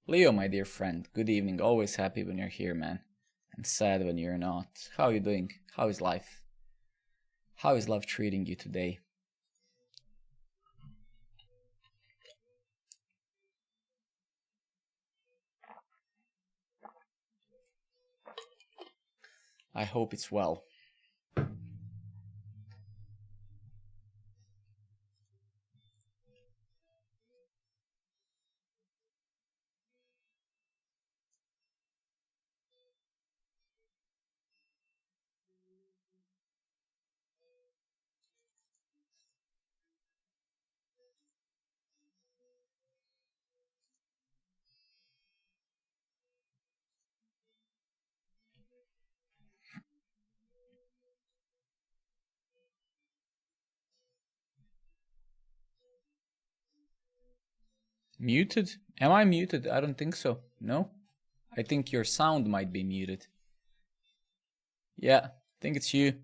Leo, my dear friend, good evening. Always happy when you're here, man. And sad when you're not. How are you doing? How is life? How is love treating you today? I hope it's well. Muted? Am I muted? I don't think so. No? I think your sound might be muted. Yeah, I think it's you.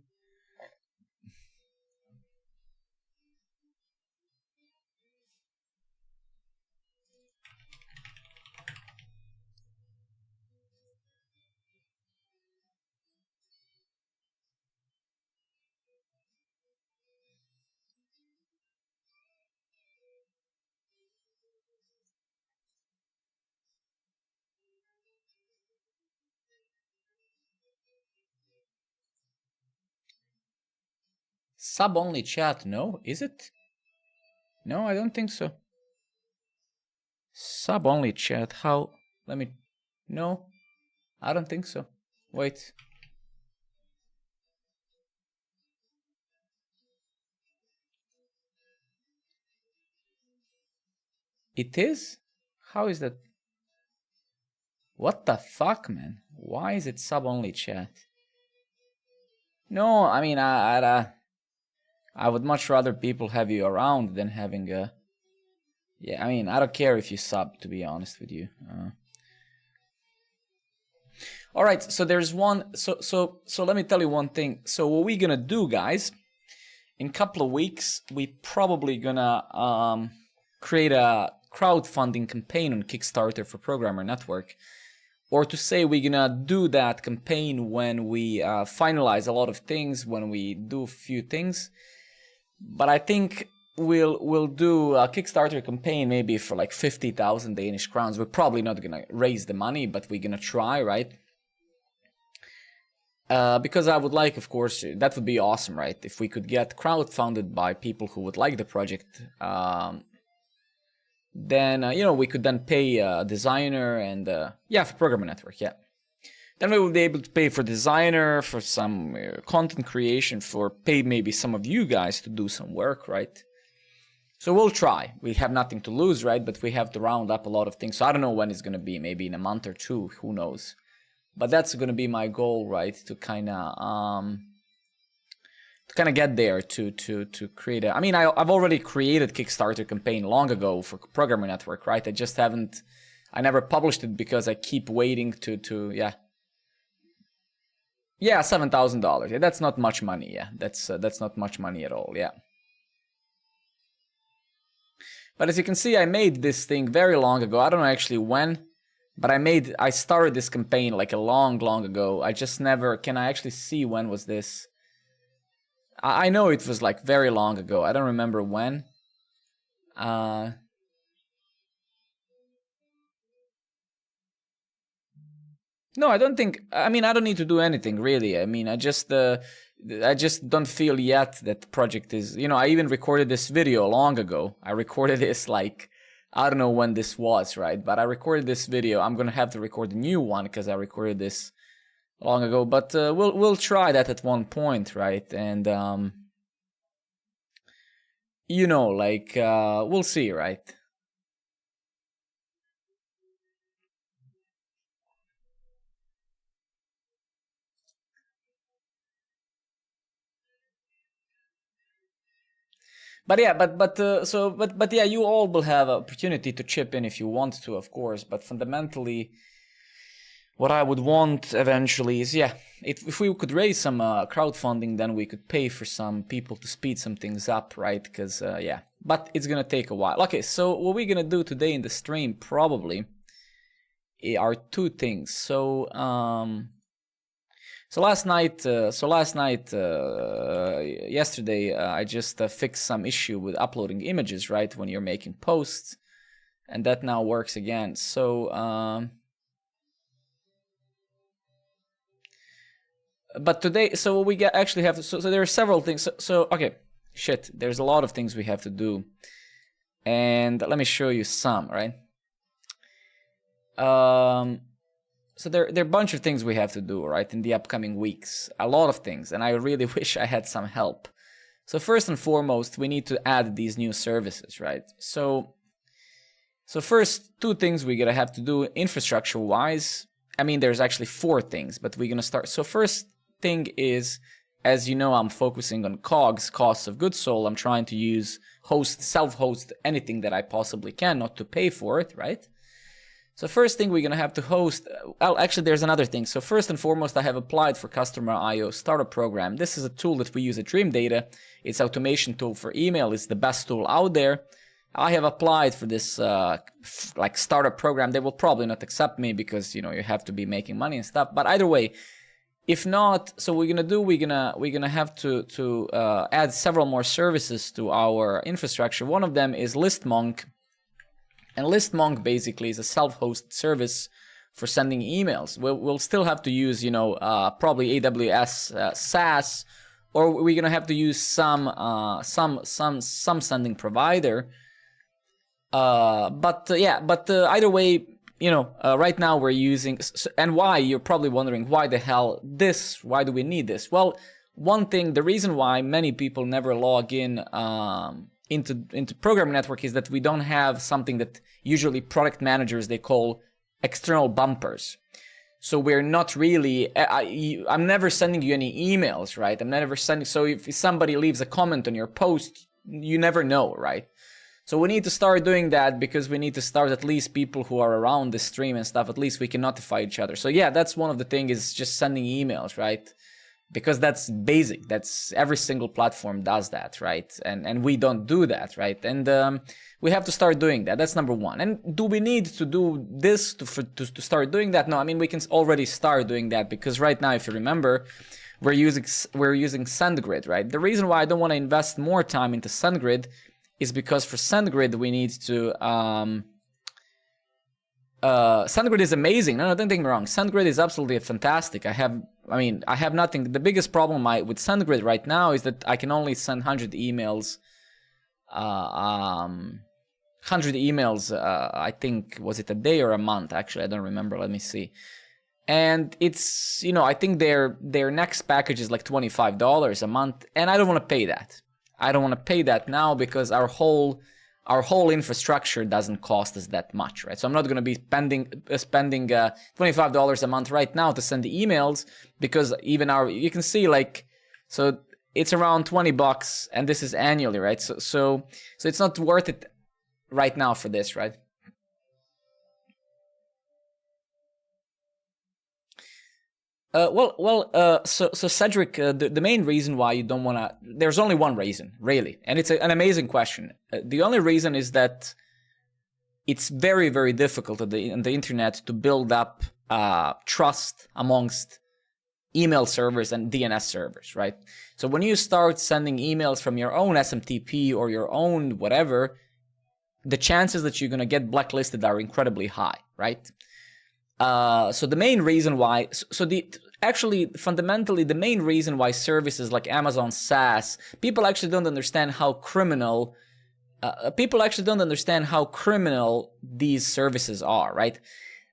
Sub-only chat, no? Is it? No, I don't think so. Sub-only chat, how? Let me... No, I don't think so. Wait. It is? How is that? What the fuck, man? Why is it sub-only chat? No, I mean, I would much rather people have you around than having a... Yeah, I mean, I don't care if you sub, to be honest with you. All right, so there's one... So let me tell you one thing. So what we're gonna do, guys, in a couple of weeks, we probably gonna create a crowdfunding campaign on Kickstarter for Programmer Network. Or to say we're gonna do that campaign when we finalize a lot of things, when we do a few things. But I think we'll do a Kickstarter campaign maybe for like 50,000 Danish crowns. We're probably not gonna raise the money, but we're gonna try, right? Because I would like, of course, that would be awesome, right? If we could get crowdfunded by people who would like the project, then you know, we could then pay a designer and yeah, for Programmer Network, yeah. Then we will be able to pay for designer, for some content creation, for pay maybe some of you guys to do some work, right? So we'll try. We have nothing to lose, right? But we have to round up a lot of things. So I don't know when it's gonna be. Maybe in a month or two. Who knows? But that's gonna be my goal, right? To kind of get there to create a... I mean, I've already created Kickstarter campaign long ago for Programmer Network, right? I just haven't... I never published it because I keep waiting to yeah. Yeah, $7,000. Yeah, that's not much money. Yeah, that's not much money at all. Yeah. But as you can see, I made this thing very long ago. I don't know actually when, but I started this campaign like a long ago. I just never... Can I actually see when was this? I know it was like very long ago. I don't remember when. No, I don't think... I mean, I don't need to do anything, really. I mean, I just don't feel yet that the project is... You know, I even recorded this video long ago. I recorded this, like... I don't know when this was, right? But I recorded this video. I'm gonna have to record a new one, because I recorded this long ago. But we'll try that at one point, right? And... you know, like... we'll see, right? But yeah, but yeah, you all will have an opportunity to chip in if you want to, of course. But fundamentally, what I would want eventually is, yeah, if we could raise some crowdfunding, then we could pay for some people to speed some things up, right? Because yeah, but it's gonna take a while. Okay, so what we're gonna do today in the stream probably are two things. So yesterday, I just fixed some issue with uploading images, right, when you're making posts, and that now works again. So but today, so we actually have, so there are several things. So okay, shit, there's a lot of things we have to do, and let me show you some, right? So there are a bunch of things we have to do, right, in the upcoming weeks. A lot of things, and I really wish I had some help. So first and foremost, we need to add these new services, right? So first, two things we're gonna have to do infrastructure-wise. I mean, there's actually four things, but we're gonna start. So first thing is, as you know, I'm focusing on COGS, costs of goods sold. I'm trying to use self-host anything that I possibly can, not to pay for it, right? So first thing we're going to have to host, well, actually there's another thing. So first and foremost, I have applied for Customer IO startup program. This is a tool that we use at Dream Data. It's automation tool for email. It's the best tool out there. I have applied for this like startup program. They will probably not accept me because, you know, you have to be making money and stuff. But either way, if not, so we're gonna have to add several more services to our infrastructure. One of them is ListMonk. And ListMonk basically is a self-hosted service for sending emails. We'll still have to use, you know, probably AWS SaaS, or we're gonna have to use some sending provider. Either way, you know, right now we're using. And why? You're probably wondering why the hell this? Why do we need this? Well, one thing, the reason why many people never log in into programming network is that we don't have something that usually product managers, they call external bumpers. So we're not really, I'm never sending you any emails, right? I'm never sending, so if somebody leaves a comment on your post, you never know, right? So we need to start doing that, because we need to start, at least people who are around the stream and stuff, at least we can notify each other. So yeah, that's one of the things, is just sending emails, right? Because that's basic. That's every single platform does that, right? And we don't do that, right? And we have to start doing that. That's number one. And do we need to do this to start doing that? No, I mean, we can already start doing that, because right now, if you remember, we're using SendGrid, right? The reason why I don't want to invest more time into SendGrid is because for SendGrid we need to SendGrid is amazing. No, don't take me wrong. SendGrid is absolutely fantastic. I have nothing. The biggest problem with SendGrid right now is that I can only send 100 emails. I think, was it a day or a month? Actually, I don't remember. Let me see. And it's, you know, I think their next package is like $25 a month, and I don't want to pay that. I don't want to pay that now, because our whole infrastructure doesn't cost us that much, right? So I'm not going to be spending $25 a month right now to send the emails, because even you can see, like, so it's around $20, and this is annually, right? So it's not worth it right now for this, right? So Cedric, the main reason why you don't want to, there's only one reason, really, and it's an amazing question. The only reason is that it's very, very difficult on the internet to build up trust amongst email servers and DNS servers, right? So when you start sending emails from your own SMTP or your own whatever, the chances that you're going to get blacklisted are incredibly high, right? So the main reason why, fundamentally, the main reason why services like Amazon SaaS, people actually don't understand how criminal these services are, right?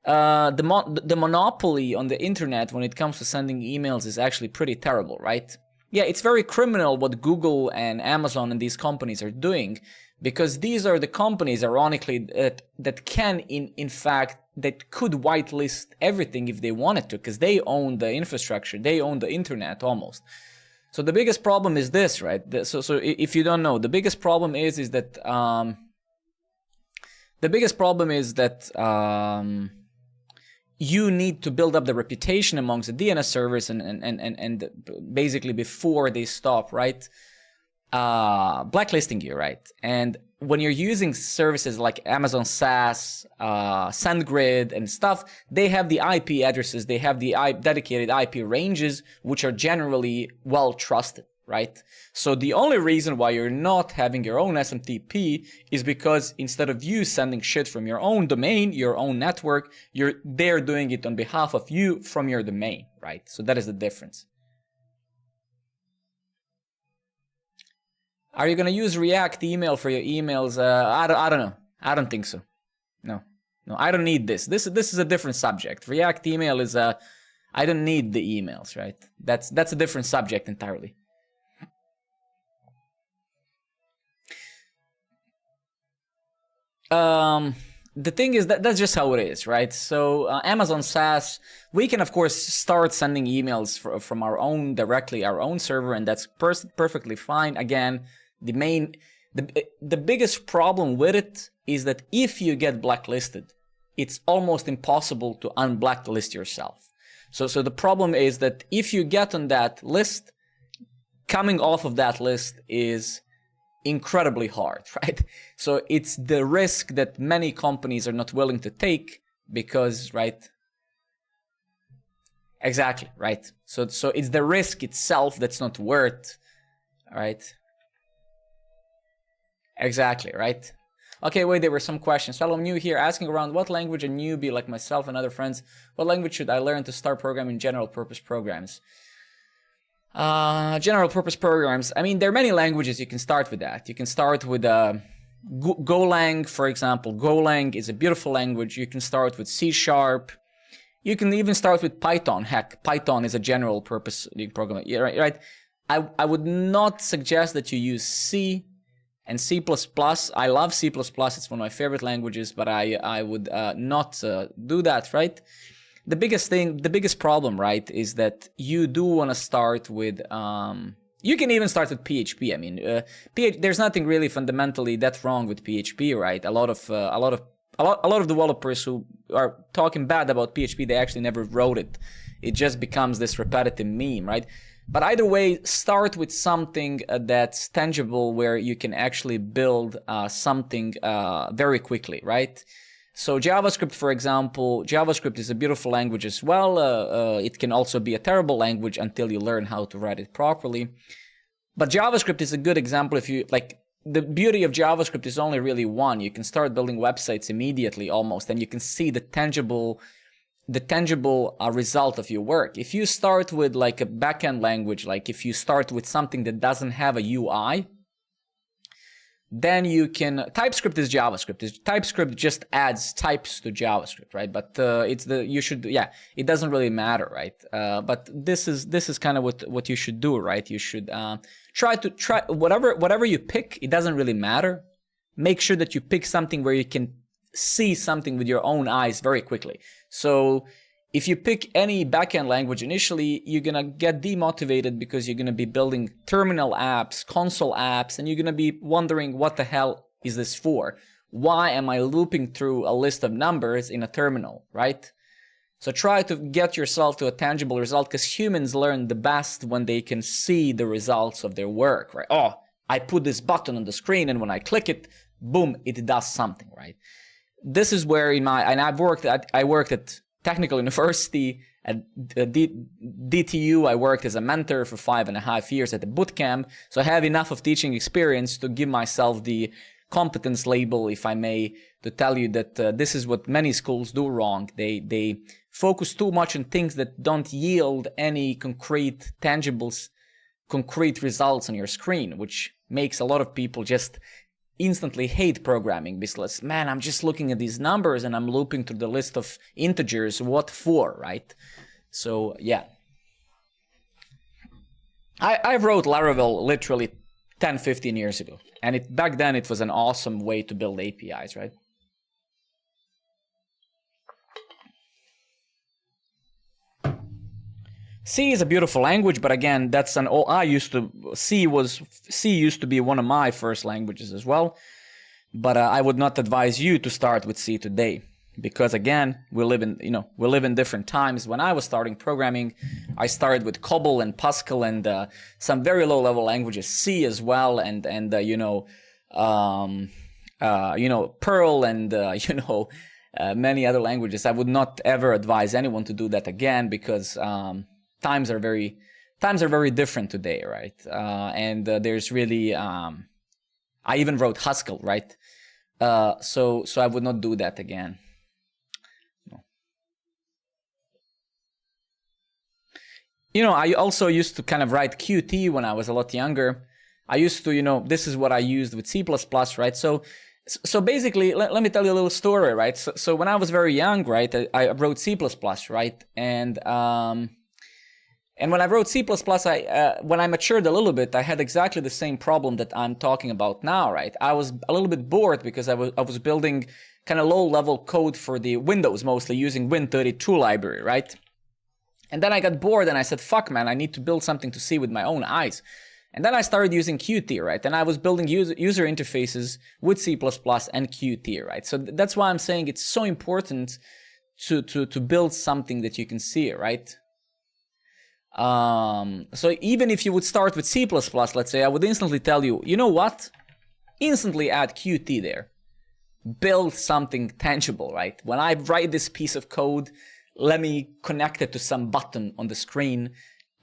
The monopoly on the internet when it comes to sending emails is actually pretty terrible, right? Yeah, it's very criminal what Google and Amazon and these companies are doing, because these are the companies, ironically, that can, in fact, that could whitelist everything if they wanted to, because they own the infrastructure, they own the internet almost. So the biggest problem is this, right? So if you don't know, the biggest problem is that you need to build up the reputation amongst the DNS servers and basically before they stop, right? Blacklisting you, right? And when you're using services like Amazon SaaS, SendGrid and stuff, they have the IP addresses, they have the dedicated IP ranges, which are generally well trusted, right? So the only reason why you're not having your own SMTP is because instead of you sending shit from your own domain, your own network, they're doing it on behalf of you from your domain, right? So that is the difference. Are you going to use React email for your emails? I don't know. I don't think so. No, I don't need this. This is a different subject. React email is I don't need the emails, right? That's a different subject entirely. The thing is that's just how it is, right? So Amazon SaaS, we can of course start sending emails from our own directly, our own server, and that's perfectly fine. Again, the biggest problem with it is that if you get blacklisted, it's almost impossible to unblacklist yourself. So the problem is that if you get on that list, coming off of that list is incredibly hard, right? So it's the risk that many companies are not willing to take because, right? Exactly, right? So it's the risk itself that's not worth, right? Exactly, right? Okay, wait, there were some questions. Fellow new here asking around what language a newbie like myself and other friends, what language should I learn to start programming general purpose programs? General purpose programs. I mean, there are many languages you can start with that. You can start with Golang, for example. Golang is a beautiful language. You can start with C#. You can even start with Python. Heck, Python is a general purpose program. Yeah, right. I would not suggest that you use C and C++. I love C++. It's one of my favorite languages, but I would not do that, right? The biggest problem, right, is that you do want to start with, you can even start with PHP. I mean, there's nothing really fundamentally that wrong with PHP, right? A lot of developers who are talking bad about PHP, they actually never wrote it. It just becomes this repetitive meme, right? But either way, start with something that's tangible where you can actually build something very quickly, right? So JavaScript, for example, JavaScript is a beautiful language as well. It can also be a terrible language until you learn how to write it properly. But JavaScript is a good example. If you like, the beauty of JavaScript is only really one. You can start building websites immediately almost, and you can see the tangible result of your work. If you start with like a backend language, like if you start with something that doesn't have a UI, then you can, TypeScript is JavaScript. TypeScript just adds types to JavaScript, right? But it doesn't really matter, right? But this is kind of what you should do, right? You should try whatever you pick. It doesn't really matter. Make sure that you pick something where you can see something with your own eyes very quickly. So if you pick any backend language initially, you're going to get demotivated because you're going to be building terminal apps, console apps, and you're going to be wondering, what the hell is this for? Why am I looping through a list of numbers in a terminal, right? So try to get yourself to a tangible result, because humans learn the best when they can see the results of their work, right? Oh, I put this button on the screen, and when I click it, boom, it does something, right? This is where I worked at Technical University, at DTU. I worked as a mentor for 5.5 years at the boot camp, so I have enough of teaching experience to give myself the competence label, if I may, to tell you that this is what many schools do wrong. They focus too much on things that don't yield any concrete results on your screen, which makes a lot of people just instantly hate programming because, man, I'm just looking at these numbers and I'm looping through the list of integers. What for, right? So yeah, I wrote Laravel literally 10-15 years ago, and back then it was an awesome way to build APIs, right? C is a beautiful language, but again, that's C used to be one of my first languages as well. But I would not advise you to start with C today, because again, we live in different times. When I was starting programming, I started with COBOL and Pascal and some very low level languages, C as well, and you know, Perl and you know, many other languages. I would not ever advise anyone to do that again, because times are very different today, right? And there's really I even wrote Haskell, right? So I would not do that again. No. You know, I also used to kind of write Qt when I was a lot younger. I used to, you know, this is what I used with C++, right? So basically, let me tell you a little story, right? So when I was very young, right, I wrote C++, right? And when I wrote C++, when I matured a little bit, I had exactly the same problem that I'm talking about now, right? I was a little bit bored because I was building kind of low-level code for the Windows, mostly using Win32 library, right? And then I got bored and I said, fuck, man, I need to build something to see with my own eyes. And then I started using Qt, right? And I was building user interfaces with C++ and Qt, right? So that's why I'm saying it's so important to build something that you can see, right? So even if you would start with C++, let's say, I would instantly tell you, you know what? Instantly add Qt there. Build something tangible, right? When I write this piece of code, let me connect it to some button on the screen,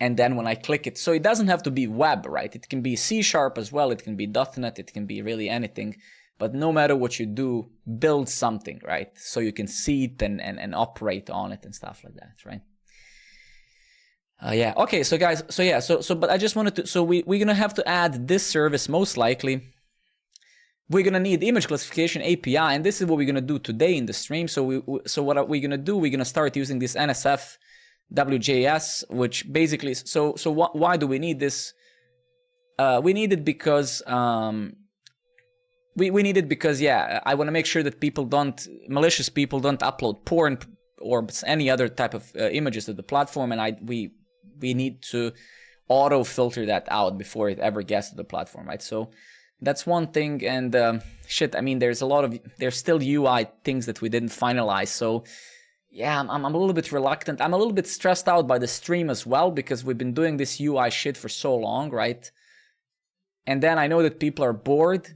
and then when I click it, so it doesn't have to be web, right? It can be C# as well, it can be .NET, it can be really anything. But no matter what you do, build something, right? So you can see it and operate on it and stuff like that, right? Yeah, okay, so guys, so yeah, but I just wanted to, so we're gonna have to add this service most likely. We're gonna need image classification API, and this is what we're gonna do today in the stream. So what are we gonna do? We're gonna start using this NSF WJS, which basically, why do we need this? We need it because we need it because, yeah, I want to make sure that malicious people don't upload porn or any other type of images to the platform, and we need to auto filter that out before it ever gets to the platform, right? So that's one thing. And shit, I mean, there's still UI things that we didn't finalize. So yeah, I'm a little bit reluctant. I'm a little bit stressed out by the stream as well, because we've been doing this UI shit for so long, right? And then I know that people are bored,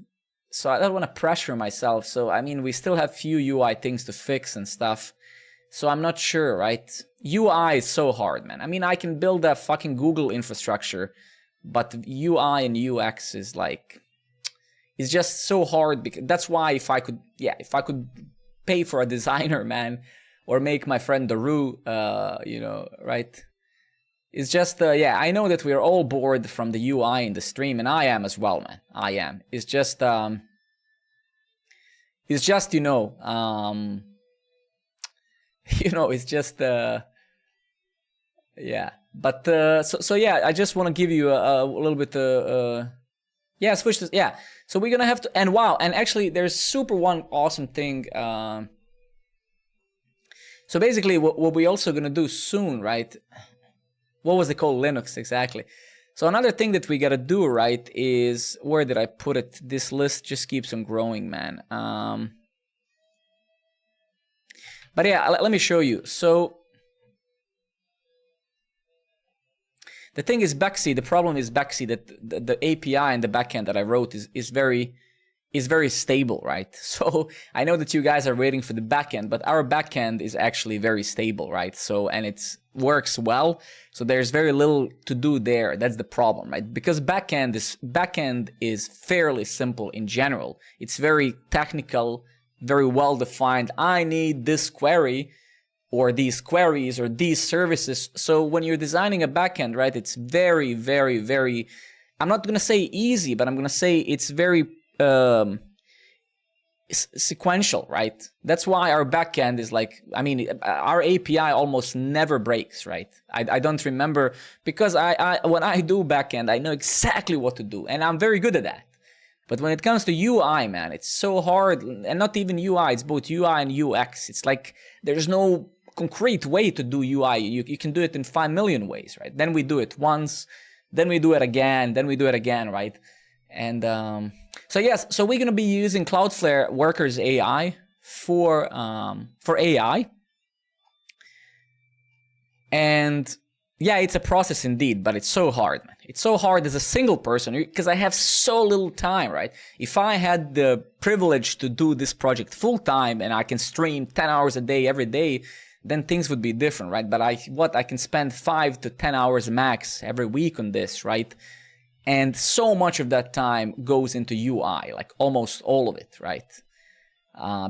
so I don't want to pressure myself. So I mean, we still have few UI things to fix and stuff. So I'm not sure, right? UI is so hard, man. I mean, I can build a fucking Google infrastructure, but UI and UX is like, it's just so hard. Because that's why if I could pay for a designer, man, or make my friend Daru, you know, right? It's just, yeah, I know that we are all bored from the UI in the stream, and I am as well, man. I am. It's just, you know, you know, it's just, yeah. But, so yeah, I just want to give you a little bit, yeah, switch this, yeah. So we're gonna have to, and wow, and actually there's super one awesome thing, so basically what we also gonna do soon, right? What was it called? Linux, exactly. So another thing that we gotta do, right, is, where did I put it? This list just keeps on growing, man. But yeah, let me show you. So the thing is Bexy, the problem is Bexy, that the API and the backend that I wrote is very stable, right? So I know that you guys are waiting for the backend, but our backend is actually very stable, right? So, and it works well. So there's very little to do there. That's the problem, right? Because backend is fairly simple in general. It's very technical, very well defined. I need this query, or these queries, or these services. So when you're designing a backend, right, it's very, very, very, I'm not going to say easy, but I'm going to say it's very sequential, right? That's why our backend is like, I mean, our API almost never breaks, right? I don't remember, because when I do backend, I know exactly what to do, and I'm very good at that. But when it comes to UI, man, it's so hard, and not even UI, it's both UI and UX. It's like there's no concrete way to do UI. You can do it in 5 million ways, right? Then we do it once, then we do it again, then we do it again, right? And so yes, so we're gonna be using Cloudflare Workers AI for AI, and Yeah, it's a process indeed, but it's so hard, man. It's so hard as a single person because I have so little time, right? If I had the privilege to do this project full time and I can stream 10 hours a day every day, then things would be different, right? But I can spend 5 to 10 hours max every week on this, right? And so much of that time goes into UI, like almost all of it, right?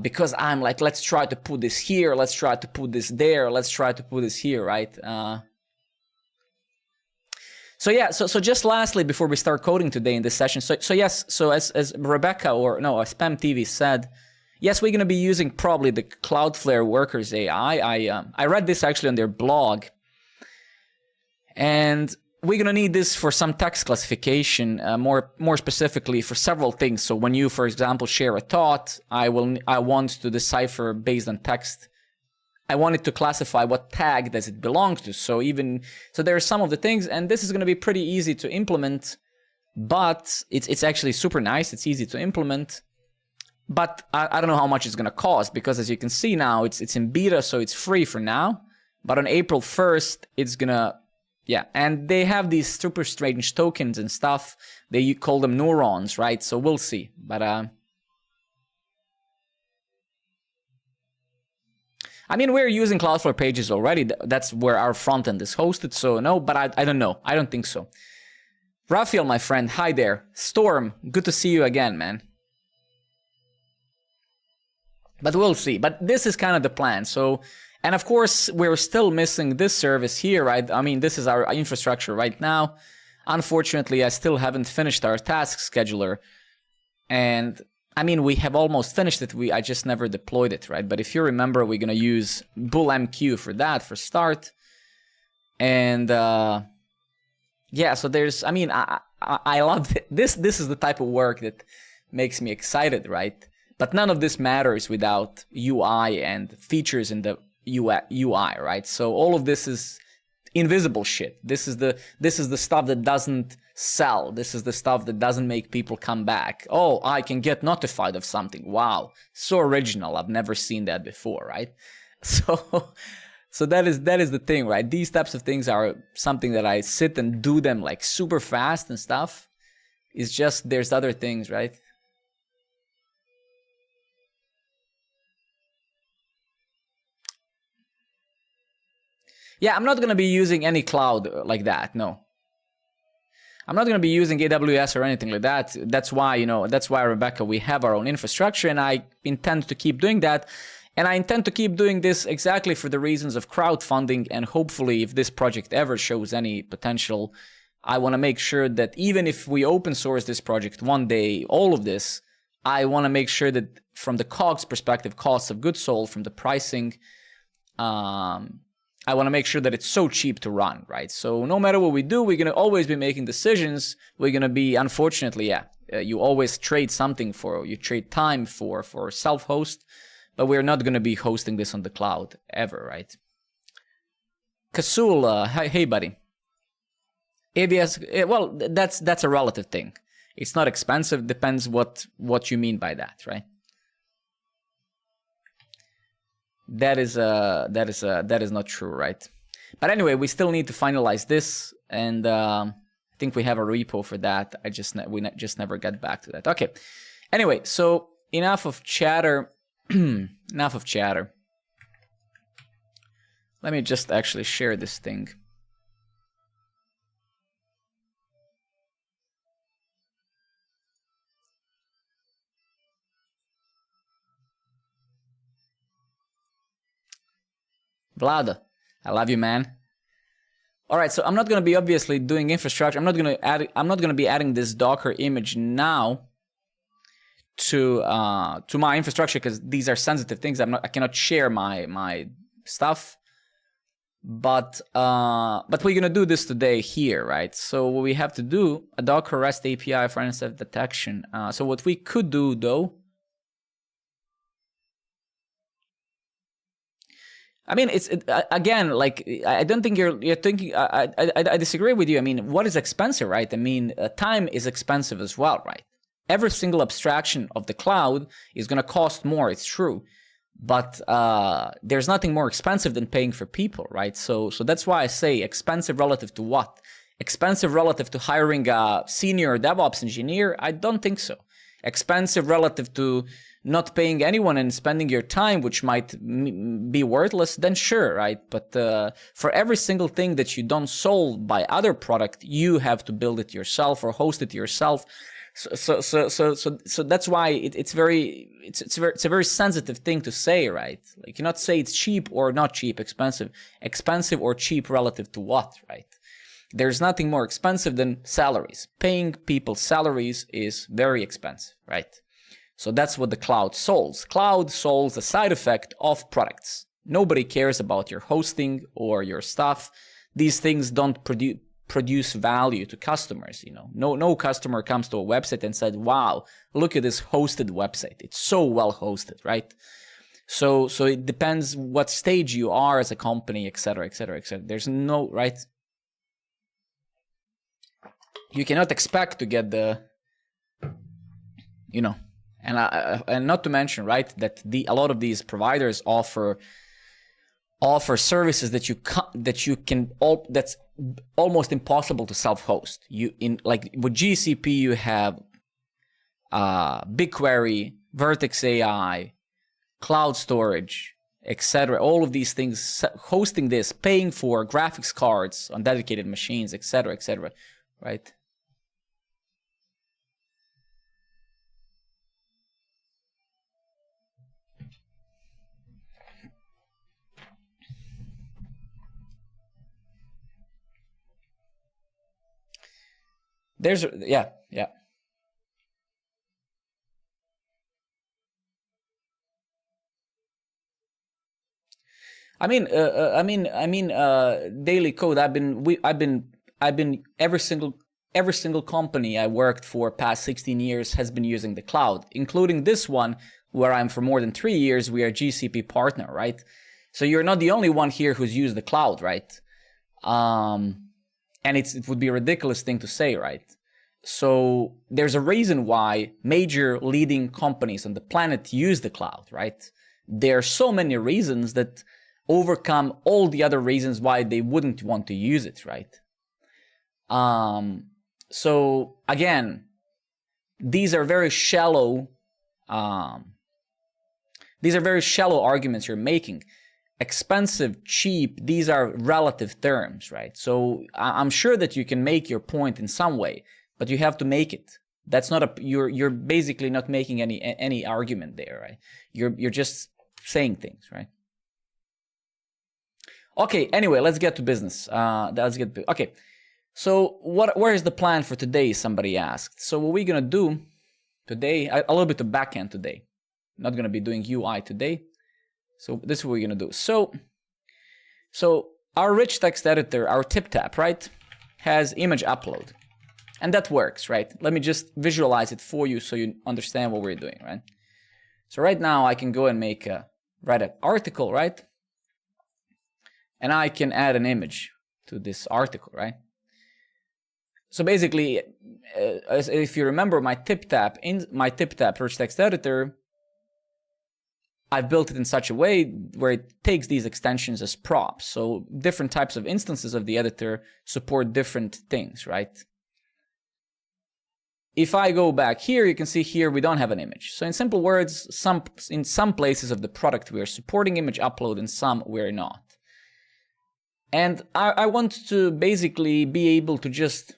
Because I'm like, let's try to put this here, let's try to put this there, let's try to put this here, right? So yeah, so just lastly, before we start coding today in this session, so yes, so as Rebecca as Spam TV said, yes, we're going to be using probably the Cloudflare Workers AI. I read this actually on their blog, and we're going to need this for some text classification, more specifically for several things. So when you, for example, share a thought, I want to decipher based on text. I want it to classify what tag does it belong to. So there are some of the things, and this is going to be pretty easy to implement, but it's actually super nice. It's easy to implement, but I don't know how much it's going to cost, because as you can see now, it's in beta, so it's free for now. But on April 1st, it's going to, yeah, and they have these super strange tokens and stuff. They call them neurons, right? So we'll see. But I mean, we're using Cloudflare Pages already. That's where our front end is hosted. So no, but I don't know. I don't think so. Raphael, my friend, hi there. Storm, good to see you again, man. But we'll see. But this is kind of the plan. So, and of course, we're still missing this service here, right? I mean, this is our infrastructure right now. Unfortunately, I still haven't finished our task scheduler. And I mean, we have almost finished it. I just never deployed it, right? But if you remember, we're going to use bullmq for that, for start. And yeah, so there's, I mean, I love it. This is the type of work that makes me excited, right? But none of this matters without UI and features in the UI, right? So all of this is invisible shit. This is the stuff that doesn't sell. This is the stuff that doesn't make people come back. Oh, I can get notified of something. Wow, so original. I've never seen that before, right? So that is the thing, right? These types of things are something that I sit and do them like super fast and stuff. It's just there's other things, right? Yeah, I'm not going to be using any cloud like that, no. I'm not going to be using AWS or anything like that. That's why, Rebecca, we have our own infrastructure, and I intend to keep doing that. And I intend to keep doing this exactly for the reasons of crowdfunding, and hopefully if this project ever shows any potential, I want to make sure that even if we open source this project one day, all of this, I want to make sure that from the COGS perspective, costs of goods sold, from the pricing, I want to make sure that it's so cheap to run, right? So no matter what we do, we're going to always be making decisions. We're going to be, unfortunately, you always trade something you trade time for self-host, but we're not going to be hosting this on the cloud ever, right? Kasul, hey buddy. AWS, well, that's a relative thing. It's not expensive, depends what you mean by that, right? That is not true, right? But anyway, we still need to finalize this, and I think we have a repo for that. We just never get back to that. Okay. Anyway, so enough of chatter. Enough of chatter. Let me just actually share this thing. Vlad, I love you, man. All right, so I'm not going to be obviously doing infrastructure. I'm not going to be adding this Docker image now to my infrastructure, because these are sensitive things. I cannot share my stuff. But we're going to do this today here, right? So what we have to do, a Docker REST API for NSF detection. So what we could do though, I mean, again, like, I don't think you're thinking, I disagree with you. I mean, what is expensive, right? I mean, time is expensive as well, right? Every single abstraction of the cloud is going to cost more, it's true. But there's nothing more expensive than paying for people, right? So that's why I say expensive relative to what? Expensive relative to hiring a senior DevOps engineer? I don't think so. Expensive relative to not paying anyone and spending your time, which might be worthless, then sure, right? But for every single thing that you don't solve by other product, you have to build it yourself or host it yourself. So that's why it's a very sensitive thing to say, right? Like, you cannot say it's cheap or not cheap, expensive or cheap relative to what, right? There's nothing more expensive than salaries. Paying people salaries is very expensive, right? So that's what the cloud solves. Cloud solves the side effect of products. Nobody cares about your hosting or your stuff. These things don't produce value to customers. No customer comes to a website and said, wow, look at this hosted website. It's so well hosted, right? So it depends what stage you are as a company, etc., etc., etc. There's no, right? You cannot expect to get the, and not to mention, right, that a lot of these providers offer services that's almost impossible to self-host. Like with GCP, you have BigQuery, Vertex AI, cloud storage, etc. All of these things, hosting this, paying for graphics cards on dedicated machines, etc., etc., right? Yeah. Daily code. I've been every single company I worked for past 16 years has been using the cloud, including this one where I'm for more than 3 years. We are GCP partner, right? So you're not the only one here who's used the cloud, right? And it would be a ridiculous thing to say, right? So there's a reason why major leading companies on the planet use the cloud, right? There are so many reasons that overcome all the other reasons why they wouldn't want to use it, right? So again, these are very shallow arguments you're making. Expensive, cheap, these are relative terms, right? So I'm sure that you can make your point in some way, but you have to make it. That's not you're basically not making any argument there, right? You're just saying things, right? Okay, anyway, let's get to business. Okay. So where is the plan for today? Somebody asked. So what we're gonna do today, a little bit of backend today. Not gonna be doing UI today. So this is what we're gonna do. So our rich text editor, our TipTap, right, has image upload. And that works, right? Let me just visualize it for you so you understand what we're doing, right? So right now I can go and write an article, right? And I can add an image to this article, right? So basically, if you remember my TipTap rich text editor, I've built it in such a way where it takes these extensions as props. So different types of instances of the editor support different things, right? If I go back here, you can see here we don't have an image. So in simple words, in some places of the product we are supporting image upload, and some we're not. And I want to basically be able to just,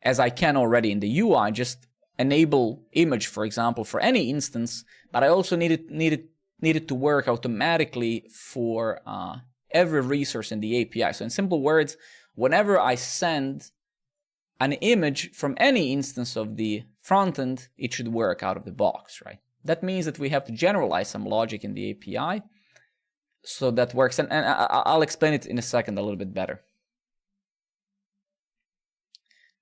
as I can already in the UI, just enable image, for example, for any instance, but I also need it to work automatically for every resource in the API. So in simple words, whenever I send an image from any instance of the frontend, it should work out of the box, right? That means that we have to generalize some logic in the API so that works. And I'll explain it in a second a little bit better.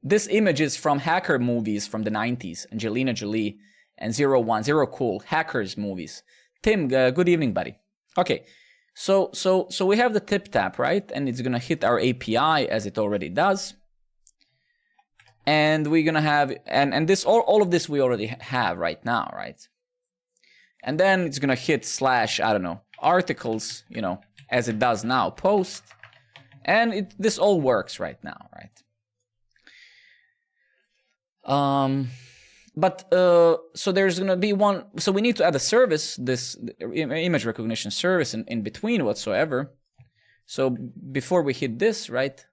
This image is from hacker movies from the 90s, Angelina Jolie and Zero Cool, hackers movies. Tim, good evening, buddy. Okay, so we have the TipTap, right? And it's gonna hit our API as it already does. And we're gonna have, and this all of this we already have right now, right? And then it's gonna hit slash, I don't know, articles, you know, as it does now, post. And this all works right now, right? So there's gonna be one, so we need to add a service, this image recognition service in between whatsoever. So before we hit this, right?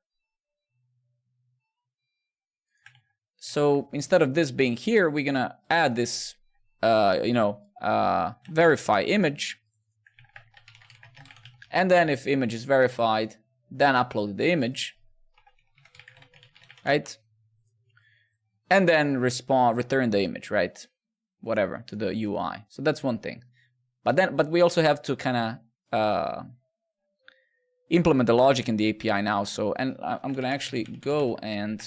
So instead of this being here, we're gonna add this, verify image. And then if image is verified, then upload the image, right? And then return the image, right? Whatever, to the UI. So that's one thing. But we also have to kind of implement the logic in the API now. So, and I'm gonna actually go and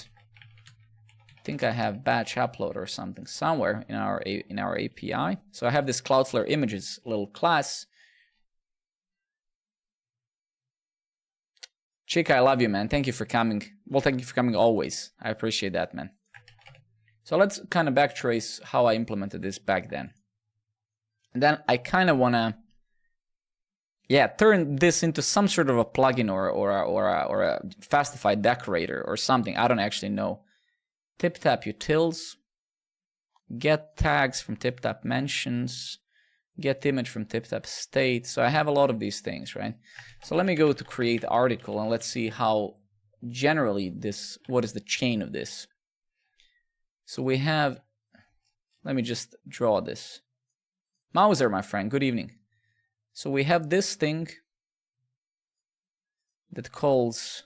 I think I have batch upload or something somewhere in our API. So I have this Cloudflare images little class. Chica, I love you, man. Thank you for coming. Well, thank you for coming always. I appreciate that, man. So let's kind of backtrace how I implemented this back then. And then I kind of want to, turn this into some sort of a plugin or a Fastify decorator or something. I don't actually know. TipTap utils, get tags from TipTap mentions, get image from TipTap state. So I have a lot of these things, right? So let me go to create article and let's see how generally what is the chain of this. So we have, let me just draw this. Mauser, my friend, good evening. So we have this thing that calls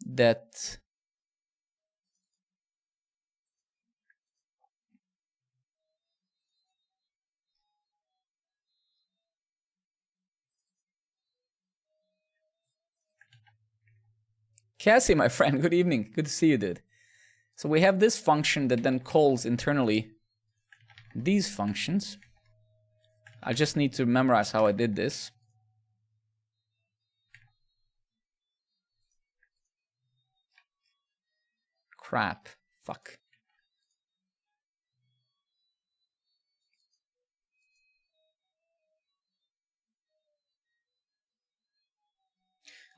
that Cassie, my friend, good evening. Good to see you, dude. So we have this function that then calls internally these functions. I just need to memorize how I did this. Crap. Fuck.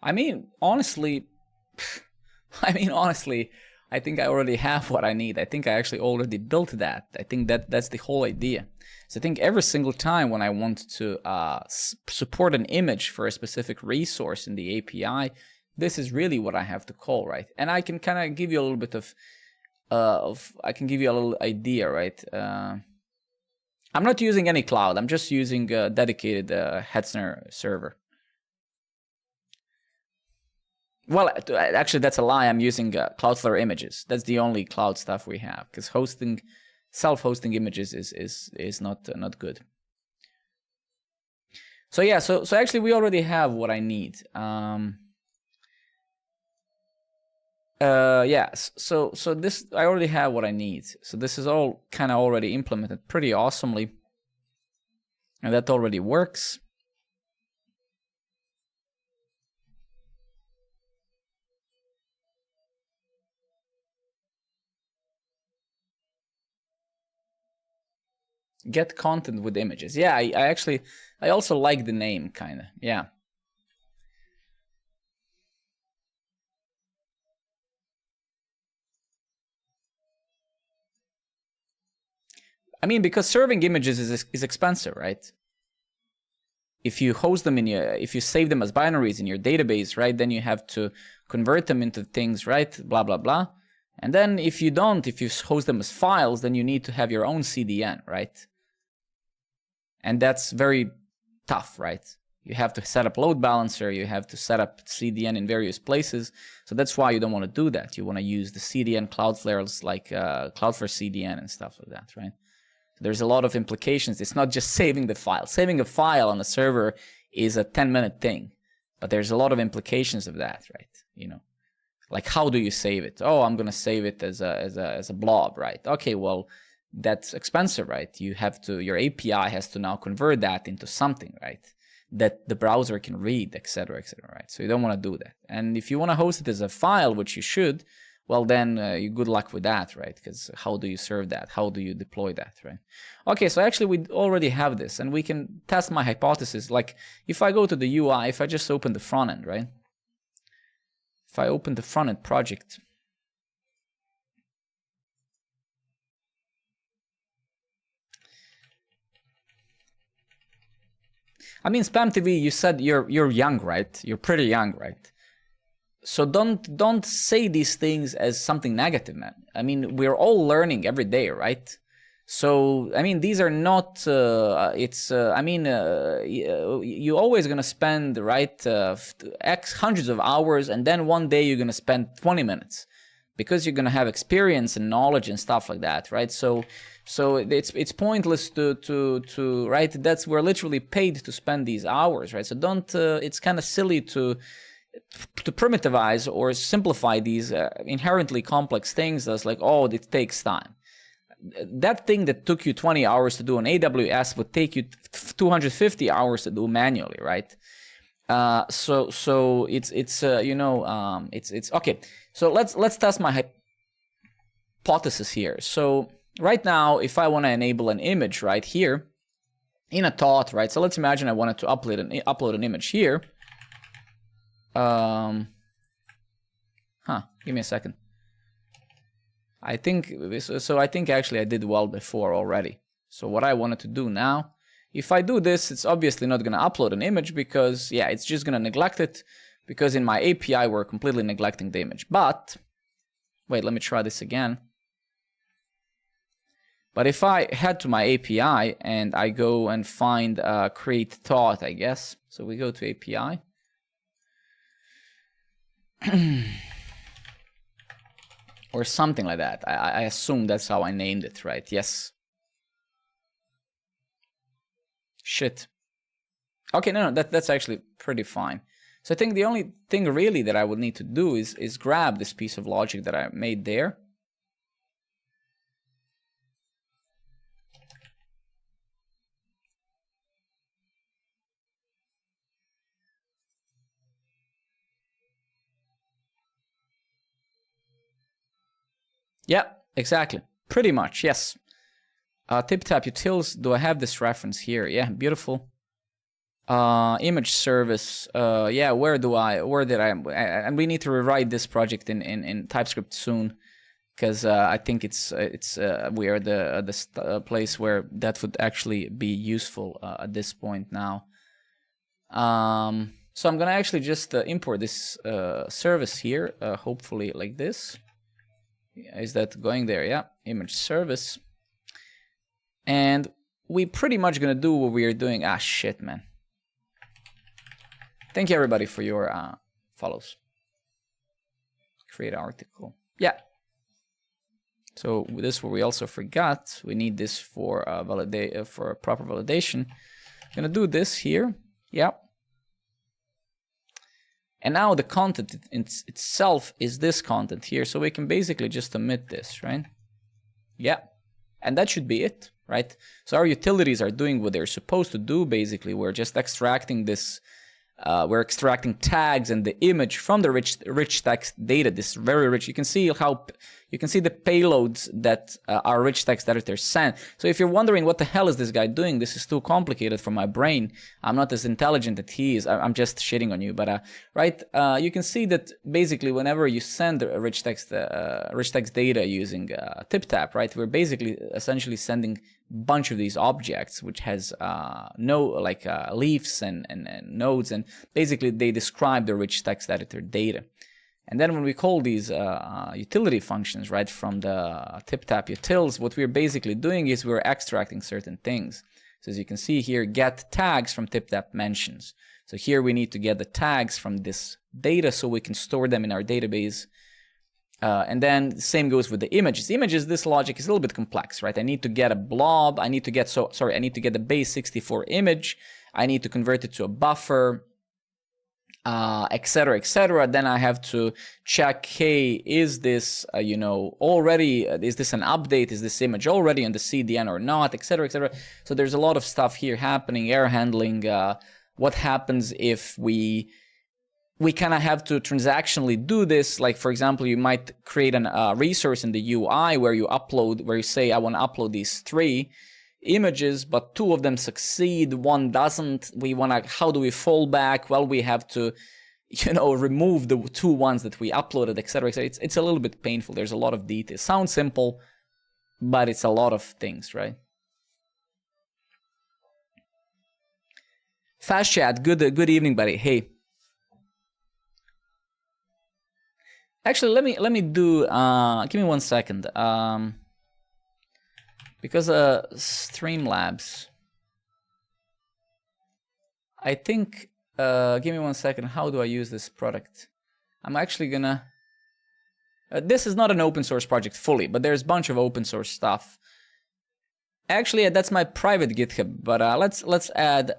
I mean, honestly, I think I already have what I need. I think I actually already built that. I think that's the whole idea. So I think every single time when I want to support an image for a specific resource in the API, this is really what I have to call, right? And I can kind of give you a little bit I can give you a little idea, right? I'm not using any cloud. I'm just using a dedicated Hetzner server. Well, actually, that's a lie. I'm using Cloudflare images. That's the only cloud stuff we have, because self-hosting images is not good. So yeah, so actually we already have what I need. Yes. So this, I already have what I need. So this is all kind of already implemented pretty awesomely, and that already works. Get content with images. Yeah, I also like the name, kind of. Yeah. I mean, because serving images is expensive, right? If you host them if you save them as binaries in your database, right, then you have to convert them into things, right? Blah, blah, blah. And then if you host them as files, then you need to have your own CDN, right? And that's very tough, right? You have to set up load balancer, you have to set up CDN in various places. So that's why you don't want to do that. You want to use the CDN Cloudflare's like Cloudflare CDN and stuff like that, right? So there's a lot of implications. It's not just saving the file. Saving a file on a server is a 10-minute thing, but there's a lot of implications of that, right? You know, like how do you save it? Oh, I'm gonna save it as a blob, right? Okay, well, that's expensive, right? Your API has to now convert that into something, right, that the browser can read, etc., etc., right? So you don't want to do that. And if you want to host it as a file, which you should, well then good luck with that, right? Because how do you serve that? How do you deploy that, right? Okay, so actually we already have this, and we can test my hypothesis. Like if I go to the UI, if I just open the front end, right? If I open the front end project, I mean, Spam TV, you said you're young, right? You're pretty young, right? So don't say these things as something negative, man. I mean, we're all learning every day, right? So I mean, these are not. You're always gonna spend, right, X hundreds of hours, and then one day you're gonna spend 20 minutes because you're gonna have experience and knowledge and stuff like that, right? So it's pointless to right. That's we're literally paid to spend these hours, right? So don't. It's kind of silly to primitivize or simplify these inherently complex things as like, oh, it takes time. That thing that took you 20 hours to do on AWS would take you 250 hours to do manually, right? So it's okay. So let's test my hypothesis here. So right now, if I want to enable an image right here in a thought, right? So let's imagine I wanted to upload an image here. Give me a second. I think actually I did well before already. So what I wanted to do now, if I do this, it's obviously not going to upload an image because, yeah, it's just going to neglect it because in my API we're completely neglecting the image. But wait, let me try this again. But if I head to my API and I go and find create thought, I guess. So we go to API. Or something like that. I assume that's how I named it, right? Yes. Shit. Okay, no, that's actually pretty fine. So I think the only thing really that I would need to do is grab this piece of logic that I made there. Yeah, exactly. Pretty much, yes. TipTap utils. Do I have this reference here? Yeah, beautiful. Image service. Yeah, where did I? And we need to rewrite this project in TypeScript soon, because I think we are the place where that would actually be useful at this point now. So I'm gonna actually just import this service here. Hopefully like this. Is that going there? Yeah, image service. And we pretty much gonna do what we are doing. Ah, shit, man. Thank you everybody for your follows. Create article. Yeah. So this what we also forgot. We need this for for proper validation. I'm gonna do this here. Yeah. And now the content itself is this content here. So we can basically just omit this, right? Yeah. And that should be it, right? So our utilities are doing what they're supposed to do. Basically, we're just extracting this. We're extracting tags and the image from the rich text data. This very rich. You can see the payloads that are rich text editors send. So if you're wondering what the hell is this guy doing, this is too complicated for my brain. I'm not as intelligent as he is. I'm just shitting on you. But right, you can see that basically whenever you send a rich text data using TipTap, right, we're basically essentially sending bunch of these objects which has leaves and nodes, and basically they describe the rich text editor data. And then when we call these utility functions, right, from the TipTap utils, what we're basically doing is we're extracting certain things. So as you can see here, get tags from TipTap mentions. So here we need to get the tags from this data so we can store them in our database. And then the same goes with the images. Images, this logic is a little bit complex, right? I need to get a blob. I need to get the base 64 image. I need to convert it to a buffer, etc., etc. Then I have to check, hey, is this, already, is this an update? Is this image already on the CDN or not, etc., etc. So there's a lot of stuff here happening, error handling. What happens if we we kind of have to transactionally do this. Like, for example, you might create a resource in the UI where you say, I want to upload these 3 images, but 2 of them succeed, 1 doesn't. How do we fall back? Well, we have to, remove the 2 ones that we uploaded, etc. It's a little bit painful. There's a lot of details. Sounds simple, but it's a lot of things, right? Fast chat, good evening, buddy. Hey. Actually, let me do. Give me 1 second. Because Streamlabs. I think. Give me 1 second. How do I use this product? I'm actually gonna. This is not an open source project fully, but there's a bunch of open source stuff. Actually, yeah, that's my private GitHub. But let's add.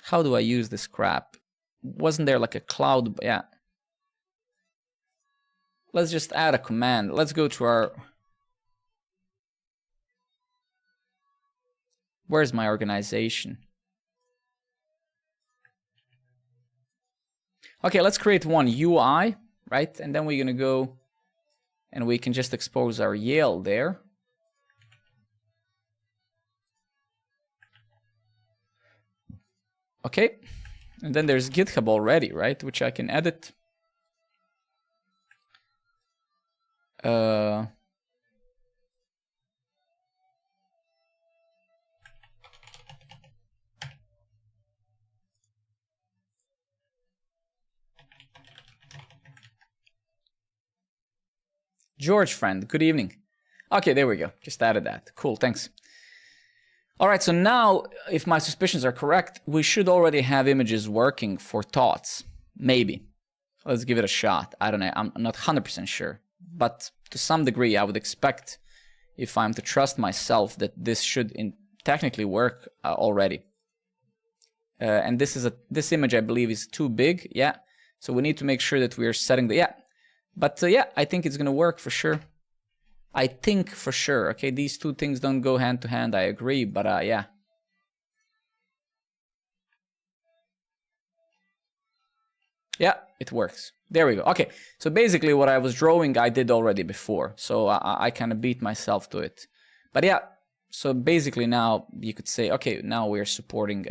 How do I use this crap? Wasn't there like a cloud? Yeah. Let's just add a command. Let's go to our. Where's my organization? Okay, let's create one UI, right? And then we're gonna go and we can just expose our Yale there. Okay, and then there's GitHub already, right? Which I can edit. George friend, good evening. Okay, there we go. Just added that. Cool, thanks. All right, so now, if my suspicions are correct, we should already have images working for thoughts. Maybe. Let's give it a shot. I don't know. I'm not 100% sure. But to some degree, I would expect, if I'm to trust myself, that this should technically work already. And this image, I believe, is too big. Yeah. So we need to make sure that we are setting the... Yeah. But yeah, I think it's going to work for sure. I think for sure. Okay, these 2 things don't go hand to hand. I agree, but yeah. Yeah, it works. There we go. Okay, so basically what I was drawing, I did already before. So I kind of beat myself to it. But yeah, so basically now you could say, okay, now we're supporting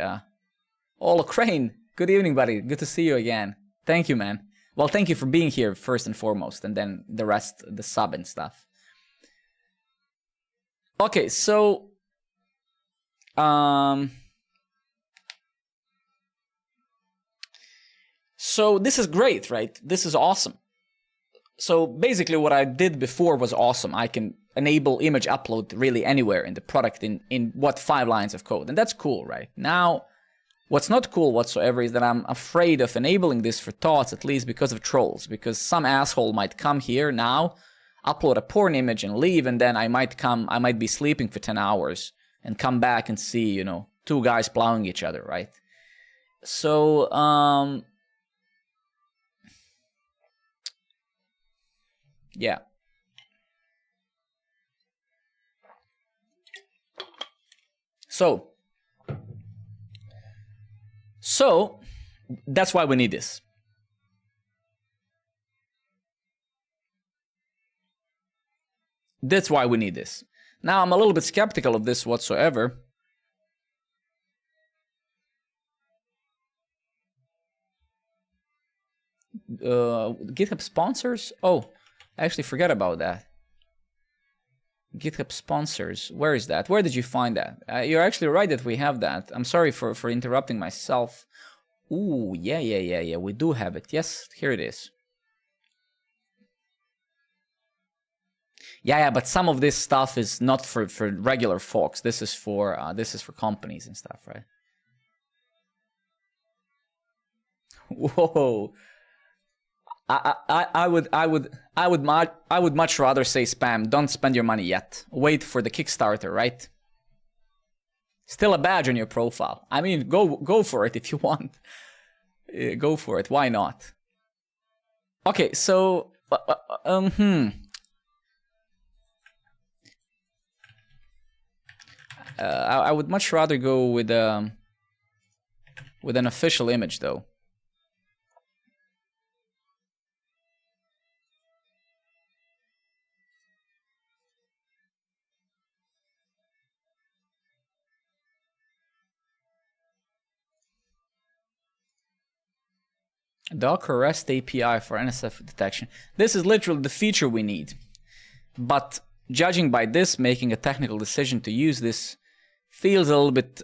Ola Crane. Good evening, buddy. Good to see you again. Thank you, man. Well, thank you for being here first and foremost, and then the rest, the sub and stuff. Okay, so this is great, right? This is awesome. So basically what I did before was awesome. I can enable image upload really anywhere in the product in what 5 lines of code, and that's cool, right? Now, what's not cool whatsoever is that I'm afraid of enabling this for thoughts, at least because of trolls, because some asshole might come here now, upload a porn image and leave, and then I might be sleeping for 10 hours and come back and see, 2 guys plowing each other, right? So, yeah. So that's why we need this. That's why we need this. Now, I'm a little bit skeptical of this whatsoever. GitHub sponsors? Oh, I actually forgot about that. GitHub sponsors. Where is that? Where did you find that? You're actually right that we have that. I'm sorry for interrupting myself. Ooh, yeah. We do have it. Yes, here it is. Yeah, but some of this stuff is not for regular folks. This is for companies and stuff, right? Whoa. I would much rather say spam. Don't spend your money yet. Wait for the Kickstarter, right? Still a badge on your profile. I mean, go for it if you want. Go for it. Why not? Okay, so I would much rather go with with an official image though. Docker REST API for NSF detection. This is literally the feature we need. But judging by this, making a technical decision to use this feels a little bit.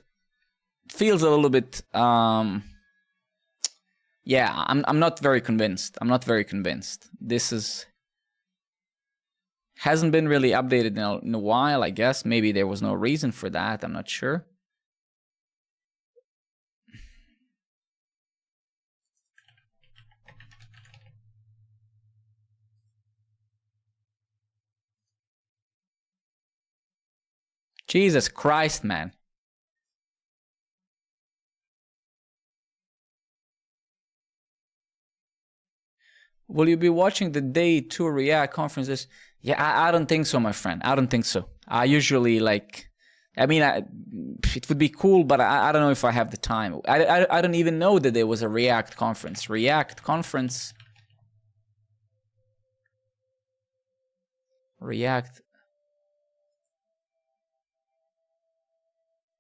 Yeah, I'm not very convinced. This hasn't been really updated in a while. I guess maybe there was no reason for that. I'm not sure. Jesus Christ, man. Will you be watching the day 2 React conferences? Yeah, I don't think so, my friend. I don't think so. I usually it would be cool, but I don't know if I have the time. I don't even know that there was a React conference. React.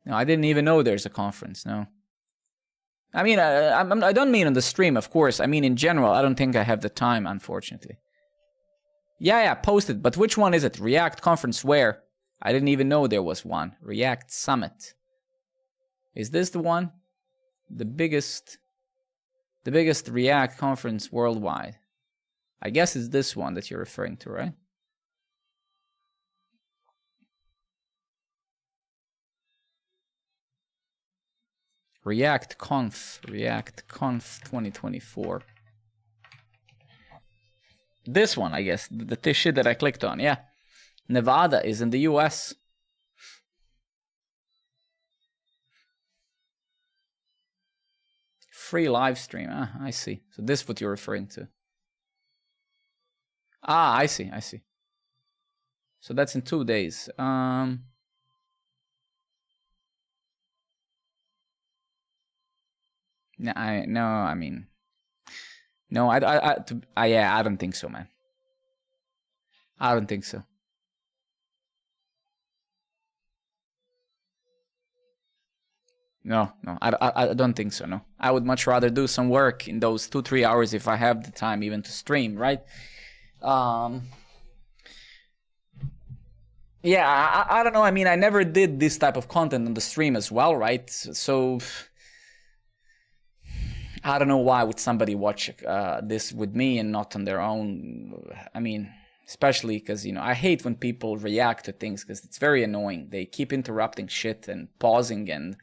No, I didn't even know there's a conference. No. I mean, I don't mean on the stream, of course. I mean, in general, I don't think I have the time, unfortunately. Yeah, posted. But which one is it? React conference where? I didn't even know there was one. React Summit. Is this the one? The biggest React conference worldwide. I guess it's this one that you're referring to, right? reactconf 2024. This one, I guess, the shit that I clicked on, yeah. Nevada is in the US. Free live stream, I see. So this is what you're referring to. I see. So that's in 2 days. No, I don't think so, man. I don't think so. No, I don't think so, no. I would much rather do some work in those 2-3 hours if I have the time even to stream, right? Yeah, I don't know. I mean, I never did this type of content on the stream as well, right? So I don't know why would somebody watch this with me and not on their own. I mean, especially because, I hate when people react to things because it's very annoying. They keep interrupting shit and pausing, and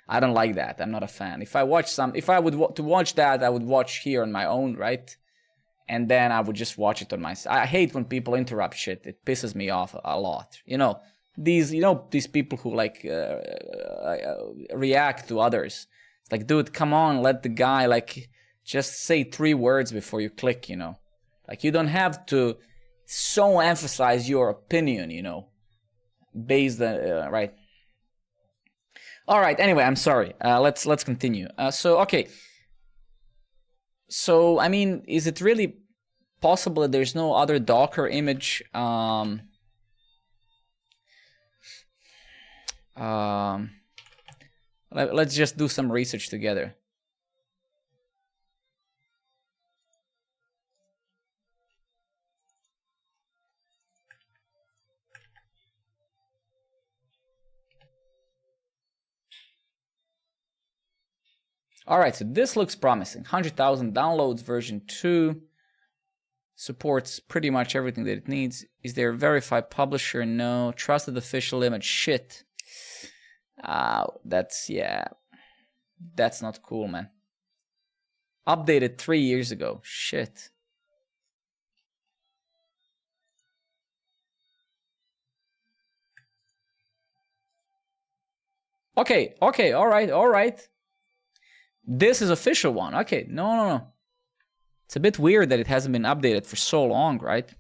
I don't like that. I'm not a fan. If I watch to watch that, I would watch here on my own, right? And then I would just watch it on my. I hate when people interrupt shit. It pisses me off a lot. These people who react to others. It's like, dude, come on, let the guy just say 3 words before you click. Like, you don't have to so emphasize your opinion. Based on right. All right. Anyway, I'm sorry. Let's continue. Okay. So, I mean, is it really possible that there's no other Docker image? Let's just do some research together. All right, so this looks promising. 100,000 downloads, version 2. Supports pretty much everything that it needs. Is there a verified publisher? No. Trusted official image? Shit. That's not cool, man. Updated 3 years ago. Shit. Okay, all right. This is official one. Okay, no. It's a bit weird that it hasn't been updated for so long, right?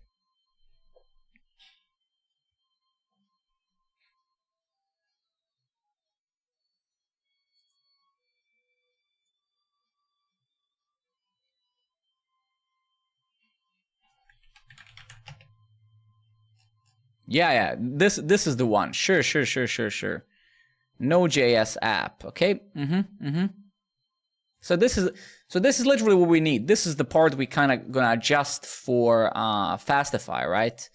Yeah. This is the one. Sure. Node.js app. Okay. So this is literally what we need. This is the part we kind of gonna adjust for Fastify, right?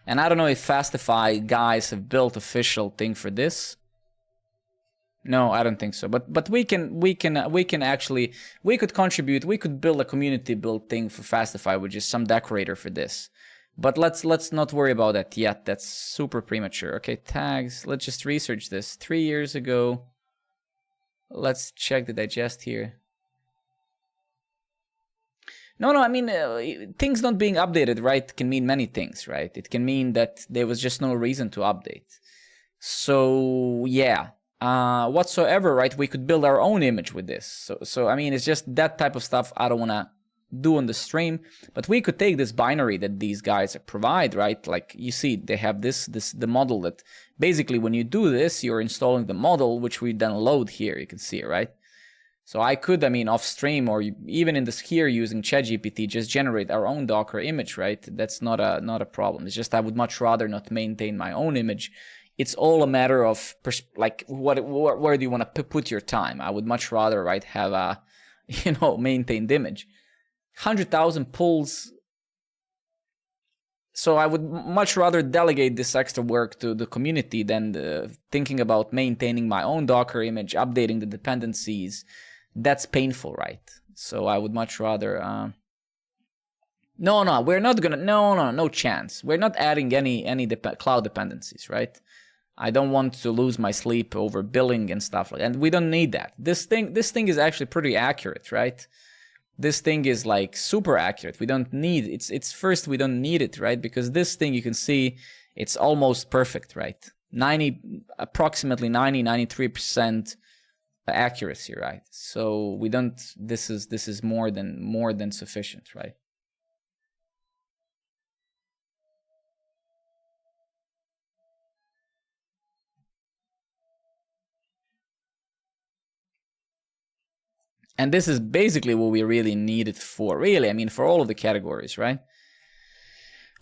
And I don't know if Fastify guys have built official thing for this. No, I don't think so. But we can actually, we could contribute. We could build a community build thing for Fastify, which is some decorator for this. But let's not worry about that yet. That's super premature. Okay, tags. Let's just research this. 3 years ago. Let's check the digest here. No, I mean, things not being updated, right, can mean many things, right? It can mean that there was just no reason to update. So, yeah, whatsoever, right, we could build our own image with this. So I mean, it's just that type of stuff I don't want to do on the stream, but we could take this binary that these guys provide, right? Like, you see, they have the model that basically when you do this, you're installing the model, which we then load here, you can see it, right? So I could, I mean, off stream or even in this here using ChatGPT, just generate our own Docker image, right? That's not a problem. It's just I would much rather not maintain my own image. It's all a matter of like where do you want to put your time? I would much rather, right, have a maintained image. 100,000 pulls. So I would much rather delegate this extra work to the community than thinking about maintaining my own Docker image, updating the dependencies. That's painful, right? So I would much rather... No, we're not gonna... No chance. We're not adding any cloud dependencies, right? I don't want to lose my sleep over billing and stuff like that. And we don't need that. This thing is actually pretty accurate, right? This thing is like super accurate. We don't need it's first we don't need it, right? Because this thing, you can see it's almost perfect, right? Approximately 93% accuracy, right? So we don't, this is more than sufficient, right? And this is basically what we really need it for, really. I mean, for all of the categories, right?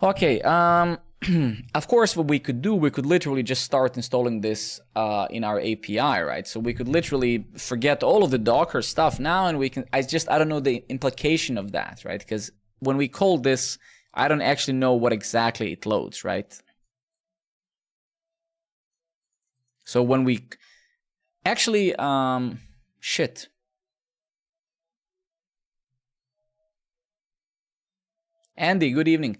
Okay, of course, what we could do, we could literally just start installing this in our API, right? So we could literally forget all of the Docker stuff now, and we can, I don't know the implication of that, right? Because when we call this, I don't actually know what exactly it loads, right? So when we, actually, shit. Andy, good evening.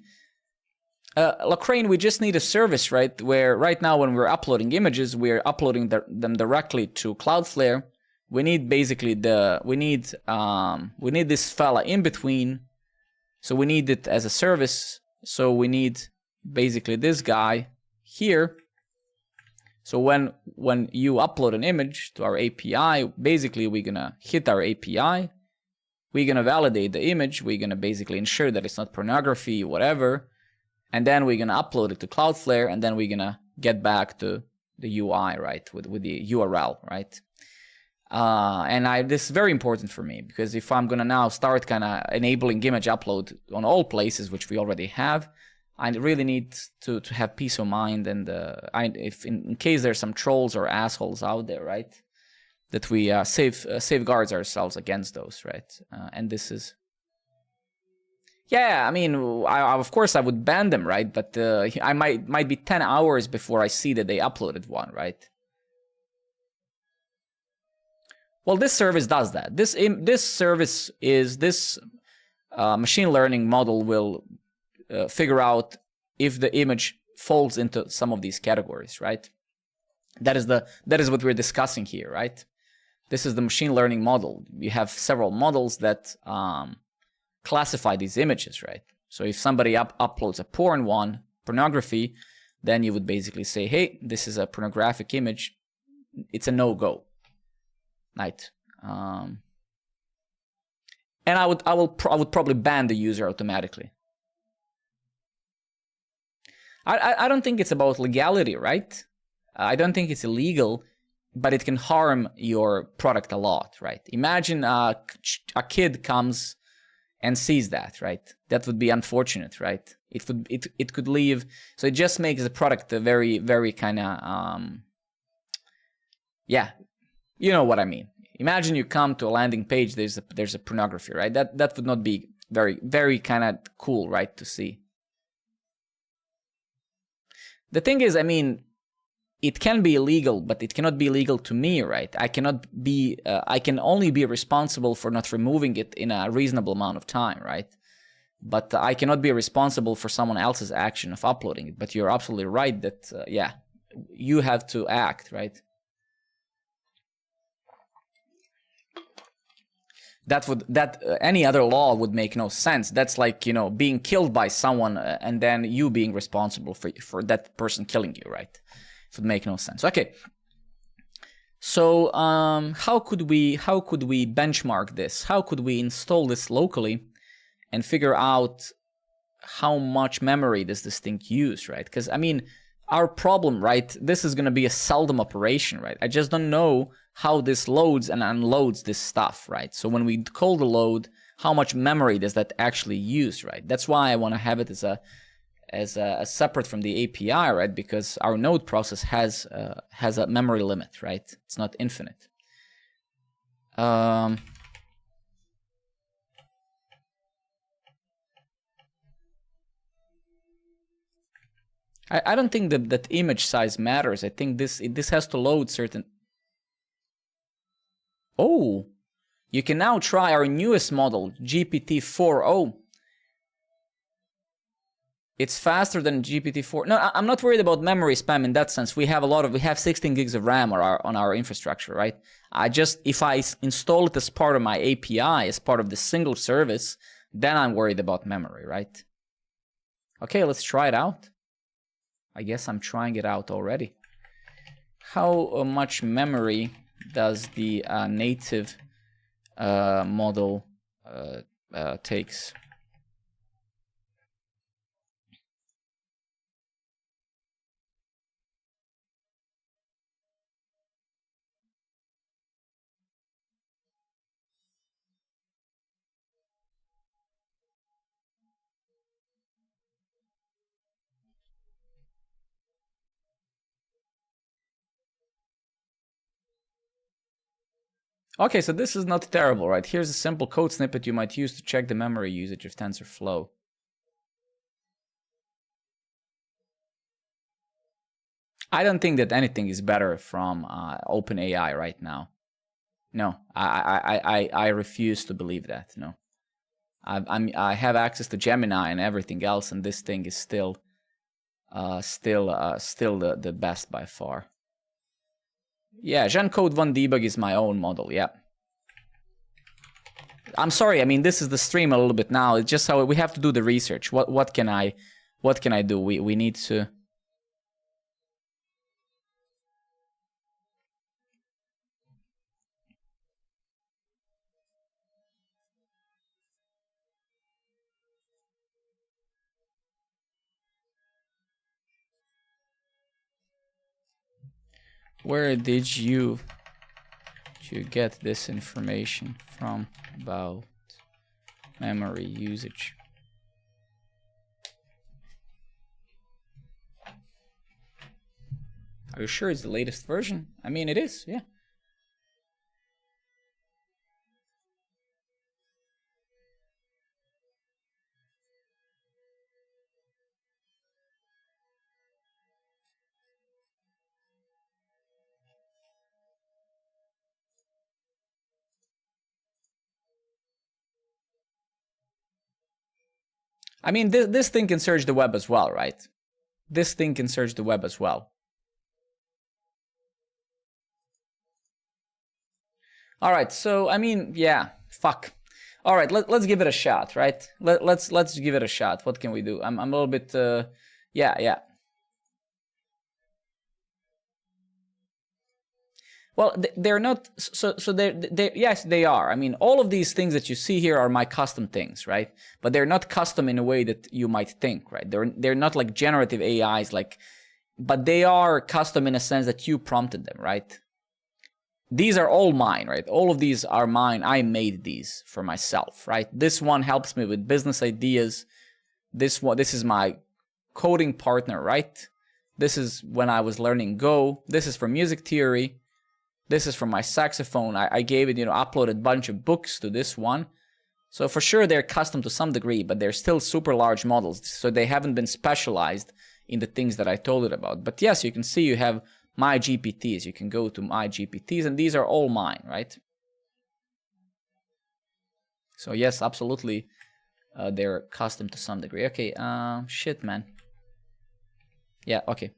Lacrane, we just need a service, right? Where right now when we're uploading images, we're uploading them directly to Cloudflare. We need basically we need this fella in between. So we need it as a service. So we need basically this guy here. So when you upload an image to our API, basically we're gonna hit our API. We're gonna validate the image. We're gonna basically ensure that it's not pornography, whatever. And then we're gonna upload it to Cloudflare, and then we're gonna get back to the UI, right, with the URL, right? And this is very important for me, because if I'm gonna now start kind of enabling image upload on all places, which we already have, I really need to have peace of mind, and if in case there's some trolls or assholes out there, right, that we safeguards ourselves against those, right? And this is... Yeah, I mean, of course I would ban them, right? But I might be 10 hours before I see that they uploaded one, right? Well, this service does that. This service is this machine learning model will figure out if the image falls into some of these categories, right? That is what we're discussing here, right? This is the machine learning model. You have several models that classify these images, right? So if somebody uploads a pornography, then you would basically say, hey, this is a pornographic image. It's a no-go, right? And I would probably ban the user automatically. I don't think it's about legality, right? I don't think it's illegal, but it can harm your product a lot, right? Imagine a kid comes and sees that, right? That would be unfortunate, right? It could leave. So it just makes the product a very kind of yeah, you know what I mean. Imagine you come to a landing page. There's a pornography, right? That would not be very kind of cool, right, to see. The thing is, I mean, it can be illegal, but it cannot be illegal to me, right? I cannot be. I can only be responsible for not removing it in a reasonable amount of time, right? But I cannot be responsible for someone else's action of uploading it. But you're absolutely right that yeah, you have to act, right? Any other law would make no sense. That's like, you know, being killed by someone and then you being responsible for that person killing you, right? It would make no sense. Okay. So how could we benchmark this? How could we install this locally and figure out how much memory does this thing use, right? Because I mean, our problem, right? This is going to be a seldom operation, right? I just don't know how this loads and unloads this stuff, right? So when we call the load, how much memory does that actually use, right? That's why I want to have it as a separate from the API, right? Because our node process has a memory limit, right? It's not infinite. I don't think that image size matters. I think this has to load certain. Oh, you can now try our newest model, GPT-4o. It's faster than GPT-4. No, I'm not worried about memory spam in that sense. We have 16 gigs of RAM on our infrastructure, right? If I install it as part of my API, as part of the single service, then I'm worried about memory, right? Okay, let's try it out. I guess I'm trying it out already. How much memory does the native model takes? Okay, so this is not terrible, right? Here's a simple code snippet you might use to check the memory usage of TensorFlow. I don't think that anything is better from OpenAI right now. No, I refuse to believe that. No, I have access to Gemini and everything else, and this thing is still the best by far. Yeah, GenCode 1 debug is my own model. Yeah. I'm sorry. I mean, this is the stream a little bit now. It's just how we have to do the research. What can I do? We need to. Where did you get this information from about memory usage? Are you sure it's the latest version? I mean, it is, yeah. I mean, this thing can search the web as well, right? This thing can search the web as well. All right, so I mean, yeah, fuck. All right, let's give it a shot, right? Let's give it a shot. What can we do? I'm a little bit, yeah. Well, they're not. So they yes, they are. I mean, all of these things that you see here are my custom things, right? But they're not custom in a way that you might think, right? They're not like generative AIs, like, but they are custom in a sense that you prompted them, right? These are all mine, right? All of these are mine. I made these for myself, right? This one helps me with business ideas. this is my coding partner, right? This is when I was learning Go. This is for music theory. This is for my saxophone. I gave it, uploaded a bunch of books to this one. So for sure they're custom to some degree, but they're still super large models. So they haven't been specialized in the things that I told it about. But yes, you can see you have my GPTs. You can go to my GPTs, and these are all mine, right? So yes, absolutely, they're custom to some degree. Okay, shit, man. Yeah, okay.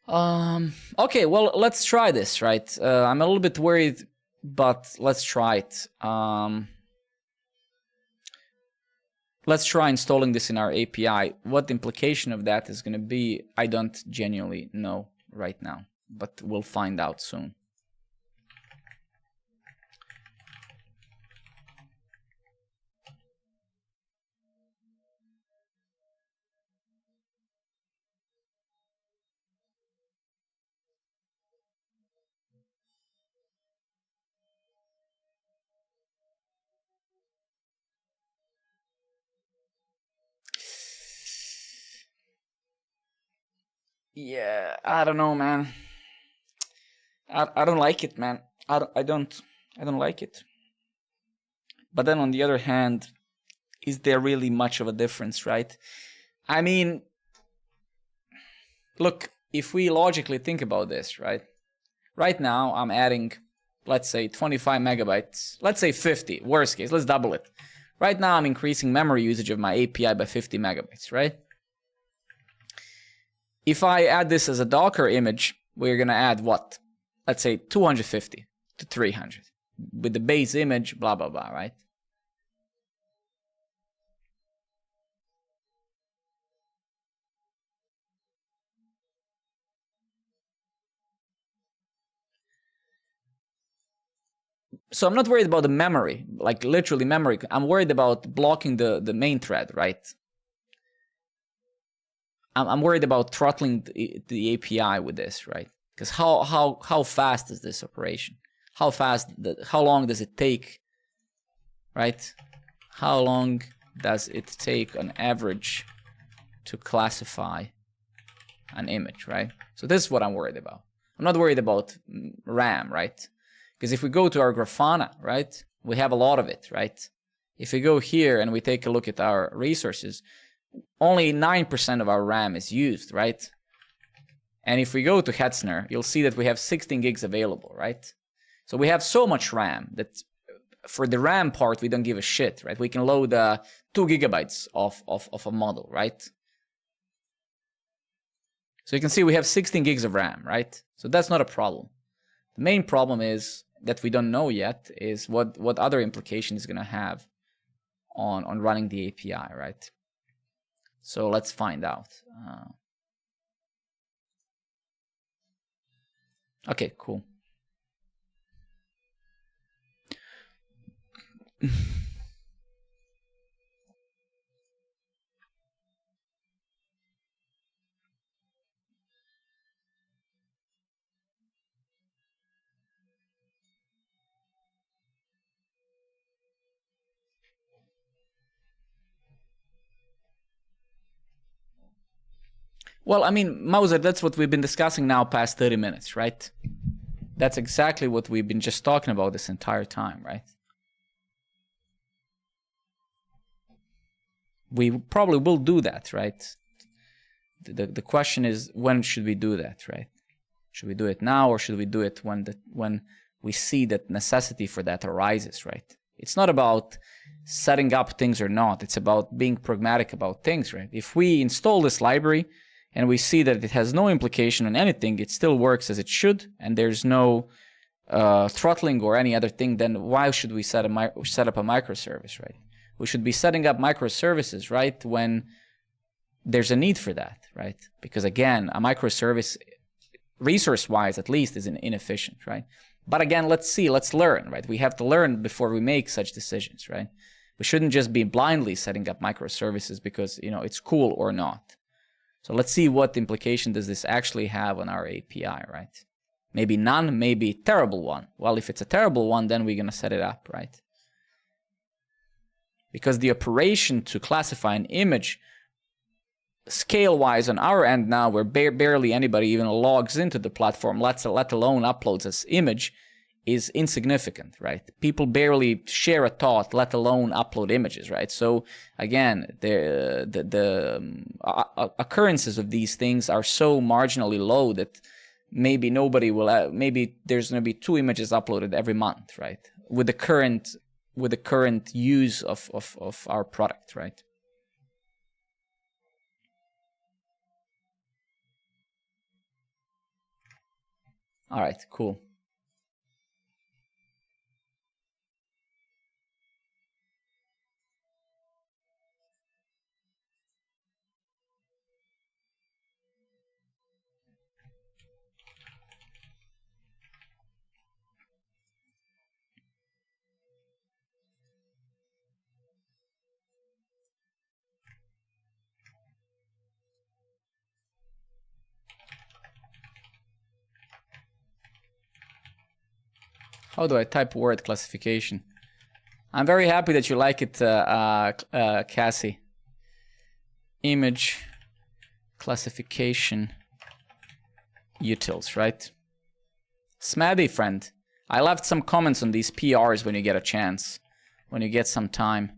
Okay, well, let's try this, right? I'm a little bit worried, but let's try it. Let's try installing this in our API. What the implication of that is going to be, I don't genuinely know right now, but we'll find out soon. Yeah, I don't know, man. I don't like it, man. I don't like it. But then on the other hand, is there really much of a difference, right? I mean, look, if we logically think about this, right? Right now, I'm adding, let's say 25 megabytes, let's say 50, worst case, let's double it. Right now, I'm increasing memory usage of my API by 50 megabytes, right? If I add this as a Docker image, we're going to add what? Let's say 250 to 300 with the base image, blah, blah, blah, right? So I'm not worried about the memory, like literally memory. I'm worried about blocking the main thread, right? I'm worried about throttling the API with this, right? Because how fast is this operation? How long does it take, right? How long does it take on average to classify an image, right? So this is what I'm worried about. I'm not worried about RAM, right? Because if we go to our Grafana, right, we have a lot of it, right? If we go here and we take a look at our resources, only 9% of our RAM is used, right? And if we go to Hetzner, you'll see that we have 16 gigs available, right? So we have so much RAM that for the RAM part, we don't give a shit, right? We can load 2 gigabytes of a model, right? So you can see we have 16 gigs of RAM, right? So that's not a problem. The main problem is that we don't know yet is what other implication is going to have on running the API, right? So let's find out. Okay, cool. Well, I mean, Mauser, that's what we've been discussing now past 30 minutes, right? That's exactly what we've been just talking about this entire time, right? We probably will do that, right? The question is, when should we do that, right? Should we do it now, or should we do it when we see that necessity for that arises, right? It's not about setting up things or not. It's about being pragmatic about things, right? If we install this library and we see that it has no implication on anything, it still works as it should, and there's no throttling or any other thing, then why should we set up a microservice, right? We should be setting up microservices, right, when there's a need for that, right? Because again, a microservice, resource-wise at least, is inefficient, right? But again, let's learn, right? We have to learn before we make such decisions, right? We shouldn't just be blindly setting up microservices because, it's cool or not. So let's see what implication does this actually have on our API, right? Maybe none, maybe terrible one. Well, if it's a terrible one, then we're going to set it up, right? because the operation to classify an image scale-wise on our end now, where barely anybody even logs into the platform, let alone uploads this image, is insignificant, right? People barely share a thought, let alone upload images, right? So again, the occurrences of these things are so marginally low that maybe nobody will. Maybe there's going to be 2 images uploaded every month, right? With the current use of our product, right? All right, cool. How do I type word classification? I'm very happy that you like it, Cassie. Image classification utils, right? Smaddy friend, I left some comments on these PRs when you get a chance, when you get some time.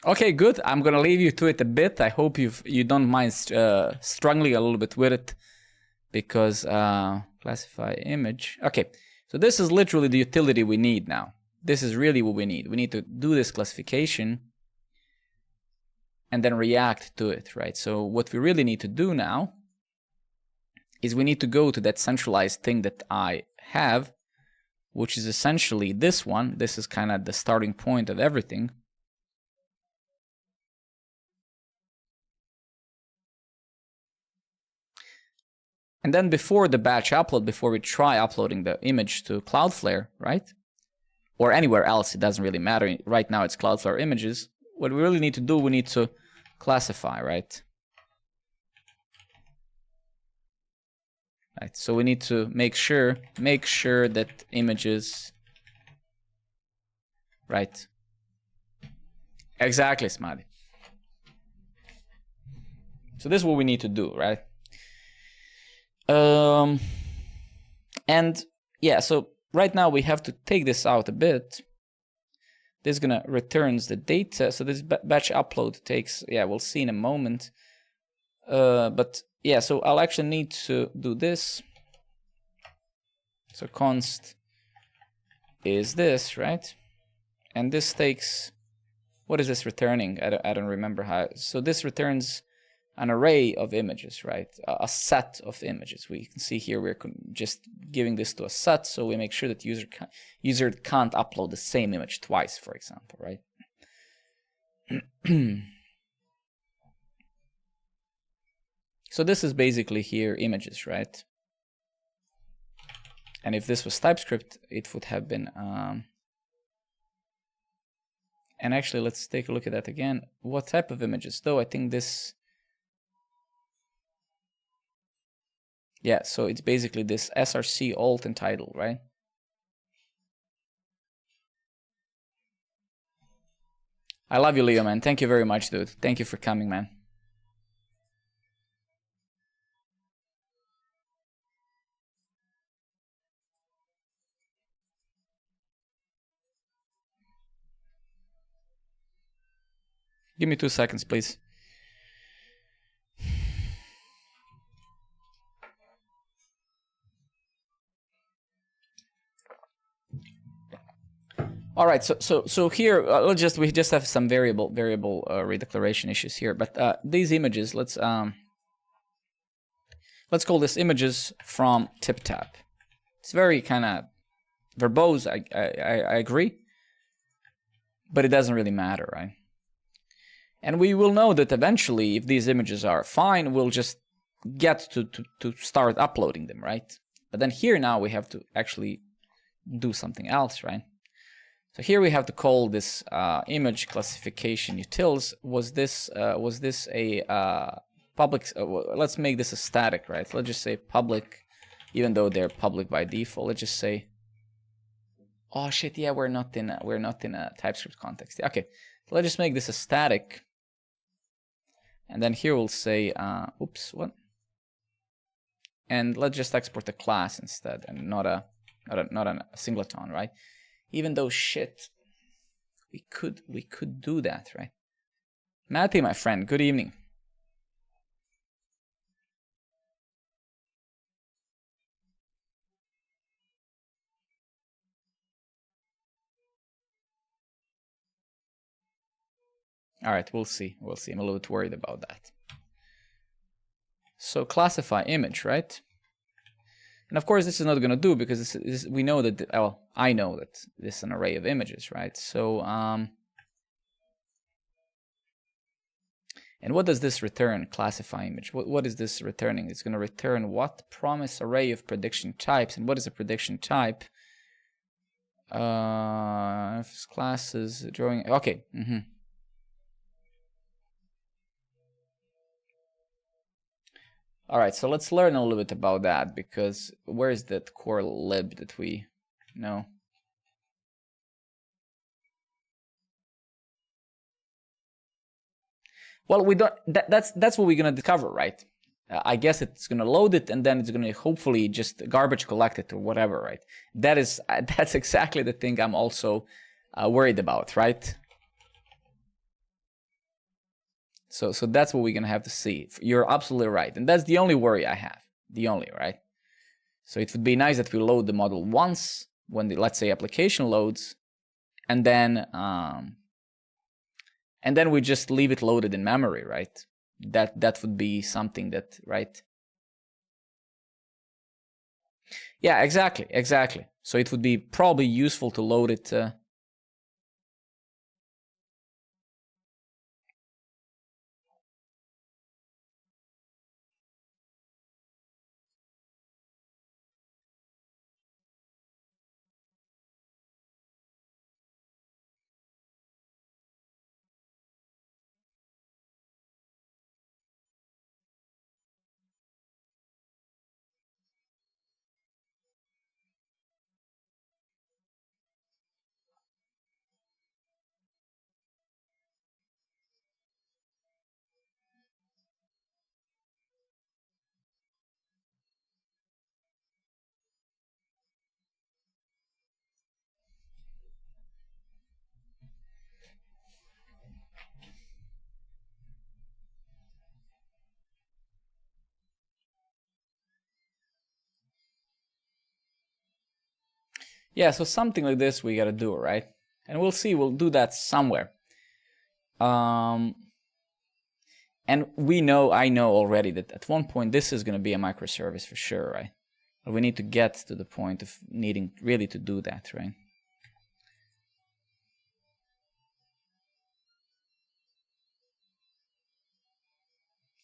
Okay, good. I'm gonna leave you to it a bit. I hope you don't mind struggling a little bit with it, because classify image. Okay, so this is literally the utility we need now. This is really what we need. We need to do this classification and then react to it, right? So what we really need to do now is we need to go to that centralized thing that I have, which is essentially this one. This is kind of the starting point of everything. And then before the batch upload, before we try uploading the image to Cloudflare, right? Or anywhere else, it doesn't really matter. Right now it's Cloudflare images. What we really need to do, we need to classify, right? Right. So we need to make sure that images, right? Exactly, Smadi. So this is what we need to do, right? And yeah, so right now we have to take this out a bit. This is gonna returns the data. So this batch upload takes, yeah, we'll see in a moment. But yeah, so I'll actually need to do this. So const is this, right? And this takes, what is this returning? I don't remember how. So this returns an array of images, right? A set of images. We can see here we're just giving this to a set, so we make sure that user can't upload the same image twice, for example, right? So this is basically here images, right? And if this was TypeScript, it would have been and actually let's take a look at that again. What type of images though? I think this, yeah, so it's basically this src alt and title, right? I love you, Leo, man. Thank you very much, dude. Thank you for coming, man. Give me 2 seconds, please. All right, so here we just have some variable redeclaration issues here, but these images, let's call this images from TipTap. It's very kind of verbose, I agree, but it doesn't really matter, right? And we will know that eventually, if these images are fine, we'll just get to start uploading them, right? But then here now we have to actually do something else, right? So here we have to call this image classification utils. Was this a public? Let's make this a static, right? Let's just say public, even though they're public by default. Let's just say, oh shit, yeah, we're not in a TypeScript context. Okay, so let's just make this a static, and then here we'll say, oops, what? And let's just export a class instead, and not a singleton, right? Even though shit, we could do that, right? Matty, my friend, good evening. All right, we'll see. We'll see. I'm a little bit worried about that. So classify image, right? And of course, this is not going to do because we know that, well, I know that this is an array of images, right? So, and what does this return, classify image? What is this returning? It's going to return what? Promise array of prediction types. And what is a prediction type? Classes, drawing, okay. All right, so let's learn a little bit about that, because where is that core lib that we know? Well, we don't. That's what we're gonna discover, right? I guess it's gonna load it, and then it's gonna hopefully just garbage collect it or whatever, right? That's exactly the thing I'm also worried about, right? So that's what we're gonna have to see. You're absolutely right, and that's the only worry I have. The only, right? So it would be nice that we load the model once when the, let's say, application loads, and then we just leave it loaded in memory, right? That would be something that, right? Yeah, exactly. So it would be probably useful to load it. Yeah, so something like this we gotta do, right? And we'll see, we'll do that somewhere. And I know already that at one point this is gonna be a microservice for sure, right? But we need to get to the point of needing really to do that, right?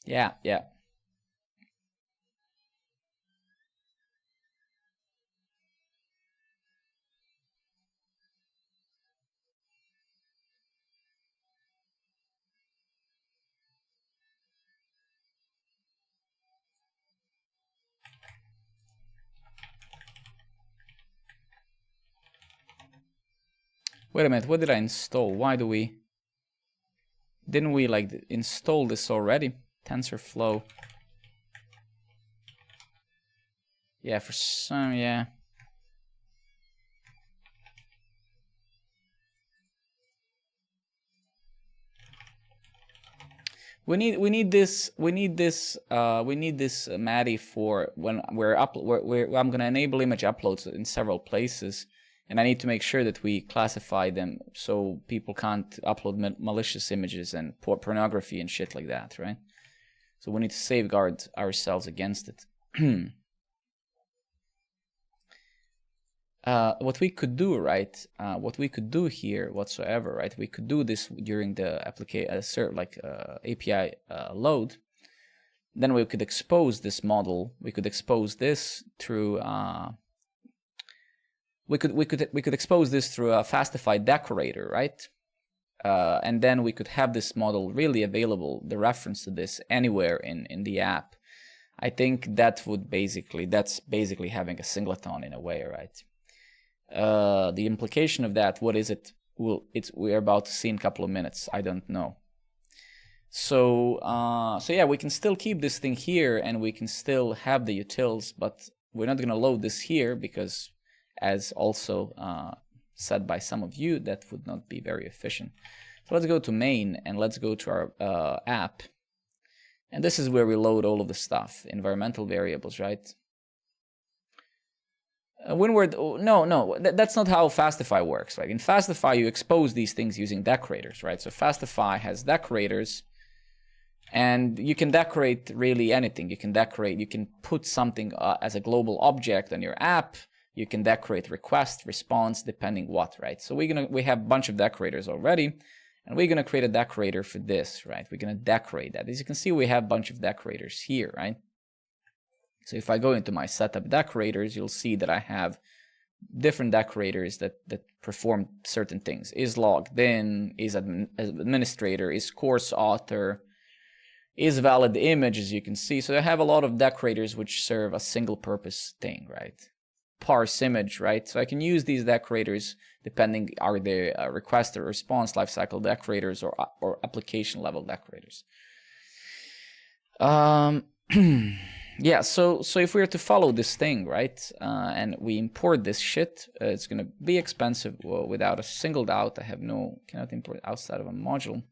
Yeah. Wait a minute, what did I install? Why do we... Didn't we like install this already? TensorFlow. Yeah, for some, yeah. We need this Matty for when I'm gonna enable image uploads in several places, And I need to make sure that we classify them so people can't upload malicious images and pornography and shit like that, right? So we need to safeguard ourselves against it. What we could do, right? What we could do here whatsoever, right? We could do this during the API load. Then we could expose this model. We could expose this through. We could expose this through a Fastify decorator, right? And then we could have this model really available, the reference to this anywhere in the app. I think that's basically having a singleton in a way, right? The implication of that, what is it? Well, we're about to see in a couple of minutes. I don't know. So yeah, we can still keep this thing here, and we can still have the utils, but we're not going to load this here because, as also said by some of you, that would not be very efficient. So let's go to main, and let's go to our app. And this is where we load all of the stuff, environmental variables, right? That's not how Fastify works, right? In Fastify, you expose these things using decorators, right? So Fastify has decorators, and you can decorate really anything. You can put something as a global object on your app. You can decorate request, response, depending what, right? So we have a bunch of decorators already, and we're gonna create a decorator for this, right? We're gonna decorate that. As you can see, we have a bunch of decorators here, right? So if I go into my setup decorators, you'll see that I have different decorators that perform certain things. Is logged in, is administrator, is course author, is valid image, as you can see. So I have a lot of decorators which serve a single purpose thing, right? Parse image, right? So I can use these decorators depending, are they request or response lifecycle decorators or application level decorators. Yeah, so if we were to follow this thing, right, and we import this shit, it's gonna be expensive. Well, without a single doubt. I cannot import outside of a module.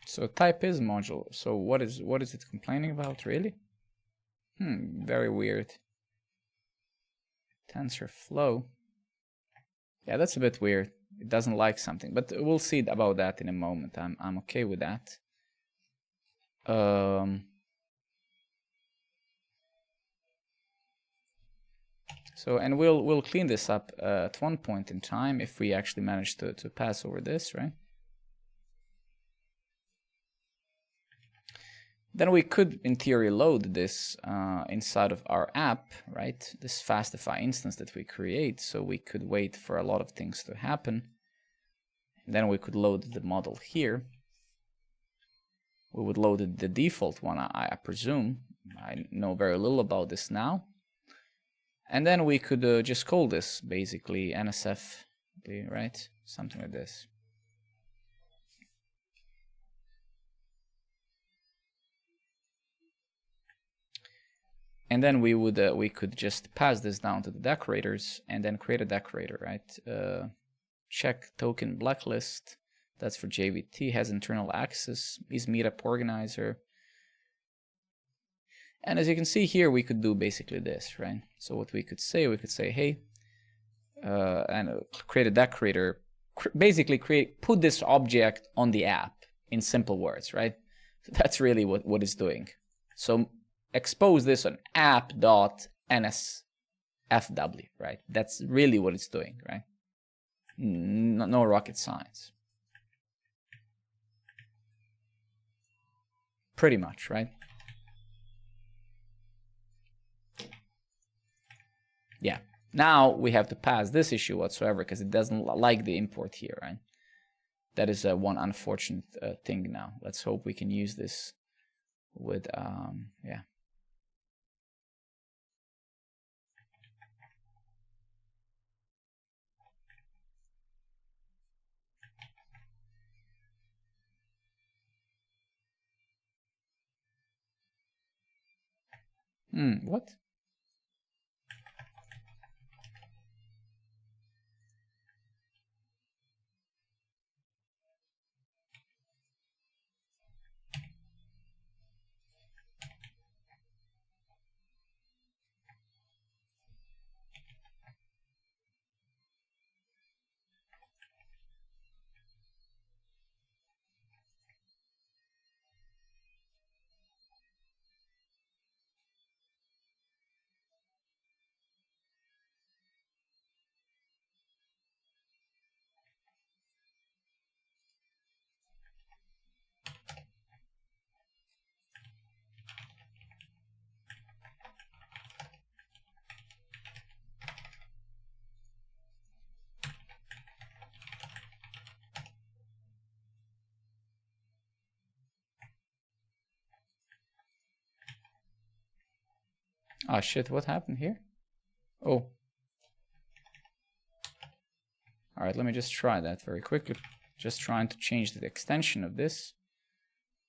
So type is module. So what is it complaining about, really? Very weird. TensorFlow. Yeah, that's a bit weird. It doesn't like something, but we'll see about that in a moment. I'm okay with that. So, and we'll clean this up at one point in time if we actually manage to pass over this, right? Then we could, in theory, load this inside of our app, right? This Fastify instance that we create. So we could wait for a lot of things to happen. And then we could load the model here. We would load the default one, I presume. I know very little about this now. And then we could just call this basically NSF, right? Something like this. And then we could just pass this down to the decorators and then create a decorator, right? Check token blacklist. That's for JVT, has internal access, is meetup organizer. And as you can see here, we could do basically this, right? So what we could say, hey, and create a decorator, basically put this object on the app in simple words, right? So that's really what it's doing. So expose this on app.nsfw, right? That's really what it's doing, right? No rocket science. Pretty much, right? Yeah, Now we have to pass this issue whatsoever because it doesn't like the import here, right? That is one unfortunate thing now. Let's hope we can use this with, yeah. What? Oh shit, what happened here? Oh. Alright, let me just try that very quickly. Just trying to change the extension of this.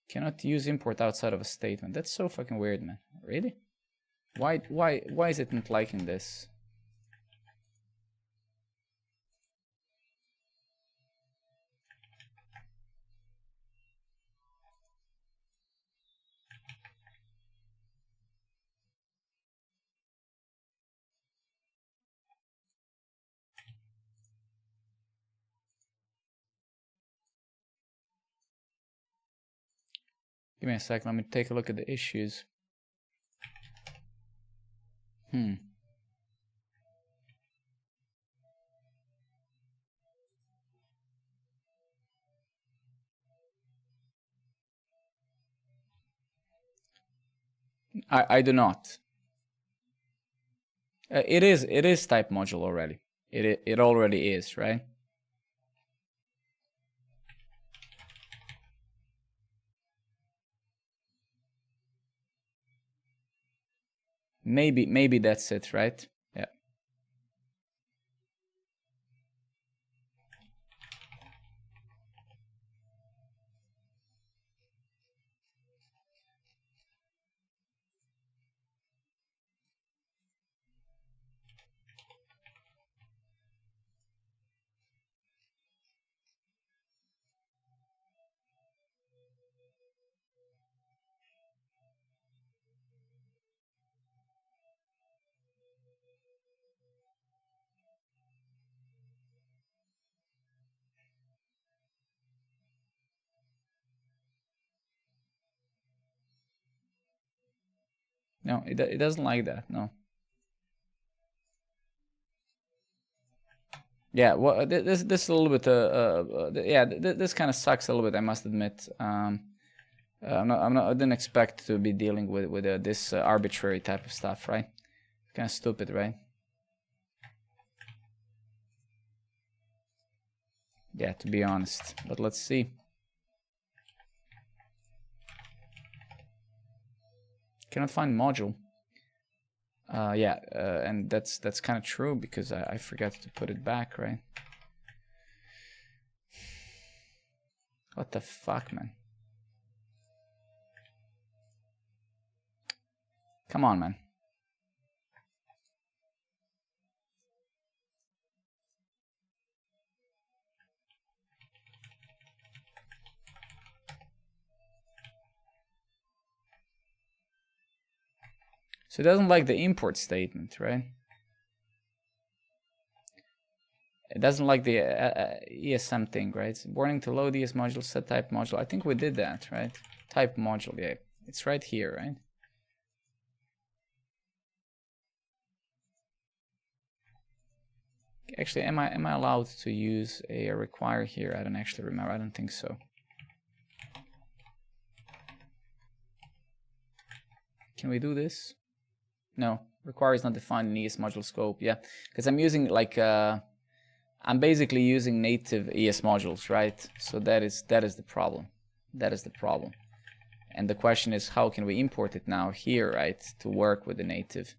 Cannot use import outside of a statement. That's so fucking weird, man. Really? Why is it not liking this? Give me a second, let me take a look at the issues. I do not. It is type module already. It already is, right? Maybe that's it, right? Yeah. No, it doesn't like that. No. Yeah. Well, this is a little bit. Yeah. This kind of sucks a little bit. I must admit. I didn't expect to be dealing with this arbitrary type of stuff, right? Kind of stupid, right? Yeah, to be honest. But let's see. Cannot find module. Yeah, and that's kind of true because I forgot to put it back, right? What the fuck, man? Come on, man. So it doesn't like the import statement, right? It doesn't like the ESM thing, right? Warning to load ES module, set type module. I think we did that, right? Type module, yeah. It's right here, right? Actually, am I allowed to use a require here? I don't actually remember. I don't think so. Can we do this? No, Requires not defined in ES module scope. Yeah, because I'm using like I'm basically using native ES modules, right? So that is the problem. That is the problem. And the question is, how can we import it now here, right, to work with the native?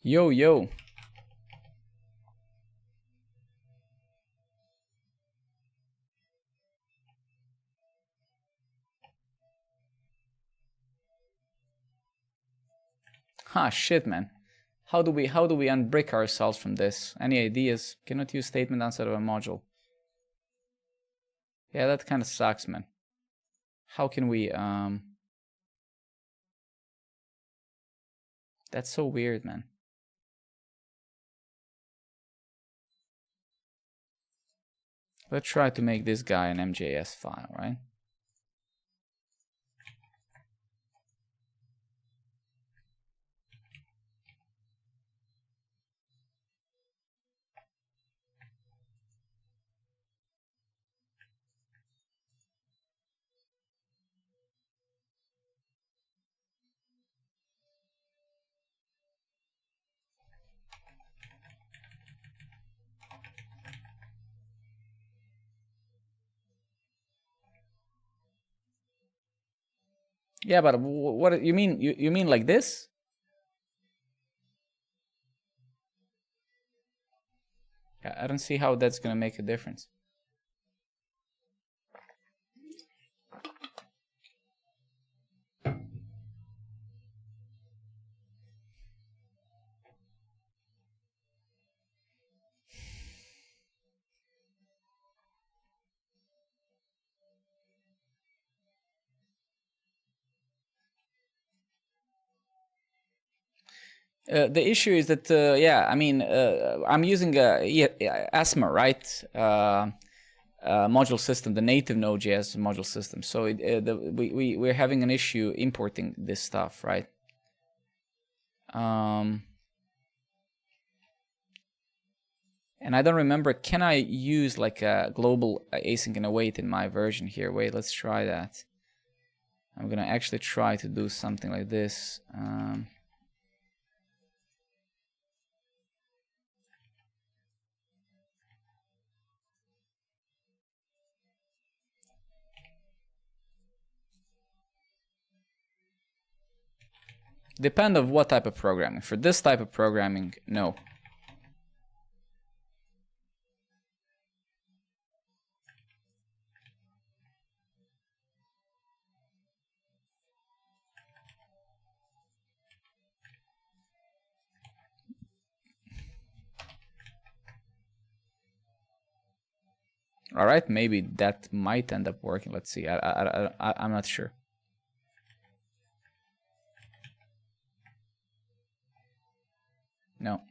Yo, yo. Ha, shit, man. How do we unbrick ourselves from this? Any ideas? Cannot use statement outside of a module. Yeah, that kind of sucks, man. How can we That's so weird, man. Let's try to make this guy an MJS file, right? Yeah, but what you mean? You mean like this? I don't see how that's gonna make a difference. The issue is that, yeah, I mean, I'm using ASMA, right? Module system, the native Node.js module system. So we're having an issue importing this stuff, right? And I don't remember, can I use like a global async and await in my version here? Wait, let's try that. I'm gonna actually try to do something like this. Depend of what type of programming. For this type of programming, no. All right, maybe that might end up working. Let's see. I'm not sure. No.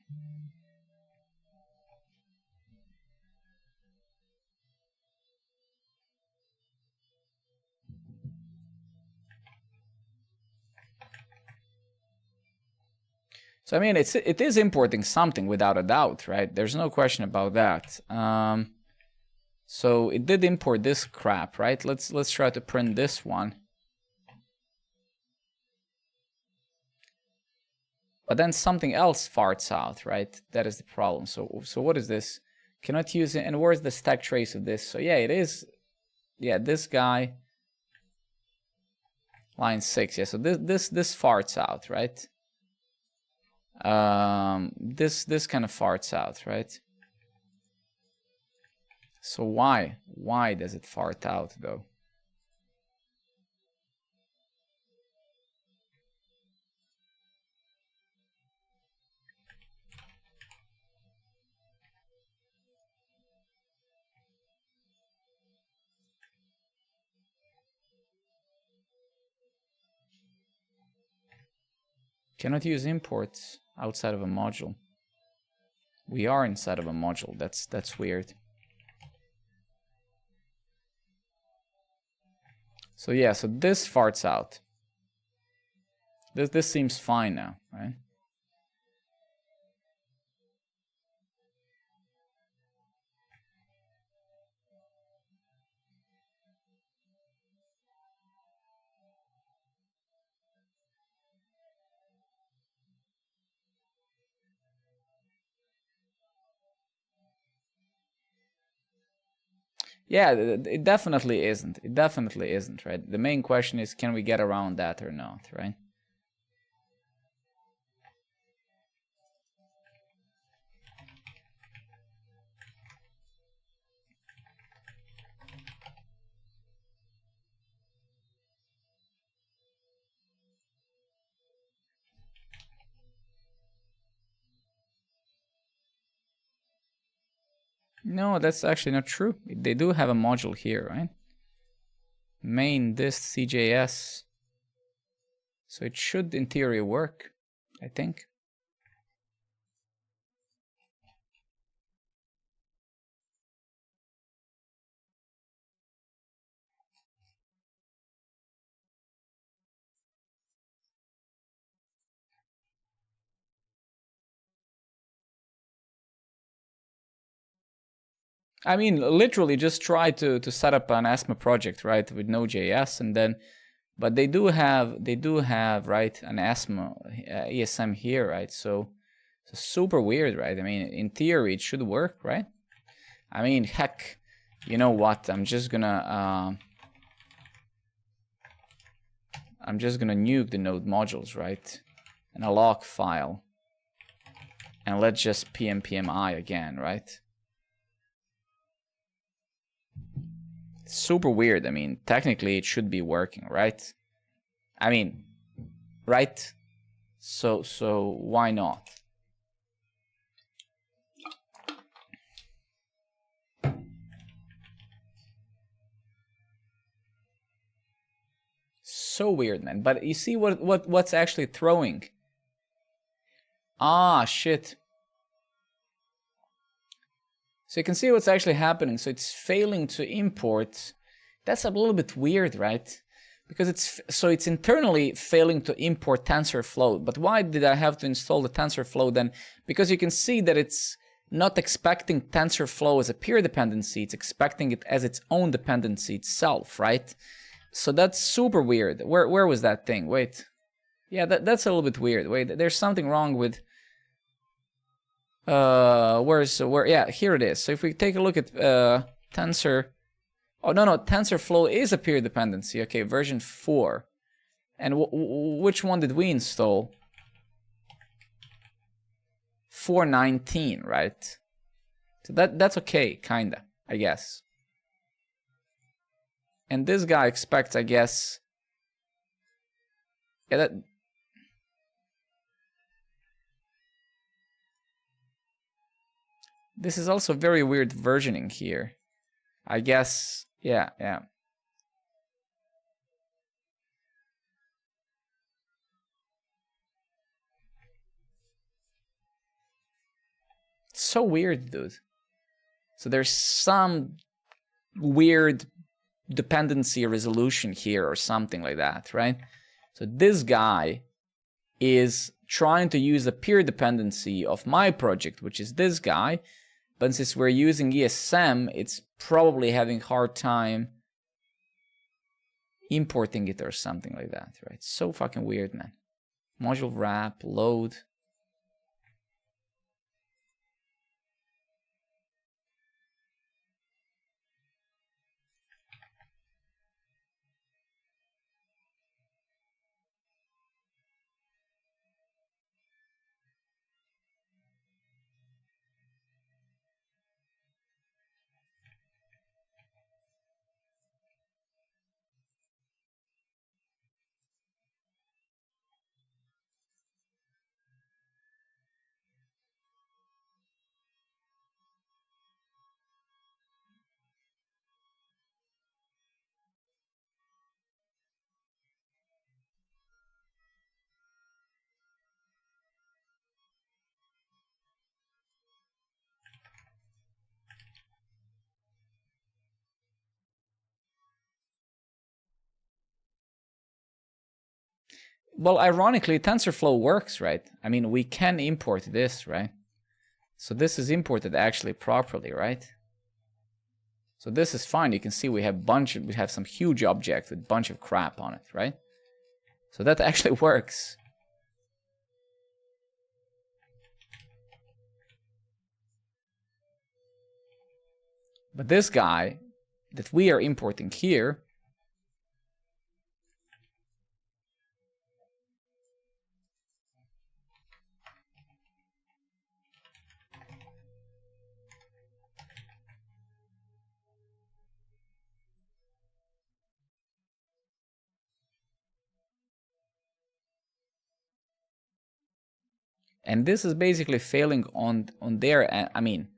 So I mean, it is importing something without a doubt, right? There's no question about that. So it did import this crap, right? Let's try to print this one. But then something else farts out, right? That is the problem. So what is this? Cannot use it. And where's the stack trace of this? So yeah, it is. Yeah, this guy. Line 6. Yeah. So this farts out, right? This kind of farts out, right? So why does it fart out though? Cannot use imports outside of a module. We are inside of a module. That's weird. So yeah, so this farts out. This seems fine now, right? Yeah, it definitely isn't. It definitely isn't, right? The main question is, can we get around that or not, right? No, that's actually not true. They do have a module here, right? Main this CJS. So it should, in theory, work, I think. I mean, literally just try to set up an ASMA project, right, with nodejs, and then, but they do have right, an ASMA ESM here, right? So it's super weird, right? I mean, in theory, it should work, right? I mean, heck, you know what? I'm just gonna nuke the node modules, right? And a log file, and let's just pmi again, right? Super weird. I mean, technically it should be working, right? I mean, right? So why not? So weird, man. But you see what's actually throwing? Ah, shit. So you can see what's actually happening. So it's failing to import. That's a little bit weird, right? Because it's internally failing to import TensorFlow. But why did I have to install the TensorFlow then? Because you can see that it's not expecting TensorFlow as a peer dependency. It's expecting it as its own dependency itself, right? So that's super weird. Where was that thing? Wait. Yeah, that's a little bit weird. Wait, there's something wrong with yeah, here it is. So if we take a look at tensor, oh no, TensorFlow is a peer dependency. Okay, version 4. And which one did we install? 4.19, right? So that's okay, kinda, I guess. And this guy expects, I guess, yeah, that. This is also very weird versioning here. I guess, yeah. So weird, dude. So there's some weird dependency resolution here or something like that, right? So this guy is trying to use a peer dependency of my project, which is this guy, but since we're using ESM, it's probably having a hard time importing it or something like that, right? So fucking weird, man. Module wrap, load. well, ironically, TensorFlow works, right? I mean, we can import this, right? So this is imported actually properly, right? So this is fine. You can see we have some huge object with a bunch of crap on it, right? So that actually works. But this guy that we are importing here, and this is basically failing on their, I mean,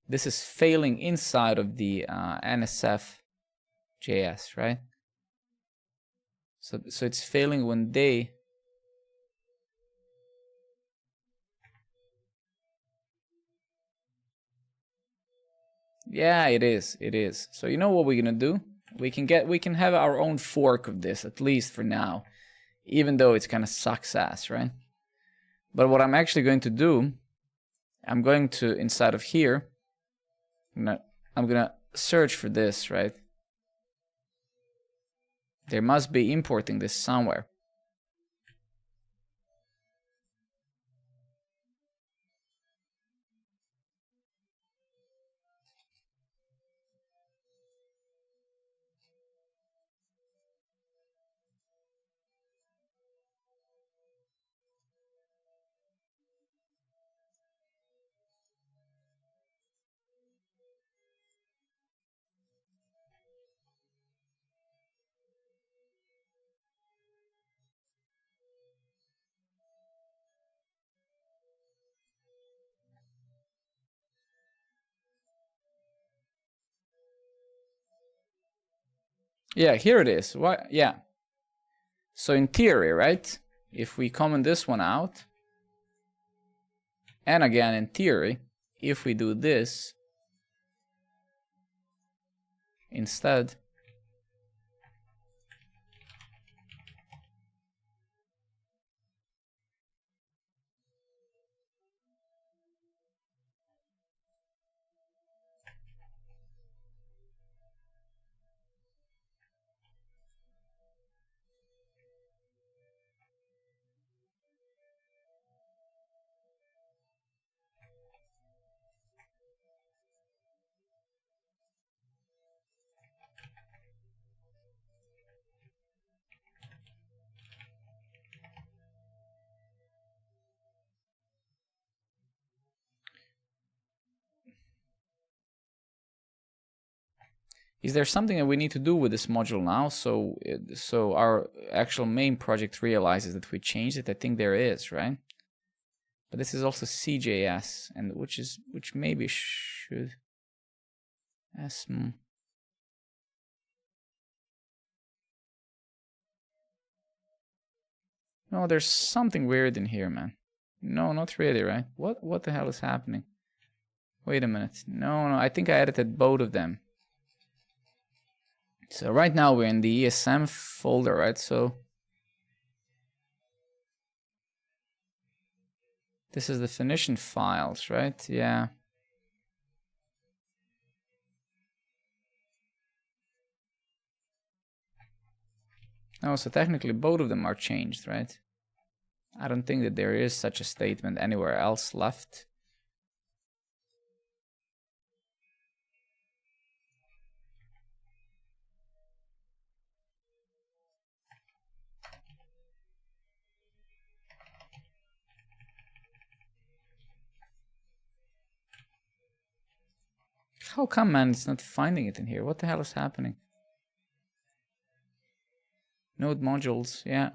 this is failing inside of the NSF.js, right? So it's failing when they... Yeah, it is. It is. So you know what we're gonna do? We can have our own fork of this, at least for now, even though it's kind of sucks ass, right? But what I'm actually going to do, I'm going to, inside of here, I'm gonna search for this, right? There must be importing this somewhere. Yeah, here it is. What? Yeah. So in theory, right? If we comment this one out, and again in theory, if we do this instead, is there something that we need to do with this module now so our actual main project realizes that we changed it? I think there is, right? But this is also CJS, and which maybe should No, there's something weird in here, man. No, not really, right? What the hell is happening? Wait a minute. No, I think I edited both of them. So right now we're in the ESM folder, right? So this is the definition files, right? Yeah. Oh, so technically both of them are changed, right? I don't think that there is such a statement anywhere else left. How come, man, it's not finding it in here? What the hell is happening? Node modules, yeah.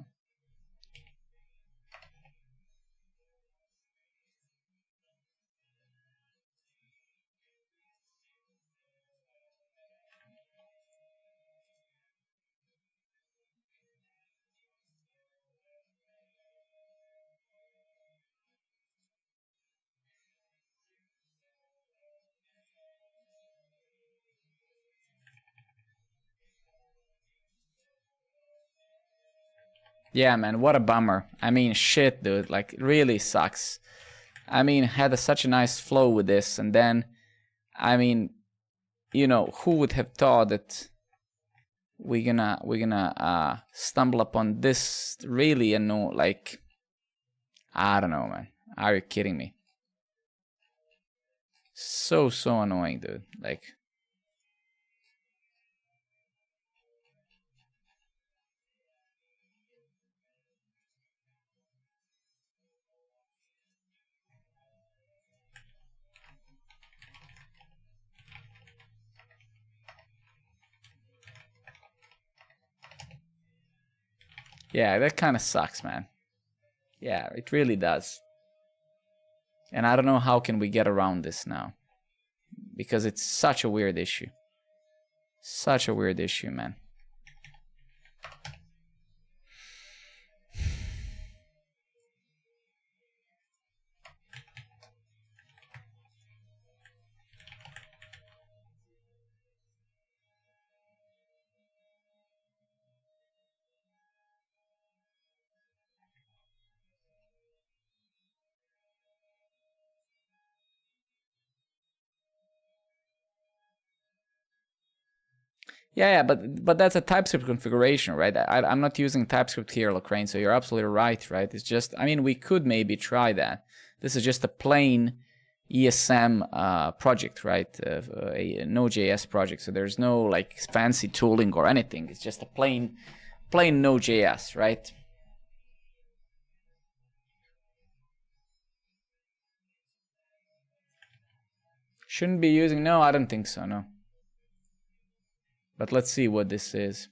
Yeah, man, what a bummer. I mean, shit, dude. Like, it really sucks. I mean, had such a nice flow with this, and then, I mean, you know, who would have thought that we're gonna stumble upon this really annoying, like, I don't know, man. Are you kidding me? So annoying, dude. Like, yeah, that kind of sucks, man. Yeah, it really does. And I don't know how can we get around this now, because it's such a weird issue. Such a weird issue, man. Yeah, but that's a TypeScript configuration, right? I'm not using TypeScript here, Lacrane, so you're absolutely right, right? It's just, I mean, we could maybe try that. This is just a plain ESM project, right? A nodejs project, so there's no like fancy tooling or anything. It's just a plain nodejs, right? Shouldn't be using, no, I don't think so, no. But let's see what this is.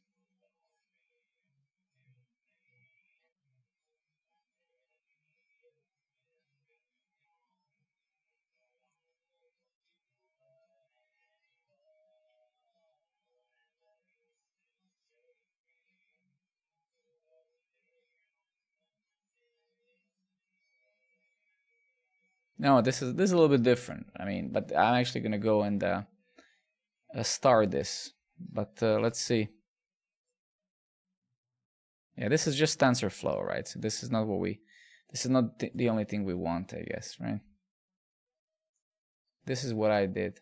No, this is a little bit different. I mean, but I'm actually gonna go and start this. But let's see. Yeah, this is just TensorFlow, right? So this is not what we, this is not the only thing we want, I guess, right? This is what I did.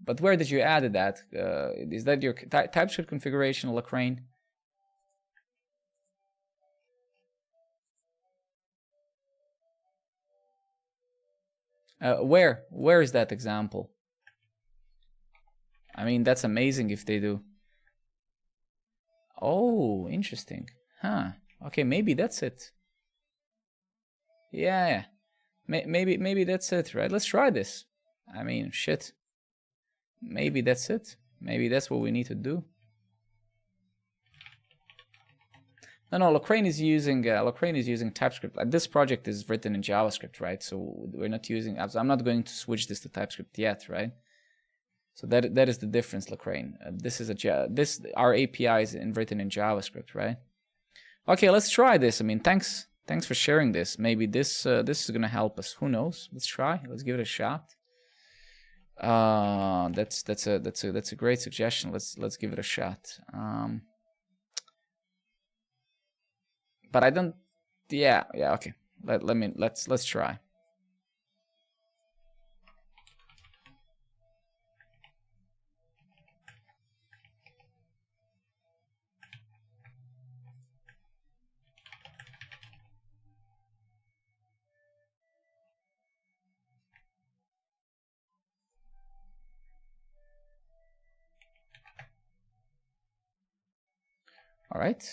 But where did you add that? Is that your TypeScript configuration, Lacrane? Where is that example? I mean, that's amazing if they do. Oh, interesting. Huh. Okay, maybe that's it. Yeah. Maybe that's it, right? Let's try this. I mean, shit. Maybe that's it. Maybe that's what we need to do. No, Lacrane is using TypeScript. This project is written in JavaScript, right? So we're not using. I'm not going to switch this to TypeScript yet, right? So that is the difference, Lacrane. This is our API is written in JavaScript, right? Okay, let's try this. I mean, thanks for sharing this. Maybe this is gonna help us. Who knows? Let's try. Let's give it a shot. That's a great suggestion. Let's give it a shot. But I don't. Yeah. Okay. Let's try. All right.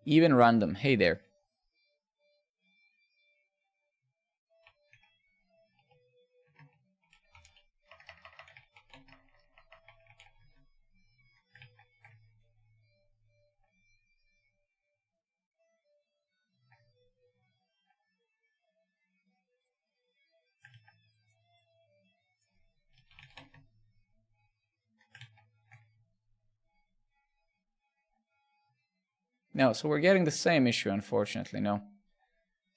Even random. Hey there. No, so we're getting the same issue, unfortunately. No.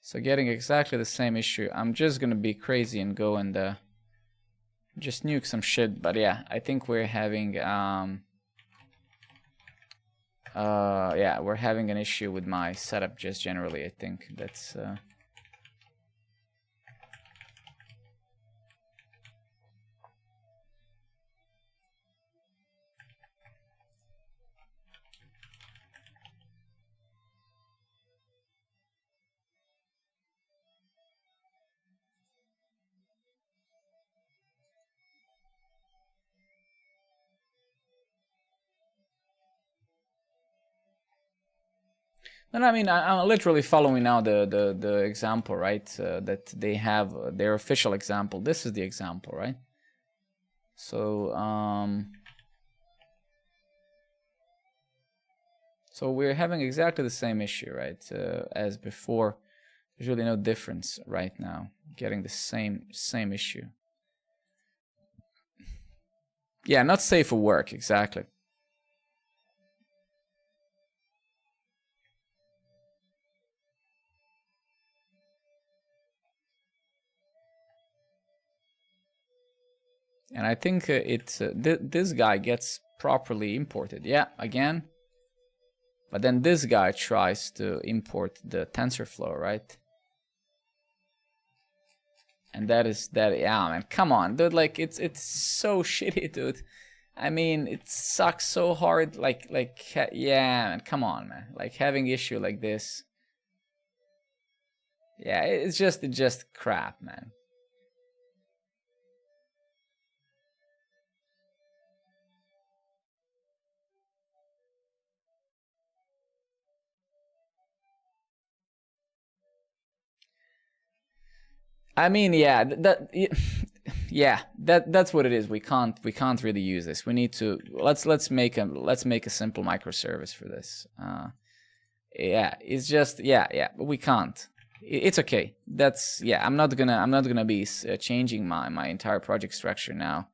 So getting exactly the same issue. I'm just gonna be crazy and go and just nuke some shit. But yeah, I think we're having yeah, we're having an issue with my setup just generally. I think that's and I mean, I'm literally following now the example, right? That they have their official example. This is the example, right? So so we're having exactly the same issue, right? As before. There's really no difference right now. Getting the same issue. Yeah, not safe for work, exactly. And I think this guy gets properly imported. Yeah, again. But then this guy tries to import the TensorFlow, right? And that is that. Yeah, man, come on, dude. Like it's so shitty, dude. I mean, it sucks so hard. Yeah, man, come on, man. Like having issue like this. Yeah, it's just crap, man. I mean, yeah, yeah, that's what it is. We can't really use this. We need to let's make a simple microservice for this. Yeah, it's just yeah, but we can't. It's okay. That's yeah. I'm not gonna be changing my entire project structure now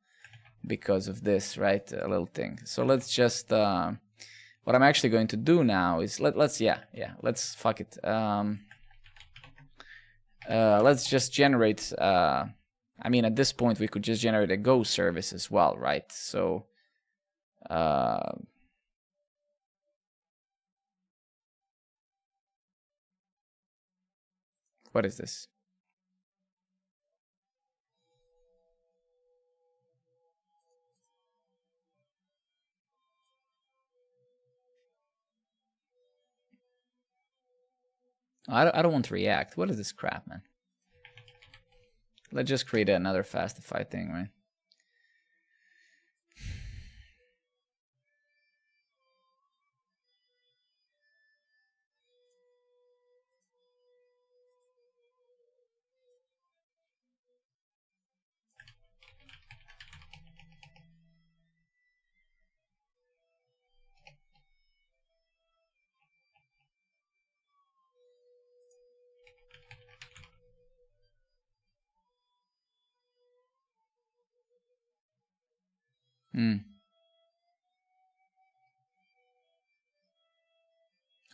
because of this, right? A little thing. So let's just what I'm actually going to do now is let's fuck it. Let's just generate. I mean, at this point, we could just generate a Go service as well, right? So, what is this? I don't want to react. What is this crap, man? Let's just create another Fastify thing, right?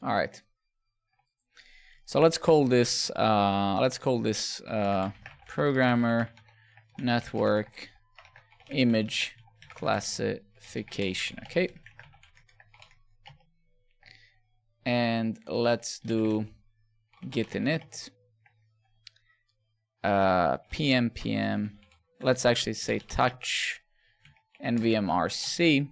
All right. So let's call this programmer network image classification. Okay. And let's do git init pm. Let's actually say touch nvmrc.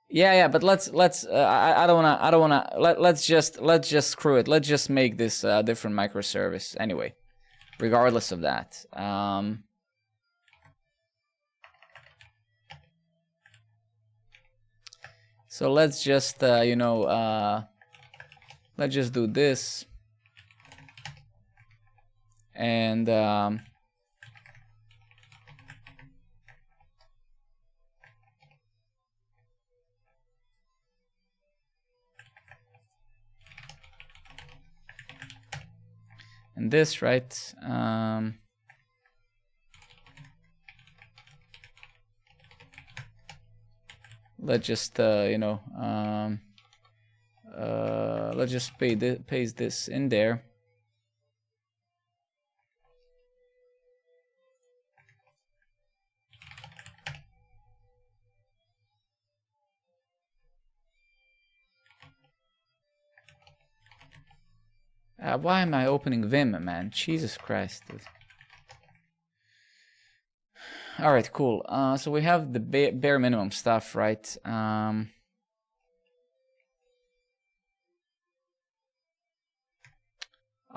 Yeah, but let's I don't wanna let's just screw it. Let's just make this a different microservice anyway, regardless of that. So let's just let's just do this, and this, right? let's just let's just paste this in there. Why am I opening Vim, man? Jesus Christ, dude. All right, cool. So we have the bare minimum stuff, right? I'll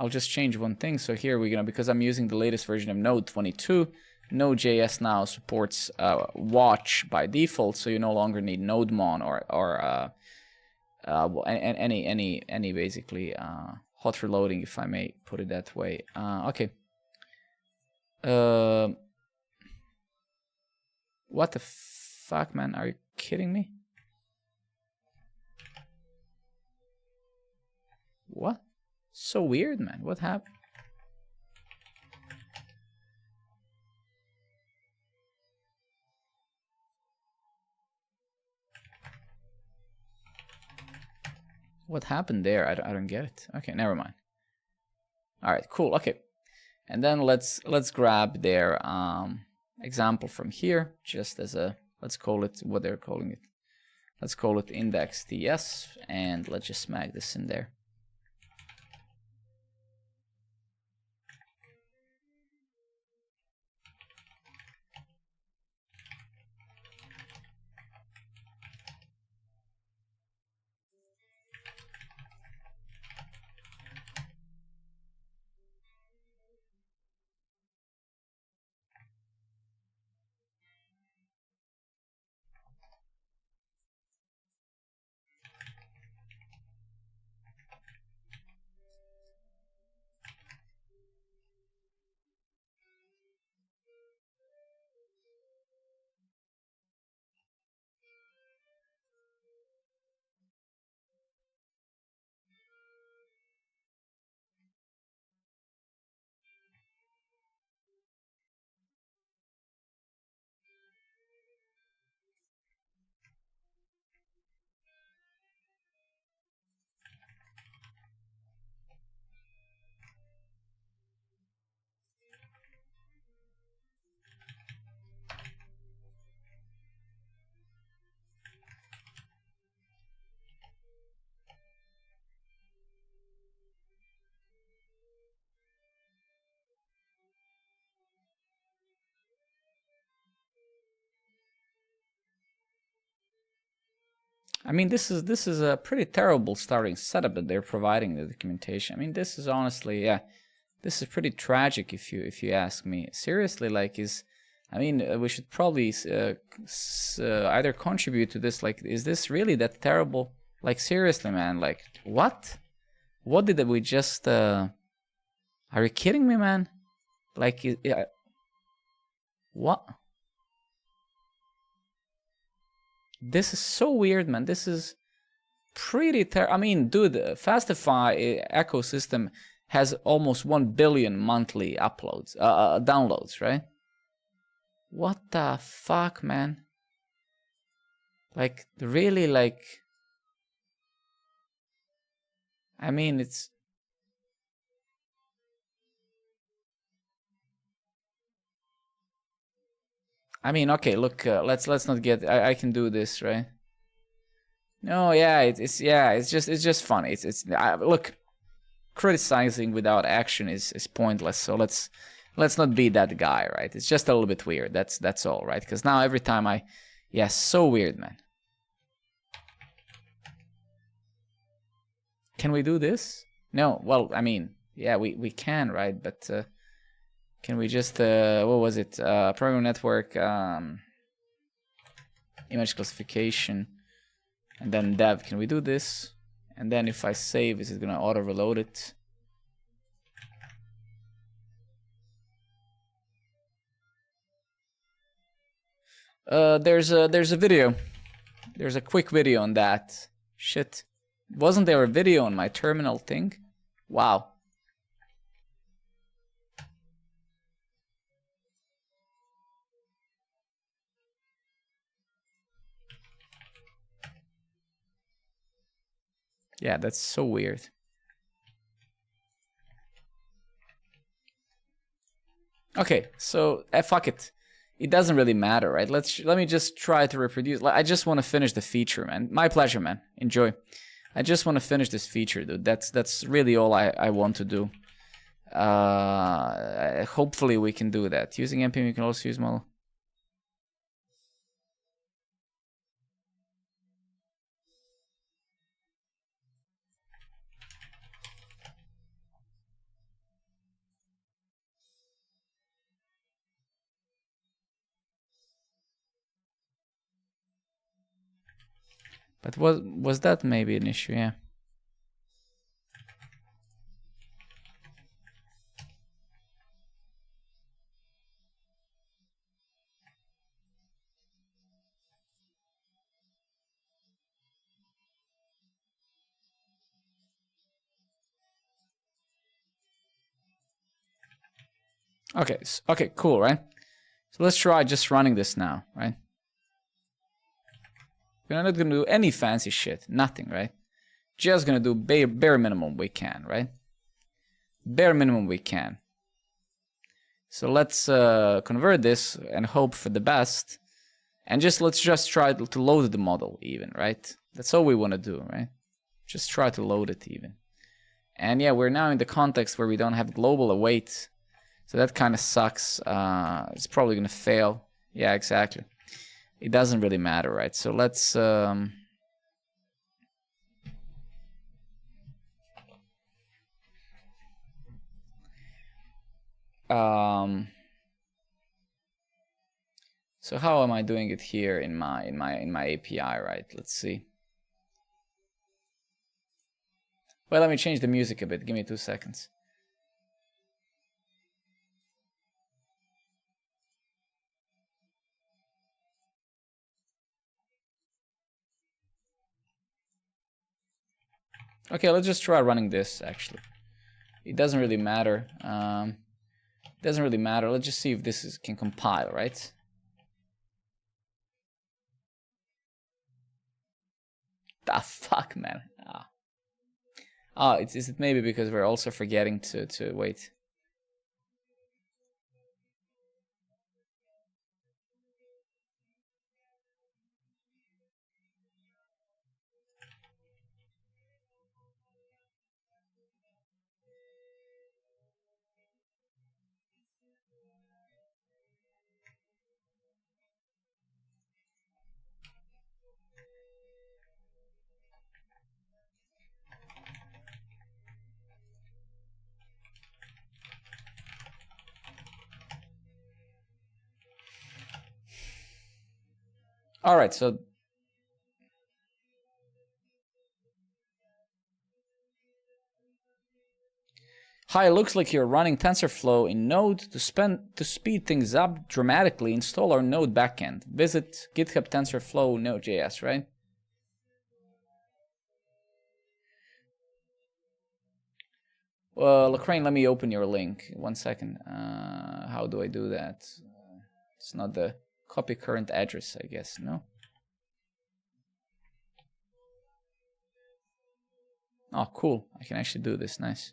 just change one thing. So here we're gonna, because I'm using the latest version of Node 22, Node.js now supports watch by default, so you no longer need nodemon or any basically hot reloading, if I may put it that way. Okay. What the fuck, man? Are you kidding me? What? So weird, man. What happened? What happened there? I don't get it. Okay, never mind. All right, cool. Okay, and then let's grab their example from here, just as a, let's call it what they're calling it. Let's call it index.ts, and let's just smack this in there. I mean, this is a pretty terrible starting setup that they're providing the documentation. I mean, this is honestly, yeah, this is pretty tragic if you ask me. Seriously, like, I mean, we should probably either contribute to this. Like, is this really that terrible? Like, seriously, man. Like, what? What did we just? Are you kidding me, man? Like, what? This is so weird, man. This is pretty I mean, dude, Fastify ecosystem has almost 1 billion monthly uploads, downloads, right? What the fuck, man? Like, really, like, I mean, it's, I mean, okay, look, let's not get, I can do this, right? No, yeah, it's just funny. Look, criticizing without action is pointless. So let's not be that guy, right? It's just a little bit weird. That's all, right? Because now every time yeah, so weird, man. Can we do this? No. Well, I mean, yeah, we can, right? But can we just what was it? Program network, image classification, and then dev. Can we do this? And then if I save, is it gonna auto reload it? There's a video. There's a quick video on that. Shit. Wasn't there a video on my terminal thing? Wow. Yeah, that's so weird. Okay, so fuck it. It doesn't really matter, right? Let me just try to reproduce. I just want to finish the feature, man. My pleasure, man. Enjoy. I just want to finish this feature, dude. That's really all I want to do. Hopefully we can do that. Using npm, you can also use model. But was that maybe an issue? Yeah. Okay. Okay. Cool. Right. So let's try just running this now. Right. We're not gonna do any fancy shit. Nothing. Right. Just gonna do bare minimum we can. Right. Bare minimum we can. So let's convert this and hope for the best. And let's just try to load the model even, right? That's all we want to do, right? Just try to load it even. And yeah, we're now in the context where we don't have global await. So that kind of sucks. It's probably going to fail. Yeah, exactly. It doesn't really matter, right? So let's... So how am I doing it here in my API, right? Let's see. Well, let me change the music a bit. Give me 2 seconds. Okay, let's just try running this actually. It doesn't really matter. It doesn't really matter. Let's just see if this can compile, right? The fuck, man. Is it maybe because we're also forgetting to wait? All right, so hi, it looks like you're running TensorFlow in Node to speed things up dramatically. Install our Node backend. Visit GitHub TensorFlow nodejs, right? Well, Lacrane, let me open your link. 1 second. How do I do that? It's not the copy current address, I guess, no? Oh, cool. I can actually do this. Nice.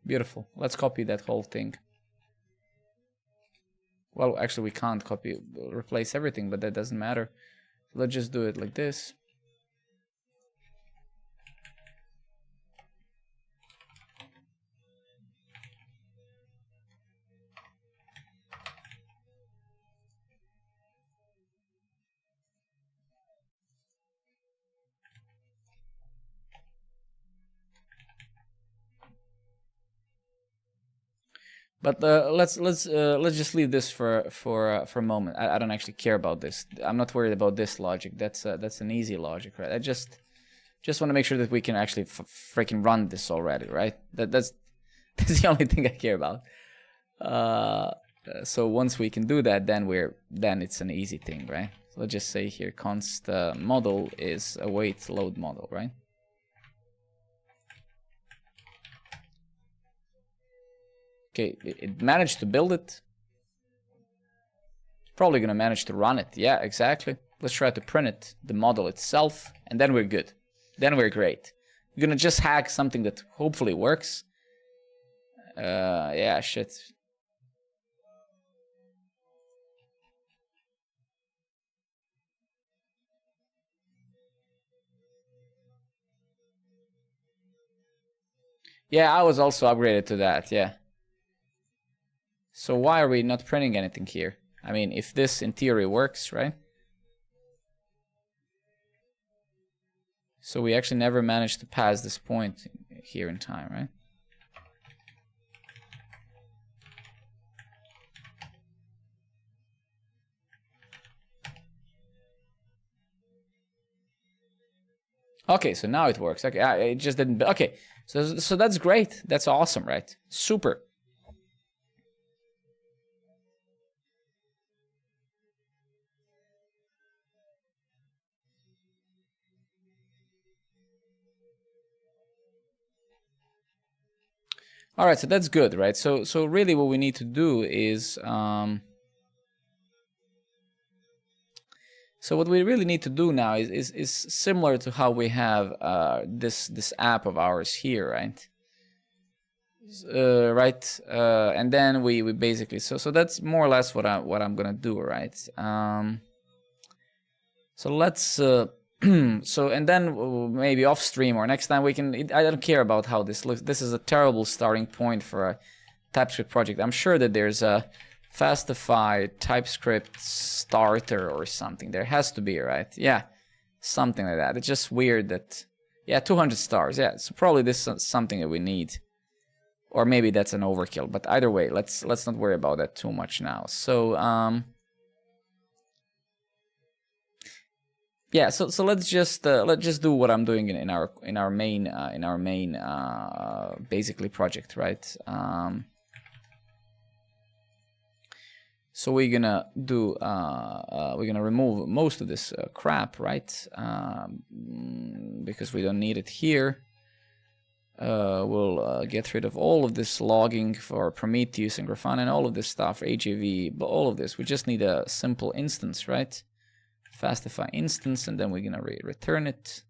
Beautiful. Let's copy that whole thing. Well, actually, we can't replace everything, but that doesn't matter. Let's just do it like this. But let's just leave this for a moment. I don't actually care about this. I'm not worried about this logic. That's an easy logic, right? I just want to make sure that we can actually freaking run this already, right? That's the only thing I care about. So once we can do that, then it's an easy thing, right? So let's just say here const model is await load model, right? Okay, it managed to build it. Probably gonna manage to run it. Yeah, exactly. Let's try to print it, the model itself, and then we're good. Then we're great. We're gonna just hack something that hopefully works. Yeah, shit. Yeah, I was also upgraded to that, yeah. So why are we not printing anything here? I mean, if this in theory works, right? So we actually never managed to pass this point here in time, right? Okay, so now it works. Okay, it just didn't. Okay, so that's great. That's awesome, right? Super. All right, so that's good, right? So really, what we need to do is so what we really need to do now is similar to how we have this app of ours here, right? Right, and then we basically so that's more or less what I'm gonna do, right? So let's so and then maybe off stream or next time we can. I don't care about how this looks. This is a terrible starting point for a TypeScript project. I'm sure that there's a Fastify TypeScript starter or something. There has to be, right? Yeah, something like that. It's just weird that, yeah, 200 stars. Yeah, so probably this is something that we need, or maybe that's an overkill. But either way, let's not worry about that too much now. So yeah, so let's just do what I'm doing in our main basically project, right? So we're gonna do we're gonna remove most of this crap, right? Because we don't need it here. We'll get rid of all of this logging for Prometheus and Grafana and all of this stuff, AJV, but all of this. We just need a simple instance, right? Fastify instance, and then we're gonna return it.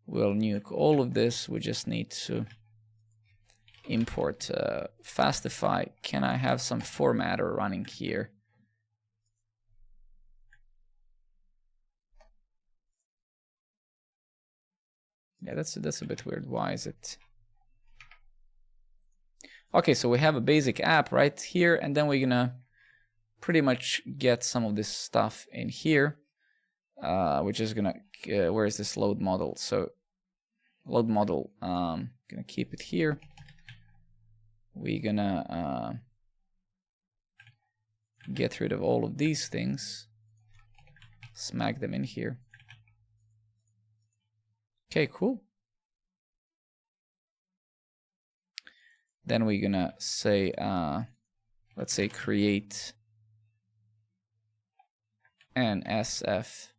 We'll nuke all of this. We just need to import Fastify. Can I have some formatter running here? Yeah, that's a bit weird. Why is it? Okay, so we have a basic app right here, and then we're gonna pretty much get some of this stuff in here. Which is gonna where is this load model? So load model, gonna keep it here. We're gonna get rid of all of these things, smack them in here. Okay, cool. Then we're gonna say let's say create an SF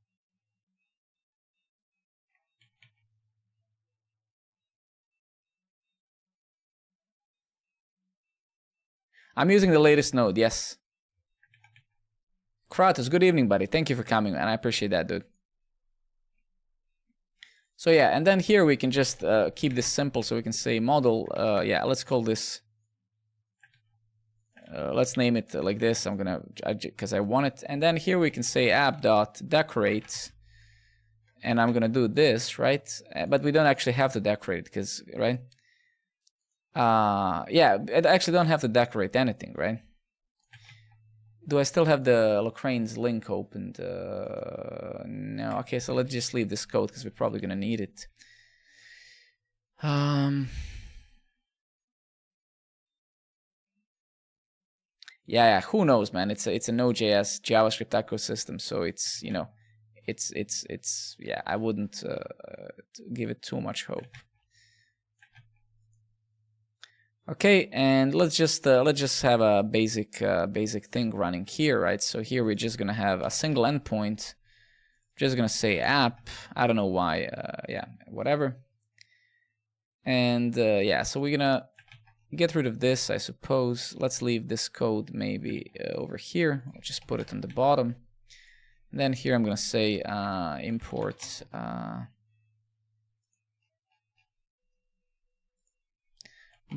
I'm using the latest node, yes. Kratos, good evening, buddy. Thank you for coming, and I appreciate that, dude. So yeah, and then here we can just keep this simple, so we can say model, yeah, let's call this, let's name it like this. I'm gonna, because I want it. And then here we can say app.decorate, and I'm gonna do this, right? But we don't actually have to decorate, because, right? Yeah, I actually don't have to decorate anything, right? Do I still have the Locrane's link opened? No. Okay, so let's just leave this code because we're probably gonna need it. Yeah, who knows, man? It's a nodejs JavaScript ecosystem, so it's, you know, it's yeah. I wouldn't give it too much hope. Okay, and let's just have a basic thing running here, right? So here we're just gonna have a single endpoint. Just gonna say app. I don't know why. Yeah, whatever. And yeah, so we're gonna get rid of this, I suppose. Let's leave this code maybe over here. I'll just put it on the bottom. And then here I'm gonna say import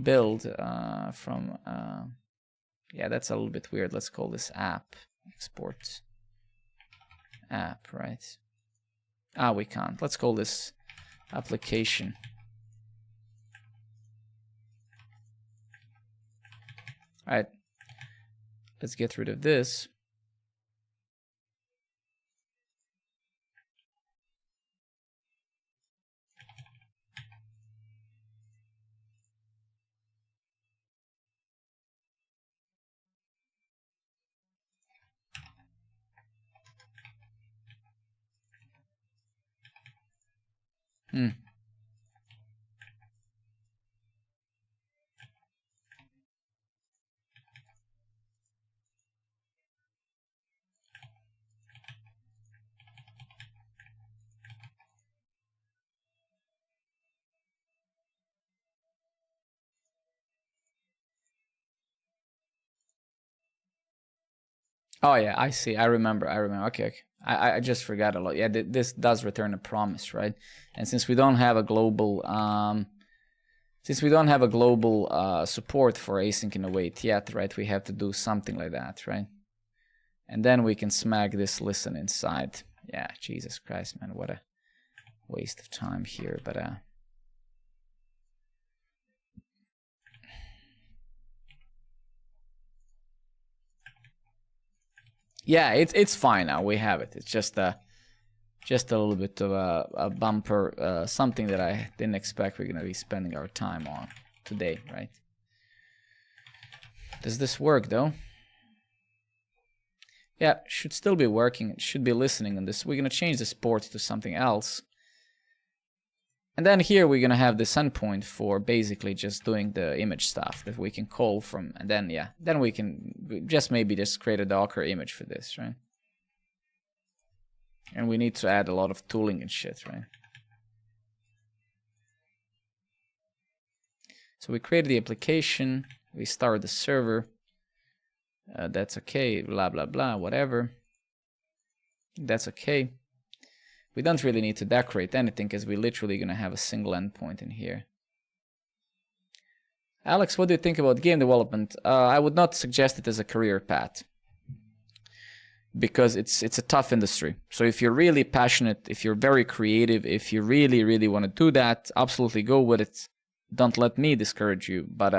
build from yeah, that's a little bit weird. Let's call this app. Export app, right? We can't. Let's call this application. All right, let's get rid of this. Oh yeah, I see. I remember. Okay, okay. I just forgot a lot. Yeah, this does return a promise, right? And since we don't have a global support for async and await yet, right? We have to do something like that, right? And then we can smack this listen inside. Yeah, Jesus Christ, man, what a waste of time here. But yeah, it's fine now. We have it. It's just a little bit of a bumper, something that I didn't expect we're gonna be spending our time on today, right? Does this work though? Yeah, should still be working. It should be listening on this. We're gonna change this port to something else. And then here we're gonna have this endpoint for basically just doing the image stuff that we can call from, and then yeah, then we can just maybe just create a Docker image for this, right? And we need to add a lot of tooling and shit, right? So we created the application, we started the server, that's okay, blah blah blah, whatever. That's okay. We don't really need to decorate anything because we're literally going to have a single endpoint in here. Alex, what do you think about game development? I would not suggest it as a career path because it's a tough industry. So if you're really passionate, if you're very creative, if you really want to do that, absolutely go with it. Don't let me discourage you, but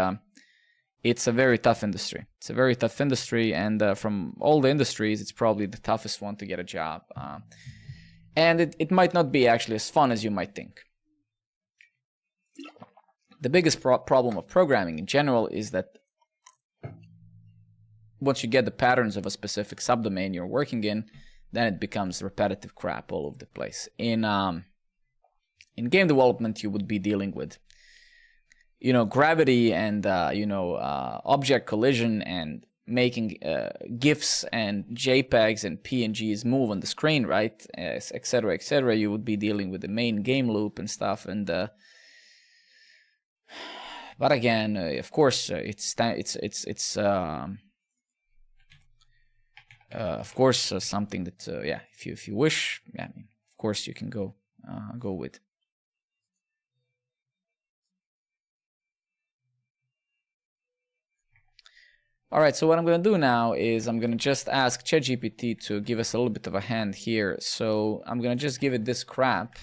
it's a very tough industry. It's a very tough industry, and from all the industries, it's probably the toughest one to get a job. And it might not be actually as fun as you might think. The biggest problem of programming in general is that once you get the patterns of a specific subdomain you're working in, then it becomes repetitive crap all over the place. In game development, you would be dealing with, you know, gravity and object collision and making GIFs and JPEGs and PNGs move on the screen, right? Etc. etc. You would be dealing with the main game loop and stuff, and but again, of course, it's of course something that yeah, if you wish, yeah, I mean, of course you can go with. All right, so what I'm going to do now is I'm going to just ask ChatGPT to give us a little bit of a hand here. So I'm going to just give it this crap,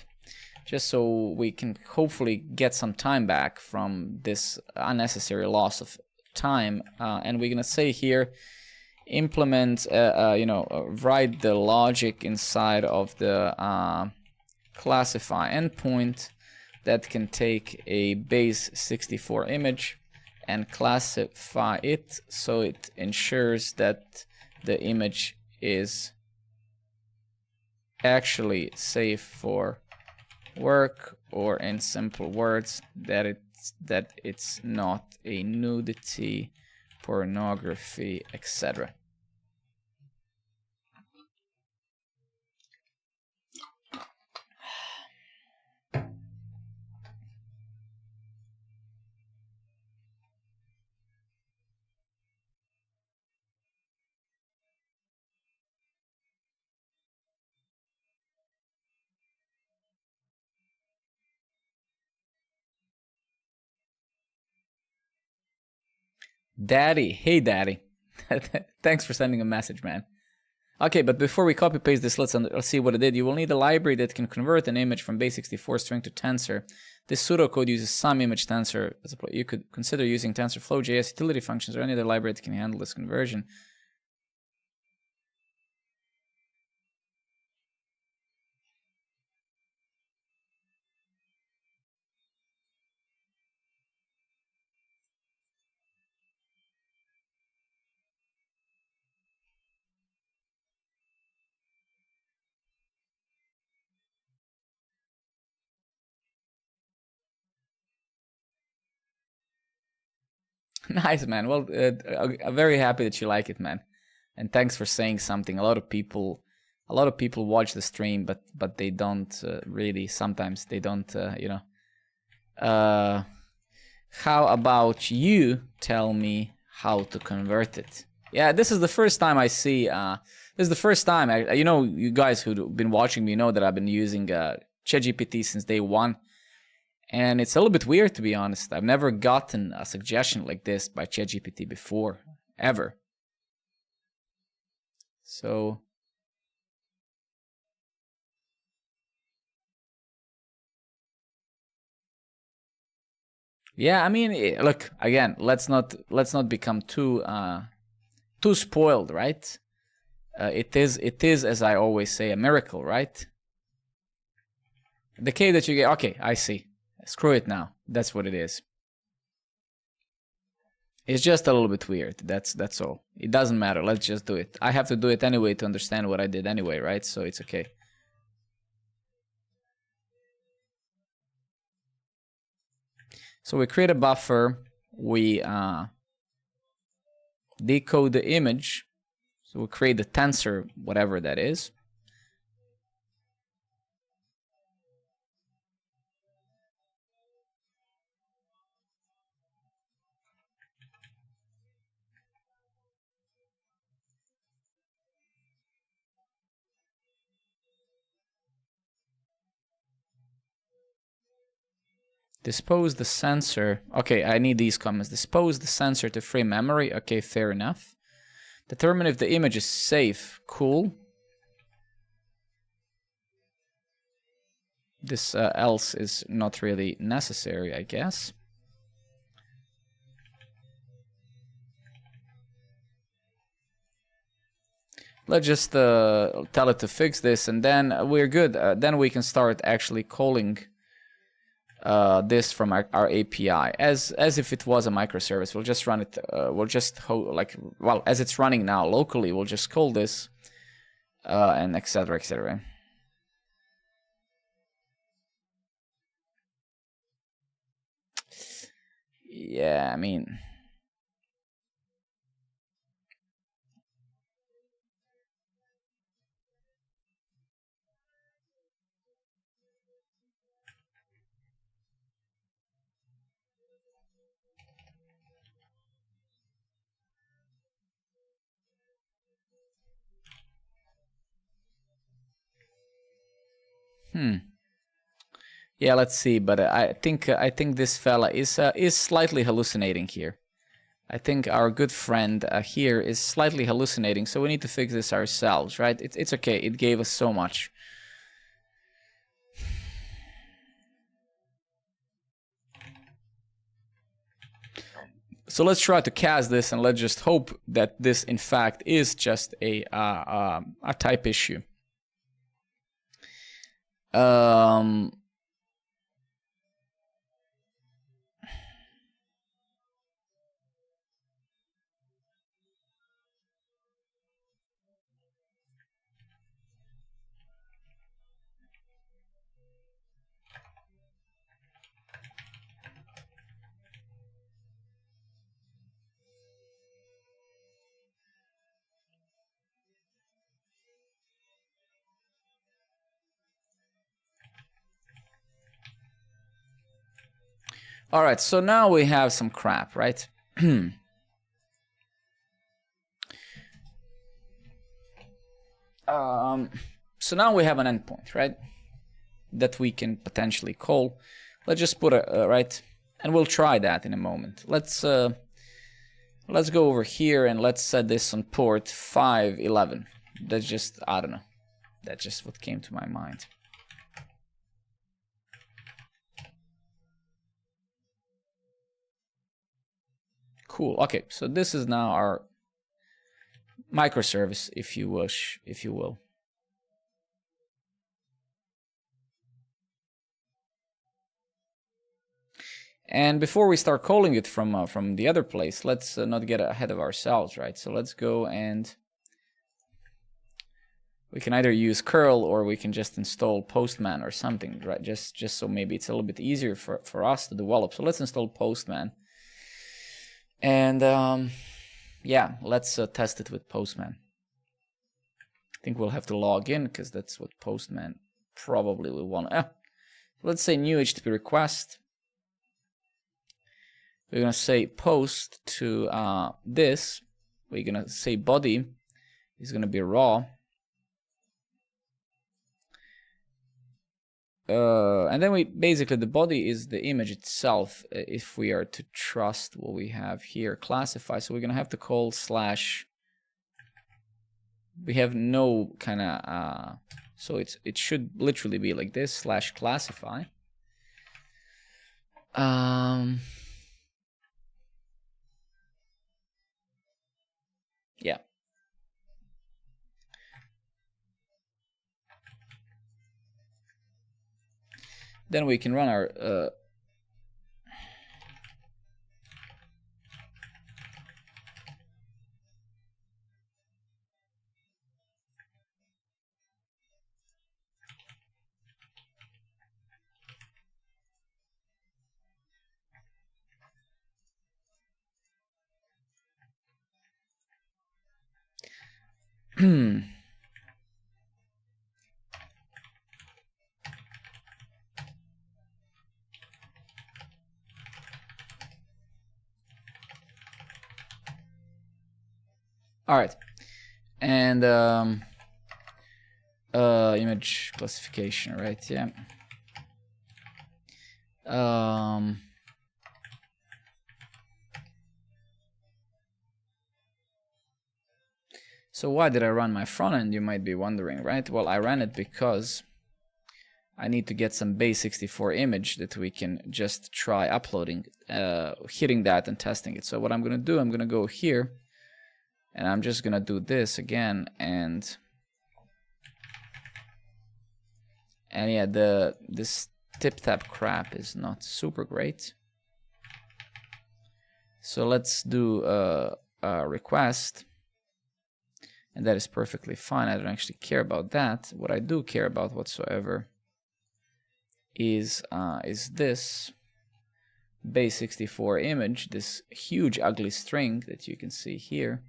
just so we can hopefully get some time back from this unnecessary loss of time. And we're going to say here, implement, write the logic inside of the classify endpoint that can take a base 64 image and classify it so it ensures that the image is actually safe for work, or in simple words, that it's not a nudity, pornography, etc. Daddy, hey daddy. Thanks for sending a message, man. Okay, but before we copy paste this, let's see what it did. You will need a library that can convert an image from base64 string to tensor. This pseudocode uses some image tensor. You could consider using TensorFlow.js utility functions or any other library that can handle this conversion. Nice, man. Well, I'm very happy that you like it, man. And thanks for saying something. A lot of people watch the stream, but they don't really. Sometimes they don't, you know. How about you tell me how to convert it? Yeah, this is the first time I see. This is the first time. You know, you guys who've been watching me know that I've been using ChatGPT since day one. And it's a little bit weird, to be honest. I've never gotten a suggestion like this by ChatGPT before, ever. So, yeah, I mean, look, again, let's not become too spoiled, right? It is, as I always say, a miracle, right? The key that you get, okay, I see. Screw it now. That's what it is. It's just a little bit weird. That's all. It doesn't matter. Let's just do it. I have to do it anyway to understand what I did anyway, right? So it's okay. So we create a buffer. We decode the image. So we create the tensor, whatever that is. Dispose the sensor. Okay, I need these comments. Dispose the sensor to free memory. Okay, fair enough. Determine if the image is safe. Cool. This else is not really necessary, I guess. Let's just tell it to fix this, and then we're good. Then we can start actually calling this from our API as if it was a microservice. We'll just run it. We'll just as it's running now locally. We'll just call this and etc. etc. Yeah, I mean. Yeah, let's see. But I think this fella is slightly hallucinating here. I think our good friend here is slightly hallucinating, so we need to fix this ourselves, right? It's okay. It gave us so much. So let's try to cast this, and let's just hope that this, in fact, is just a type issue. All right, so now we have some crap, right? So now we have an endpoint, right? That we can potentially call. Let's just put a right, and we'll try that in a moment. Let's go over here and let's set this on port 511. That's just, I don't know. That's just what came to my mind. Cool. Okay, so this is now our microservice, if you wish, if you will. And before we start calling it from the other place, let's not get ahead of ourselves, right? So let's go and we can either use curl or we can just install Postman or something, right? Just so maybe it's a little bit easier for us to develop. So let's install Postman. And yeah, let's test it with Postman. I think we'll have to log in because that's what Postman probably will want. Let's say new HTTP request. We're going to say post to this. We're going to say body is going to be raw. And then we basically, the body is the image itself, if we are to trust what we have here, classify. So we're going to have to call slash. We have no kind of, so it should literally be like this, slash classify. Yeah. Then we can run our all right, and image classification, right? Yeah. So why did I run my front end? You might be wondering, right? Well, I ran it because I need to get some base64 image that we can just try uploading, hitting that and testing it. So what I'm going to do, I'm going to go here and I'm just going to do this again. And yeah, this tip tap crap is not super great. So let's do a request. And that is perfectly fine. I don't actually care about that. What I do care about whatsoever is this base64 image, this huge ugly string that you can see here.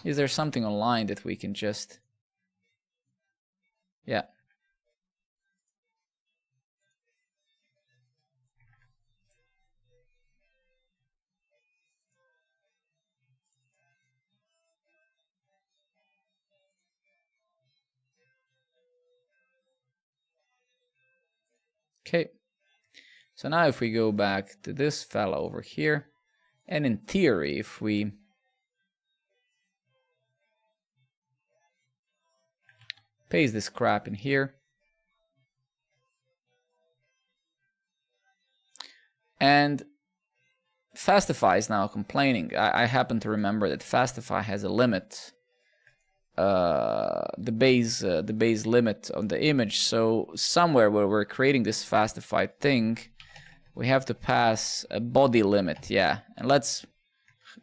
Is there something online that we can just, yeah. Okay, so now if we go back to this fella over here, and in theory, if we paste this crap in here, and Fastify is now complaining. I happen to remember that Fastify has a limit, the base limit on the image. So somewhere where we're creating this Fastify thing, we have to pass a body limit, yeah. And let's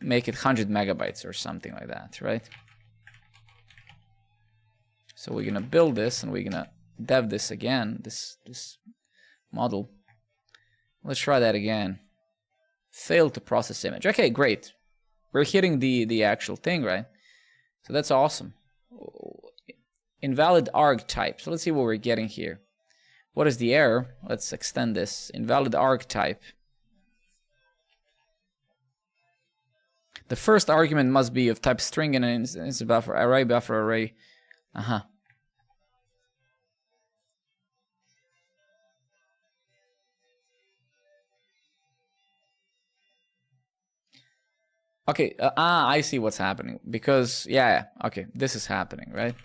make it 100 megabytes or something like that, right? So we're gonna build this and we're gonna dev this again, this model. Let's try that again. Failed to process image. Okay, great. we're hitting the actual thing, right? So that's awesome. Invalid arg type. So let's see what we're getting here. What is the error? Let's extend this. Invalid arg type. The first argument must be of type string and it's a buffer array. Okay, I see what's happening. Because, yeah, okay, this is happening, right?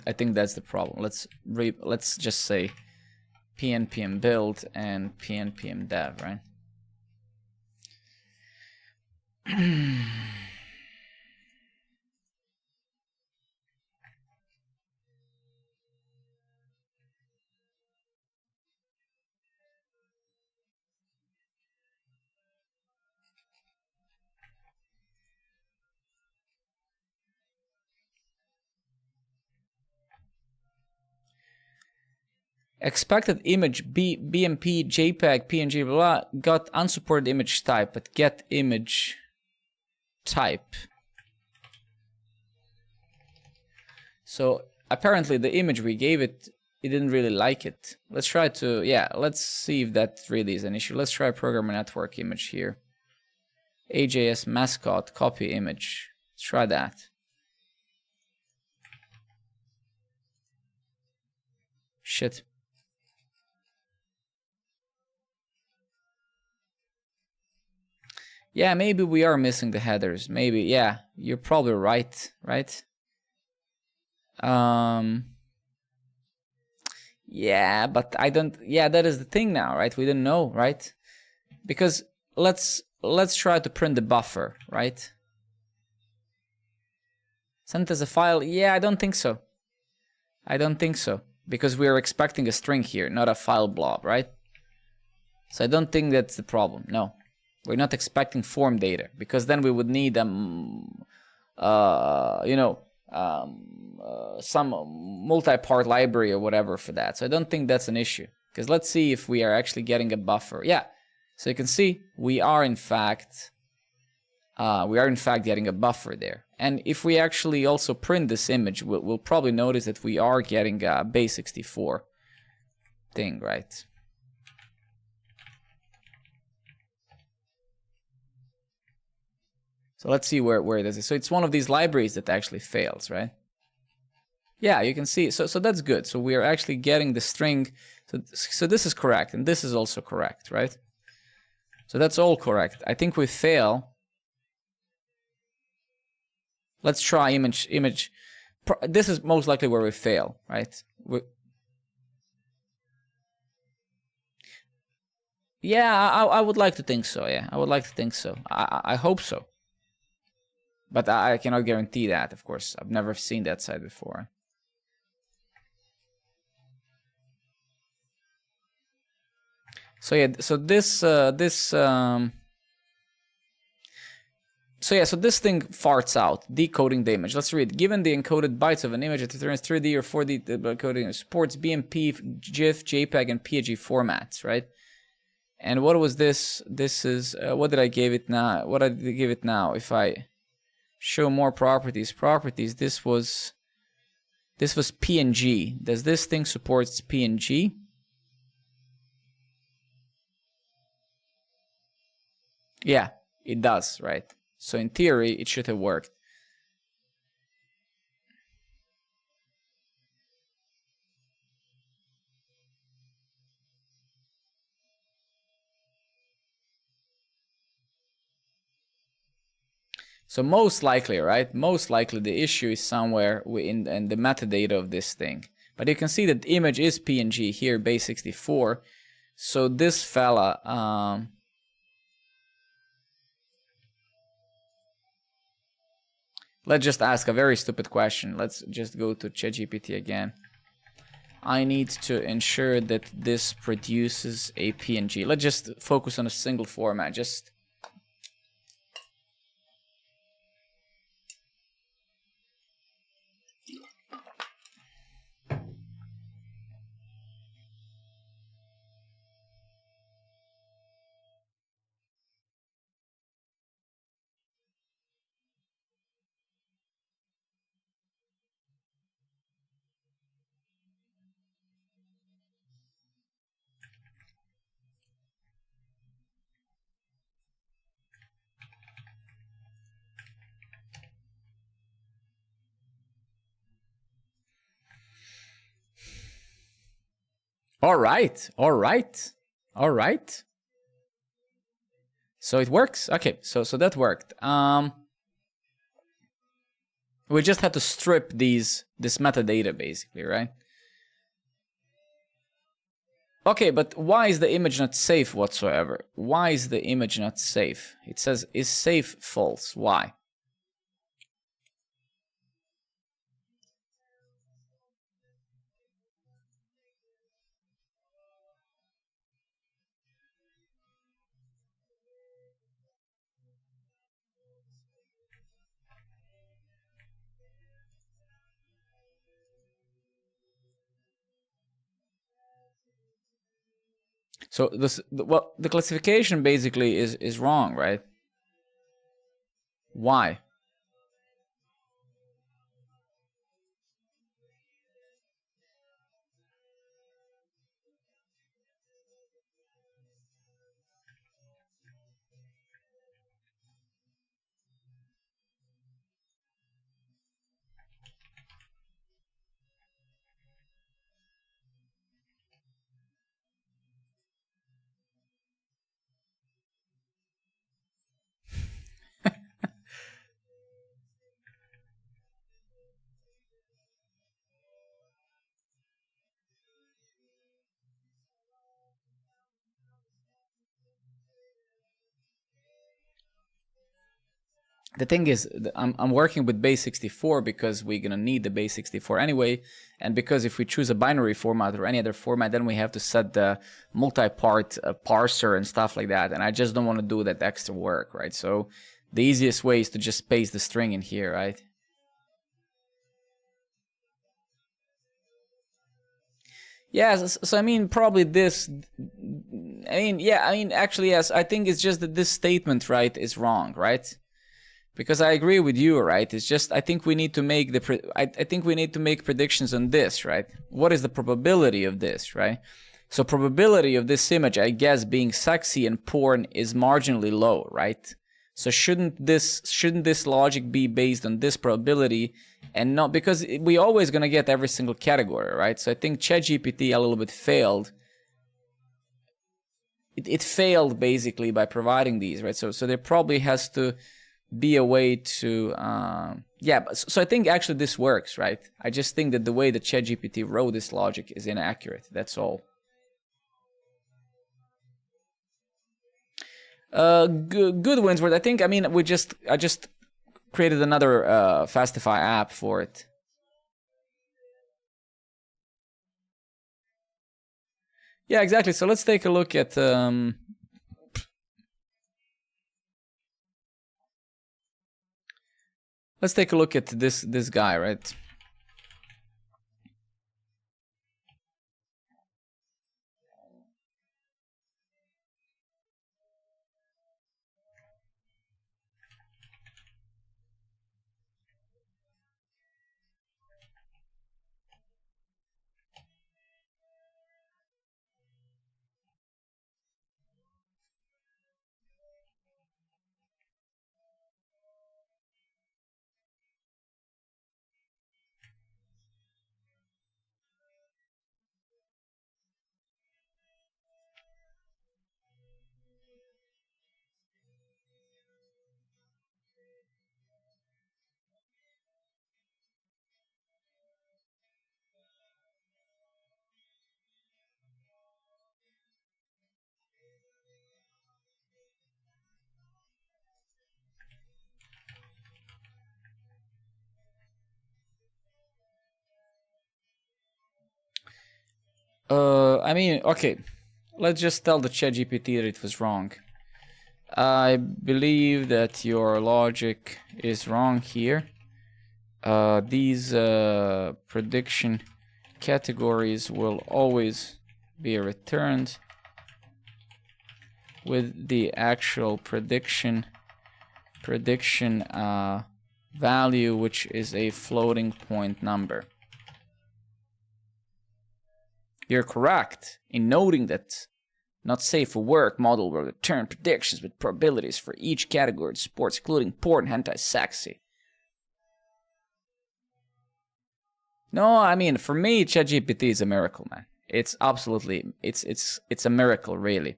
I think that's the problem. Let's just say pnpm build and pnpm dev, right? Expected image BMP, JPEG, PNG, blah, got unsupported image type, but get image type. So apparently the image we gave it, it didn't really like it. Let's try to, yeah, let's see if that really is an issue. Let's try programmer network image here. AJS mascot, copy image. Let's try that. Shit. Yeah, maybe we are missing the headers. Maybe, yeah, you're probably right, right? Yeah, but I don't, yeah, that is the thing now, right? We didn't know, right? Because let's try to print the buffer, right? Sent as a file, yeah, I don't think so. I don't think so. Because we are expecting a string here, not a file blob, right? So I don't think that's the problem, no. We're not expecting form data, because then we would need some multi-part library or whatever for that. So I don't think that's an issue. Because let's see if we are actually getting a buffer. Yeah. So you can see we are in fact getting a buffer there. And if we actually also print this image, we'll probably notice that we are getting a base64 thing, right? So let's see where it is. So it's one of these libraries that actually fails, right? Yeah, you can see. So that's good. So we are actually getting the string. So this is correct, and this is also correct, right? So that's all correct. I think we fail. Let's try image. This is most likely where we fail, right? Yeah, I would like to think so. Yeah, I would like to think so. I hope so. But I cannot guarantee that, of course. I've never seen that side before. So yeah, so this thing farts out, decoding the image. Let's read. Given the encoded bytes of an image, it returns 3D or 4D coding. Supports BMP, GIF, JPEG, and PNG formats, right? And what was this? This is what did I give it now? What did I give it now? If I show more properties, this was PNG. Does this thing supports PNG? Yeah, it does, right? So in theory, it should have worked. So most likely, right? Most likely the issue is somewhere in the metadata of this thing. But you can see that the image is PNG here, base64. So this fella, let's just ask a very stupid question. Let's just go to ChatGPT again. I need to ensure that this produces a PNG. Let's just focus on a single format. Just All right, all right, all right. So it works. Okay, so that worked. We just had to strip this metadata basically, right? Okay, but why is the image not safe whatsoever? Why is the image not safe? It says is safe false. Why? So well, the classification basically is wrong, right? Why? The thing is, I'm working with base64 because we're gonna need the base64 anyway, and because if we choose a binary format or any other format, then we have to set the multi-part parser and stuff like that, and I just don't want to do that extra work, right? So the easiest way is to just paste the string in here, right? Yeah, so I mean, probably this. I mean, yeah, I mean, actually, yes. I think it's just that this statement, right, is wrong, right? Because I agree with you, right? It's just I think we need to make I think we need to make predictions on this, right? What is the probability of this, right? So probability of this image, I guess, being sexy and porn is marginally low, right? So shouldn't this logic be based on this probability and not because we always gonna get every single category, right? So I think ChatGPT a little bit failed. It failed basically by providing these, right? So there probably has to be a way to yeah, so I think actually this works, right? I just think that the way that ChatGPT wrote this logic is inaccurate. That's all. Good wins word. I think. I mean, I just created another Fastify app for it. Yeah, exactly. So let's take a look at. Let's take a look at this guy, right? I mean, okay. Let's just tell the ChatGPT that it was wrong. I believe that your logic is wrong here. These prediction categories will always be returned with the actual prediction value, which is a floating point number. You're correct in noting that not safe for work model will return predictions with probabilities for each category of sports, including porn, hentai, sexy. No, I mean, for me, ChatGPT is a miracle, man. It's absolutely, it's a miracle, really.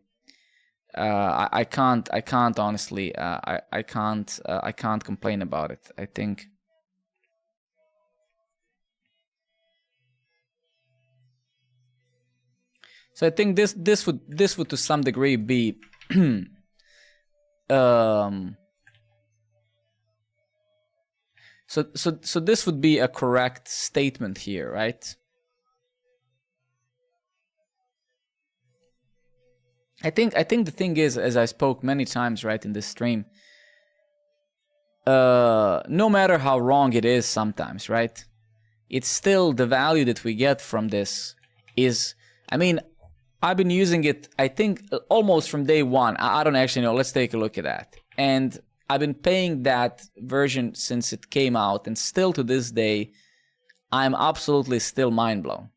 I can't honestly, I can't complain about it. I think. So I think this would to some degree be so this would be a correct statement here, right? I think the thing is, as I spoke many times, right, in this stream, no matter how wrong it is sometimes, right, it's still the value that we get from this is, I mean, I've been using it, I think, almost from day one. I don't actually know. Let's take a look at that. And I've been paying that version since it came out, and still to this day, I'm absolutely still mind blown.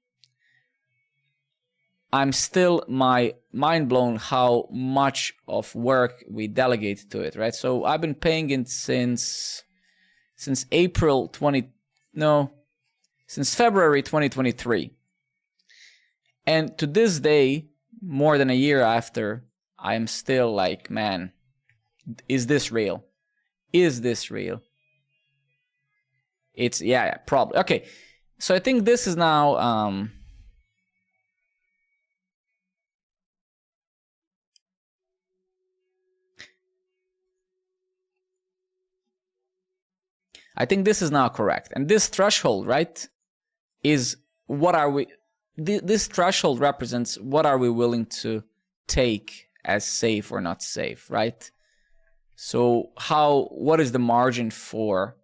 I'm still mind blown how much of work we delegate to it, right? So I've been paying it since April 20, no, since February 2023. And to this day, more than a year after, I'm still like, man, is this real? Is this real? It's, yeah, probably. Okay, so I think this is now, I think this is now correct. And this threshold, right, is what are we, this threshold represents what are we willing to take as safe or not safe, right? So what is the margin for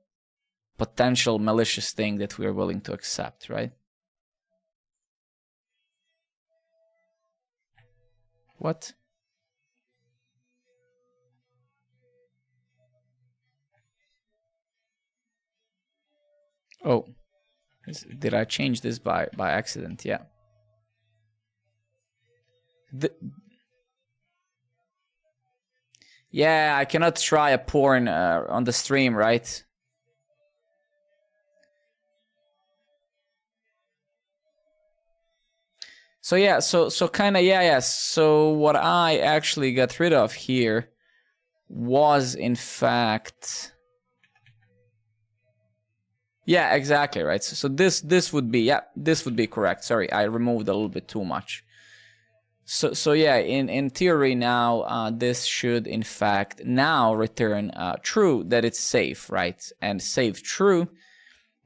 potential malicious thing that we are willing to accept, right? What? Oh, did I change this by accident? Yeah. Yeah, I cannot try a porn on the stream, right? So yeah, so kind of, yeah. So what I actually got rid of here was, in fact, yeah, exactly, right. So this would be, yeah, this would be correct. Sorry, I removed a little bit too much. So yeah, in theory now, this should in fact now return true, that it's safe, right? And safe true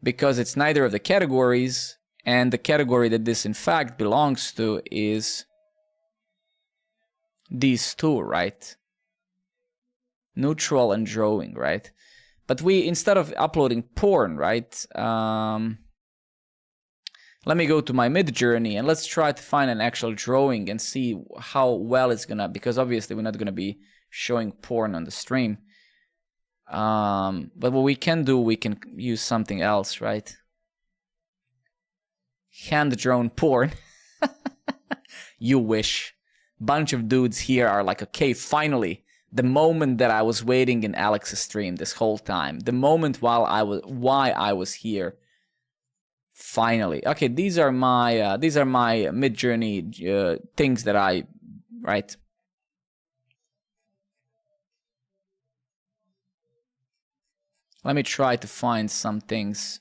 because it's neither of the categories, and the category that this in fact belongs to is these two, right? Neutral and drawing, right? But we, instead of uploading porn, right? Let me go to my Midjourney and let's try to find an actual drawing and see how well it's gonna, because obviously we're not gonna be showing porn on the stream. But what we can do, we can use something else, right? Hand-drawn porn. You wish. Bunch of dudes here are like, okay, finally, the moment that I was waiting in Alex's stream this whole time, the moment why I was here. Finally, okay. These are my Midjourney things that I, right? Let me try to find some things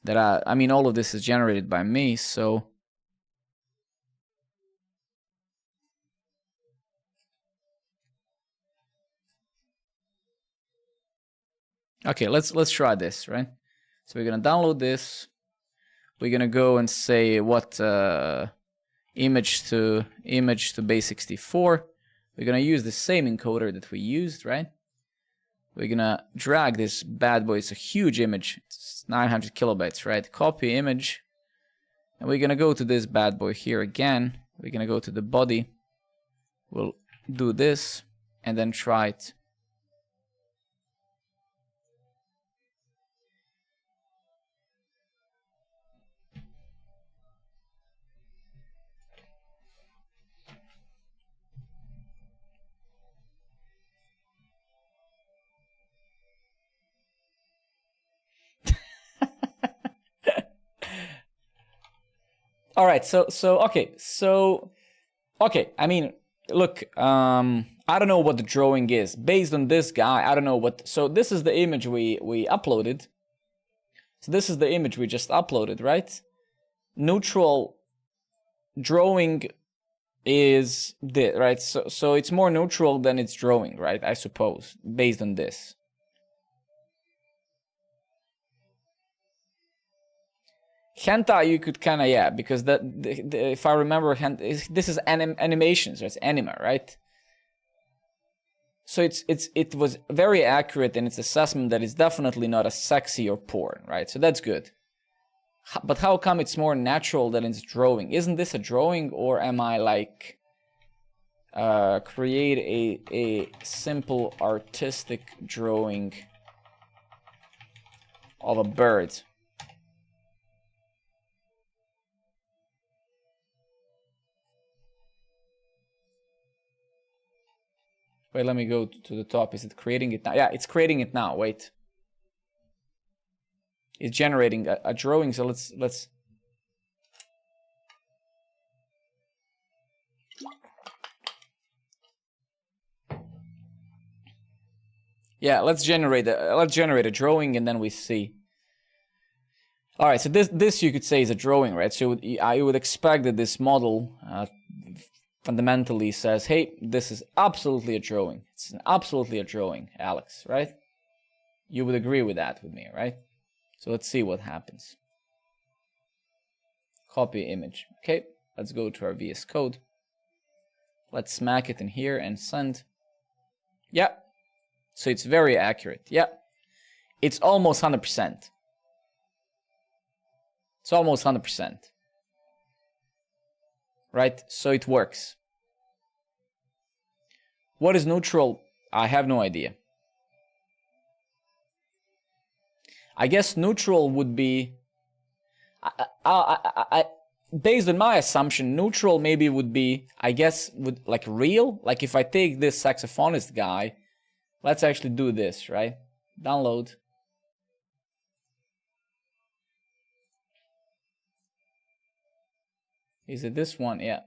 that I mean, all of this is generated by me, so. Okay, let's try this, right? So we're gonna download this. We're gonna go and say what image to base64. We're gonna use the same encoder that we used, right? We're gonna drag this bad boy. It's a huge image. It's 900 kilobytes, right? Copy image. And we're gonna go to this bad boy here again. We're gonna go to the body. We'll do this and then try it. All right, okay, I mean, look, I don't know what the drawing is. Based on this guy, I don't know what, so this is the image we uploaded. So this is the image we just uploaded, right? Neutral drawing is this, right? So it's more neutral than it's drawing, right? I suppose, based on this. Hentai, you could kind of, yeah, because if I remember, this is animations, right? It's anime, right? So it was very accurate in its assessment that it's definitely not a sexy or porn, right? So that's good. But how come it's more natural than it's drawing? Isn't this a drawing, or am I like create a simple artistic drawing of a bird? Wait, let me go to the top. Is it creating it now? Yeah, it's creating it now. Wait. It's generating a drawing, so let's yeah, let's generate a drawing and then we see. All right, so this you could say is a drawing, right? So I would expect that this model fundamentally says, hey, this is absolutely a drawing. It's absolutely a drawing, Alex, right? You would agree with that with me, right? So let's see what happens. Copy image. Okay, let's go to our VS Code. Let's smack it in here and send. Yeah, so it's very accurate. Yeah, it's almost 100%. It's almost 100%. Right, so it works. What is neutral? I have no idea. I guess neutral would be, based on my assumption, neutral maybe would be, I guess, would like real. Like if I take this saxophonist guy, let's actually do this, right? Download. Is it this one? Yeah.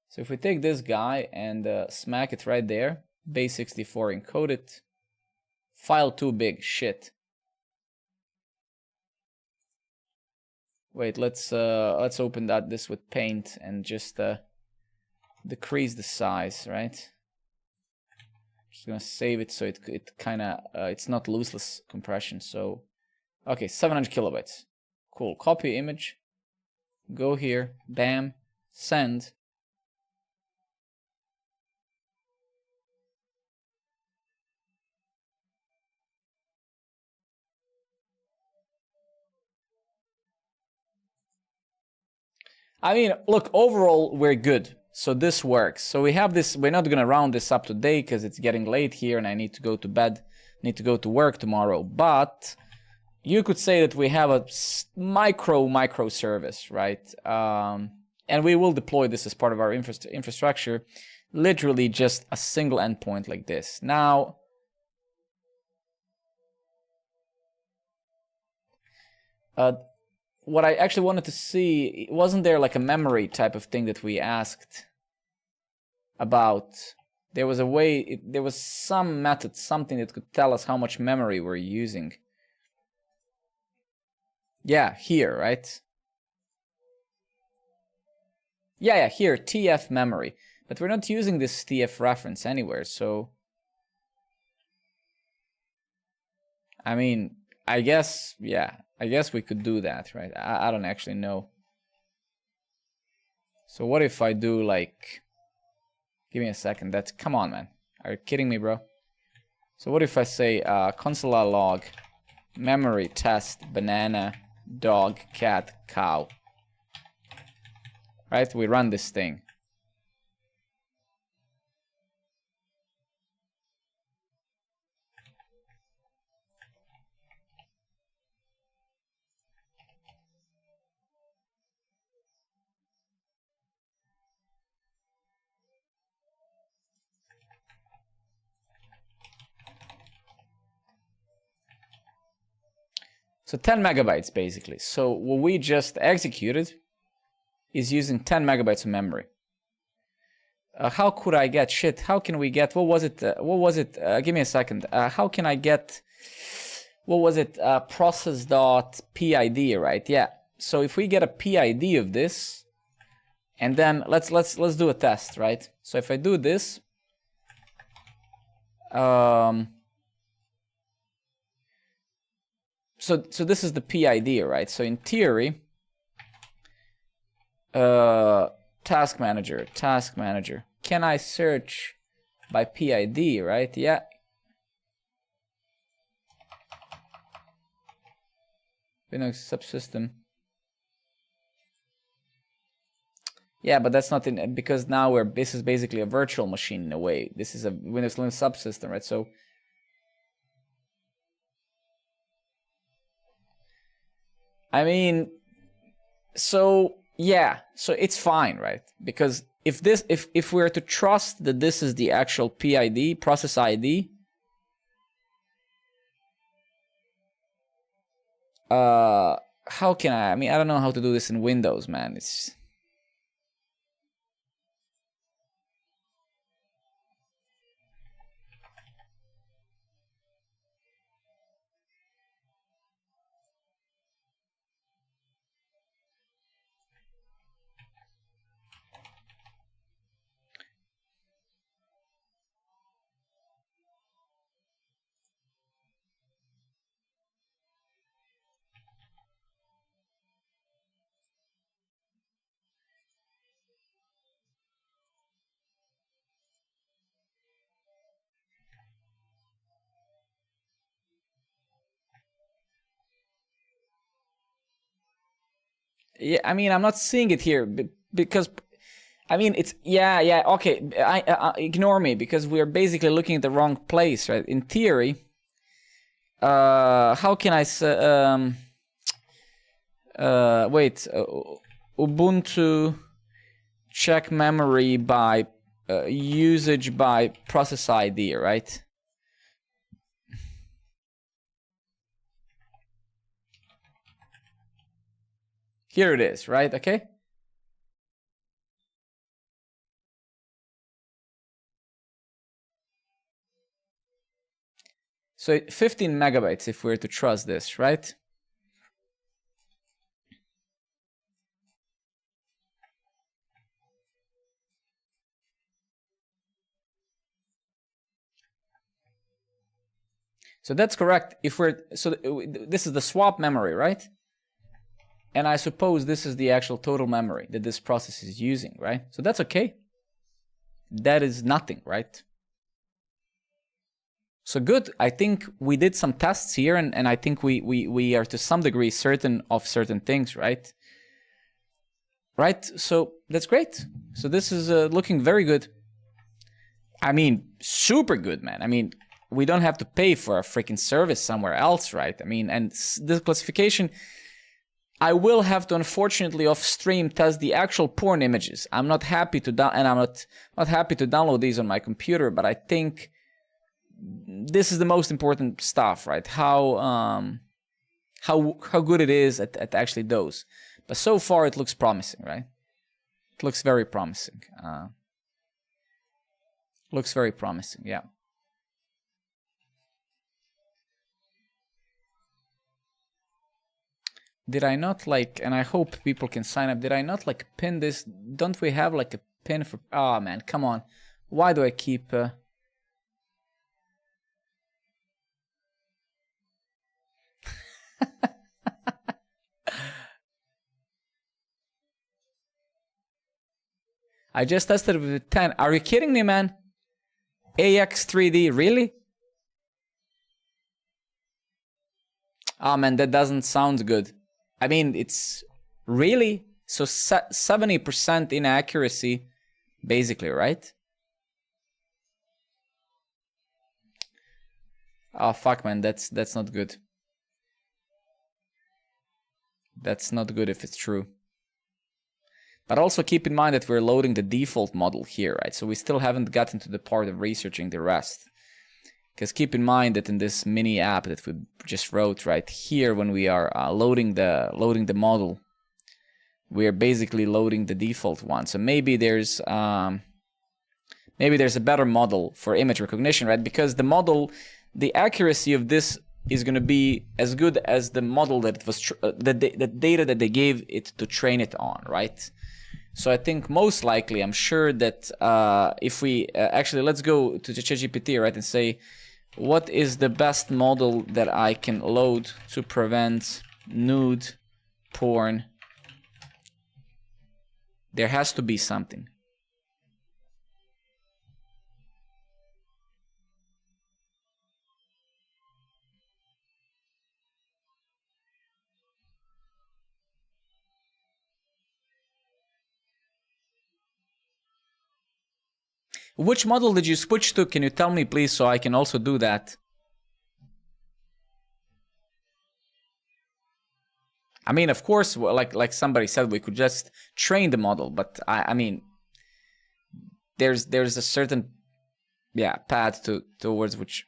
So if we take this guy and smack it right there, base64 encode it, file too big, shit. Wait, let's open this with paint and just decrease the size, right? Just gonna save it so it kind of it's not lossless compression. So okay, 700 kilobytes. Cool. Copy image. Go here. Bam. Send. I mean, look, overall, we're good. So this works. So we have this, we're not going to round this up today because it's getting late here and I need to go to bed, need to go to work tomorrow. But you could say that we have a micro service, right? And we will deploy this as part of our infrastructure, literally just a single endpoint like this. Now, what I actually wanted to see, wasn't there like a memory type of thing that we asked about? There was a way, there was some method, something that could tell us how much memory we're using. Yeah, here, right? Yeah, here, TF memory. But we're not using this TF reference anywhere, so... I mean, I guess, yeah, I guess we could do that, right? I don't actually know. So what if I do like, give me a second, that's, come on, man. Are you kidding me, bro? So what if I say console.log memory test banana dog cat cow, right? We run this thing. So 10 megabytes basically. So what we just executed is using 10 megabytes of memory. How could I get shit? How can we get, what was it? Give me a second. How can I get, what was it? Process.pid, right? Yeah. So if we get a PID of this, and then let's do a test, right? So if I do this, so this is the PID, right? So in theory, task manager. Can I search by PID, right? Yeah. Linux subsystem. Yeah, but that's not in, because now this is basically a virtual machine in a way. This is a Windows Linux subsystem, right? So I mean, so yeah, so it's fine, right? Because if we are to trust that this is the actual PID, process ID, how can I mean, I don't know how to do this in Windows, man. It's yeah, I mean, I'm not seeing it here because I mean, it's yeah, okay. I ignore me because we are basically looking at the wrong place, right? In theory, how can I wait, Ubuntu check memory by usage by process ID, right? Here it is, right? Okay. So 15 megabytes if we're to trust this, right? So that's correct. If we're, so this is the swap memory, right? And I suppose this is the actual total memory that this process is using, right? So that's okay. That is nothing, right? So good. I think we did some tests here, and I think we are to some degree certain of certain things, right? Right? So that's great. So this is looking very good. I mean, super good, man. I mean, we don't have to pay for a freaking service somewhere else, right? I mean, and this classification, I will have to, unfortunately, off stream test the actual porn images. I'm not happy to and I'm not happy to download these on my computer, but I think this is the most important stuff, right? How good it is at actually those. But so far it looks promising, right? It looks very promising. Looks very promising, yeah. Did I not like, and I hope people can sign up, did I not like pin this? Don't we have like a pin for, oh man, come on. Why do I keep... I just tested it with 10. Are you kidding me, man? AX3D, really? Oh man, that doesn't sound good. I mean, it's really? So 70% inaccuracy, basically, right? Oh fuck, man, that's not good. That's not good if it's true. But also keep in mind that we're loading the default model here, right? So we still haven't gotten to the part of researching the rest. Because keep in mind that in this mini app that we just wrote right here, when we are loading the model, we're basically loading the default one. So maybe there's a better model for image recognition, right? Because the model, the accuracy of this is going to be as good as the model that it was, the data that they gave it to train it on, right? So I think most likely, I'm sure that if we actually, let's go to ChatGPT, right, and say, what is the best model that I can load to prevent nude porn? There has to be something. Which model did you switch to? Can you tell me, please, so I can also do that? I mean, of course, like somebody said, we could just train the model, but I mean, there's a certain path towards which.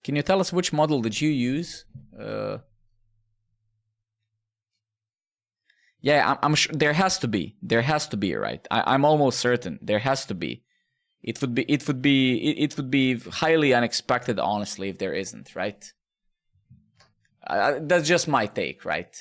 Can you tell us which model did you use? Yeah, I'm sure there has to be. There has to be, right? I'm almost certain there has to be. It would be highly unexpected, honestly, if there isn't, right? That's just my take, right?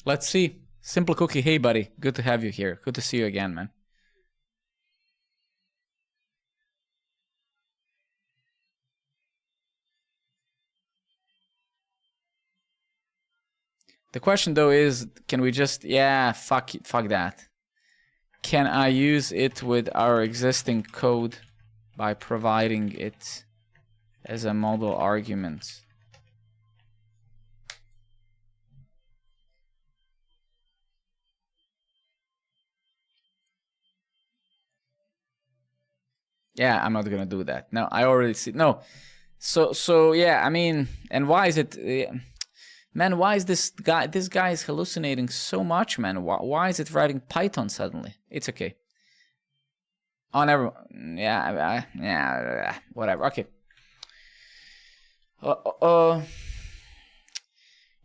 Let's see. Simple Cookie, hey buddy, good to have you here. Good to see you again, man. The question though is, can we just, fuck that. Can I use it with our existing code by providing it as a model argument? Yeah, I'm not gonna do that. No, I already see. No, so yeah. I mean, and why is it, man? Why is this guy? This guy is hallucinating so much, man. Why is it writing Python suddenly? It's okay. Oh, never. Yeah, whatever. Okay.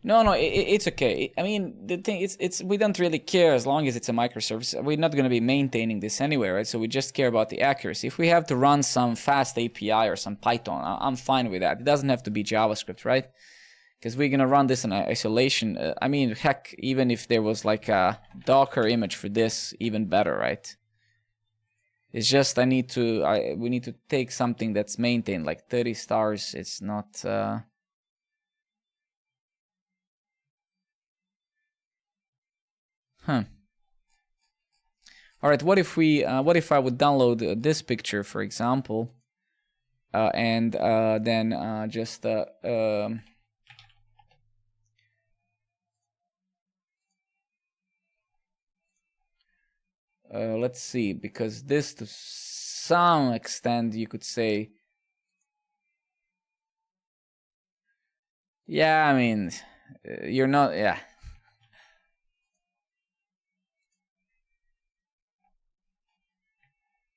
No, it's okay. I mean, the thing it's we don't really care as long as it's a microservice. We're not going to be maintaining this anyway, right? So we just care about the accuracy. If we have to run some fast API or some Python, I'm fine with that. It doesn't have to be JavaScript, right? Because we're going to run this in isolation. I mean, heck, even if there was like a Docker image for this, even better, right? It's just we need to take something that's maintained, like 30 stars. It's not. All right. What if I would download this picture, for example, and then just let's see, because this, to some extent, you could say, yeah. I mean, you're not, yeah.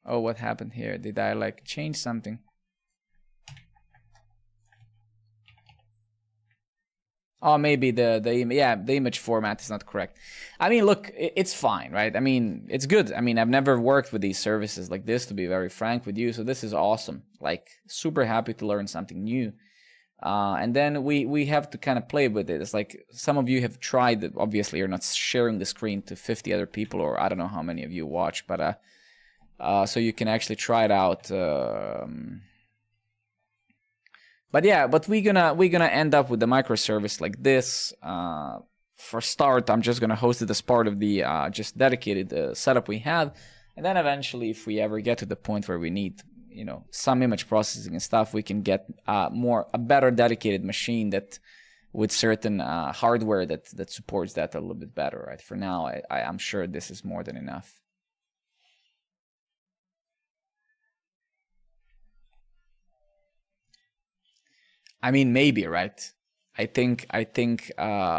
Oh, what happened here? Did I like change something? Oh, maybe the image format is not correct. I mean, look, it's fine, right? I mean, it's good. I mean, I've never worked with these services like this, to be very frank with you. So this is awesome. Like, super happy to learn something new. And then we have to kind of play with it. It's like some of you have tried it. Obviously, you're not sharing the screen to 50 other people, or I don't know how many of you watch, but so you can actually try it out. But yeah, but we're gonna end up with the microservice like this. For start, I'm just gonna host it as part of the just dedicated setup we have, and then eventually, if we ever get to the point where we need, you know, some image processing and stuff, we can get a better dedicated machine that with certain hardware that supports that a little bit better. Right? For now, I'm sure this is more than enough. I mean, maybe, right? I think, yeah.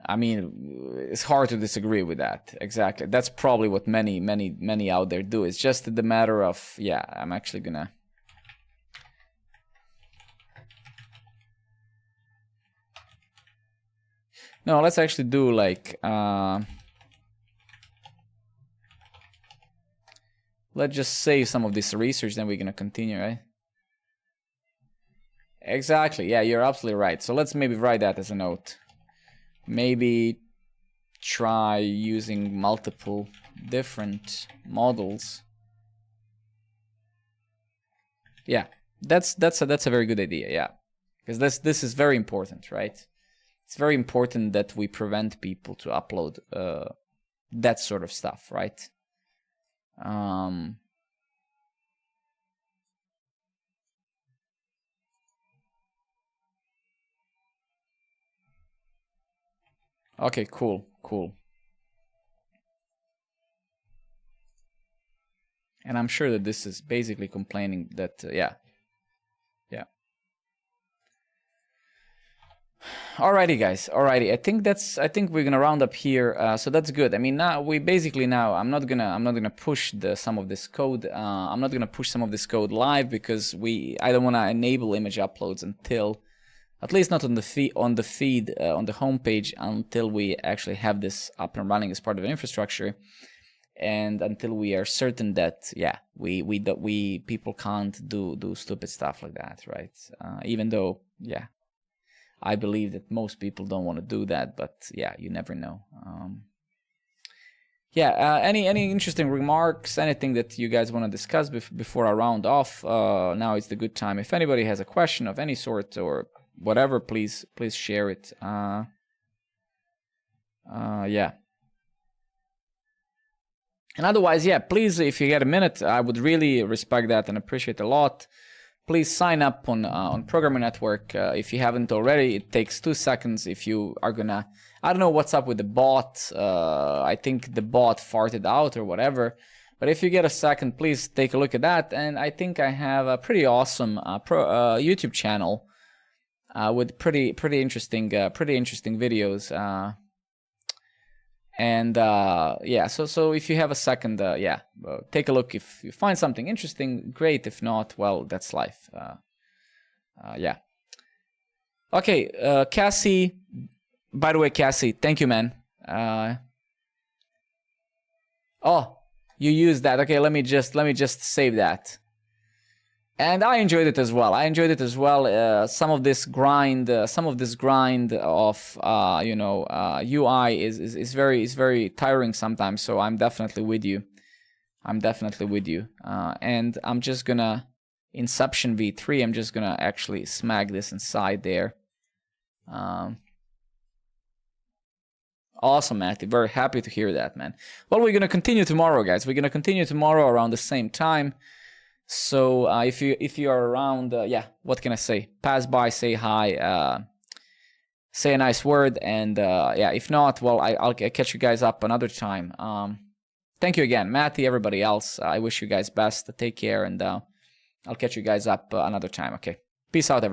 I mean, it's hard to disagree with that. Exactly. That's probably what many out there do. It's just the matter of, yeah, I'm actually gonna. No, let's actually do like, let's just save some of this research, then we're gonna continue, right? Exactly, yeah, you're absolutely right. So let's maybe write that as a note. Maybe try using multiple different models. Yeah, that's a very good idea, yeah. Because this is very important, right? It's very important that we prevent people to upload that sort of stuff, right? Okay, cool. And I'm sure that this is basically complaining that, yeah. Alrighty, guys. Alrighty. I think we're gonna round up here. So that's good. I mean, now I'm not gonna push some of this code. I'm not gonna push some of this code live because I don't want to enable image uploads until, at least not on the feed on the homepage, until we actually have this up and running as part of the infrastructure, and until we are certain that, yeah, people can't do stupid stuff like that, right? Even though, yeah, I believe that most people don't want to do that, but yeah, you never know. Any interesting remarks, anything that you guys want to discuss before I round off? Now is the good time. If anybody has a question of any sort or whatever, please share it. Yeah. And otherwise, yeah, please, if you get a minute, I would really respect that and appreciate a lot. Please sign up on Programmer Network if you haven't already. It takes 2 seconds. If you are gonna, I don't know what's up with the bot. I think the bot farted out or whatever. But if you get a second, please take a look at that. And I think I have a pretty awesome YouTube channel with pretty interesting videos. And yeah, so if you have a second, yeah, take a look. If you find something interesting, great. If not, well, that's life. Yeah. Okay, Cassie. By the way, Cassie, thank you, man. Oh, you used that. Okay, let me just save that. And I enjoyed it as well. Some of this grind of UI is very tiring sometimes. So I'm definitely with you. And I'm just gonna Inception v3. I'm just gonna actually smack this inside there. Awesome, Matthew. Very happy to hear that, man. Well, we're gonna continue tomorrow, guys. We're gonna continue tomorrow around the same time. So if you are around, yeah, what can I say? Pass by, say hi, say a nice word, and yeah, if not, well, I'll catch you guys up another time. Thank you again, Matty, everybody else. I wish you guys best. Take care, and I'll catch you guys up another time. Okay, peace out, everybody.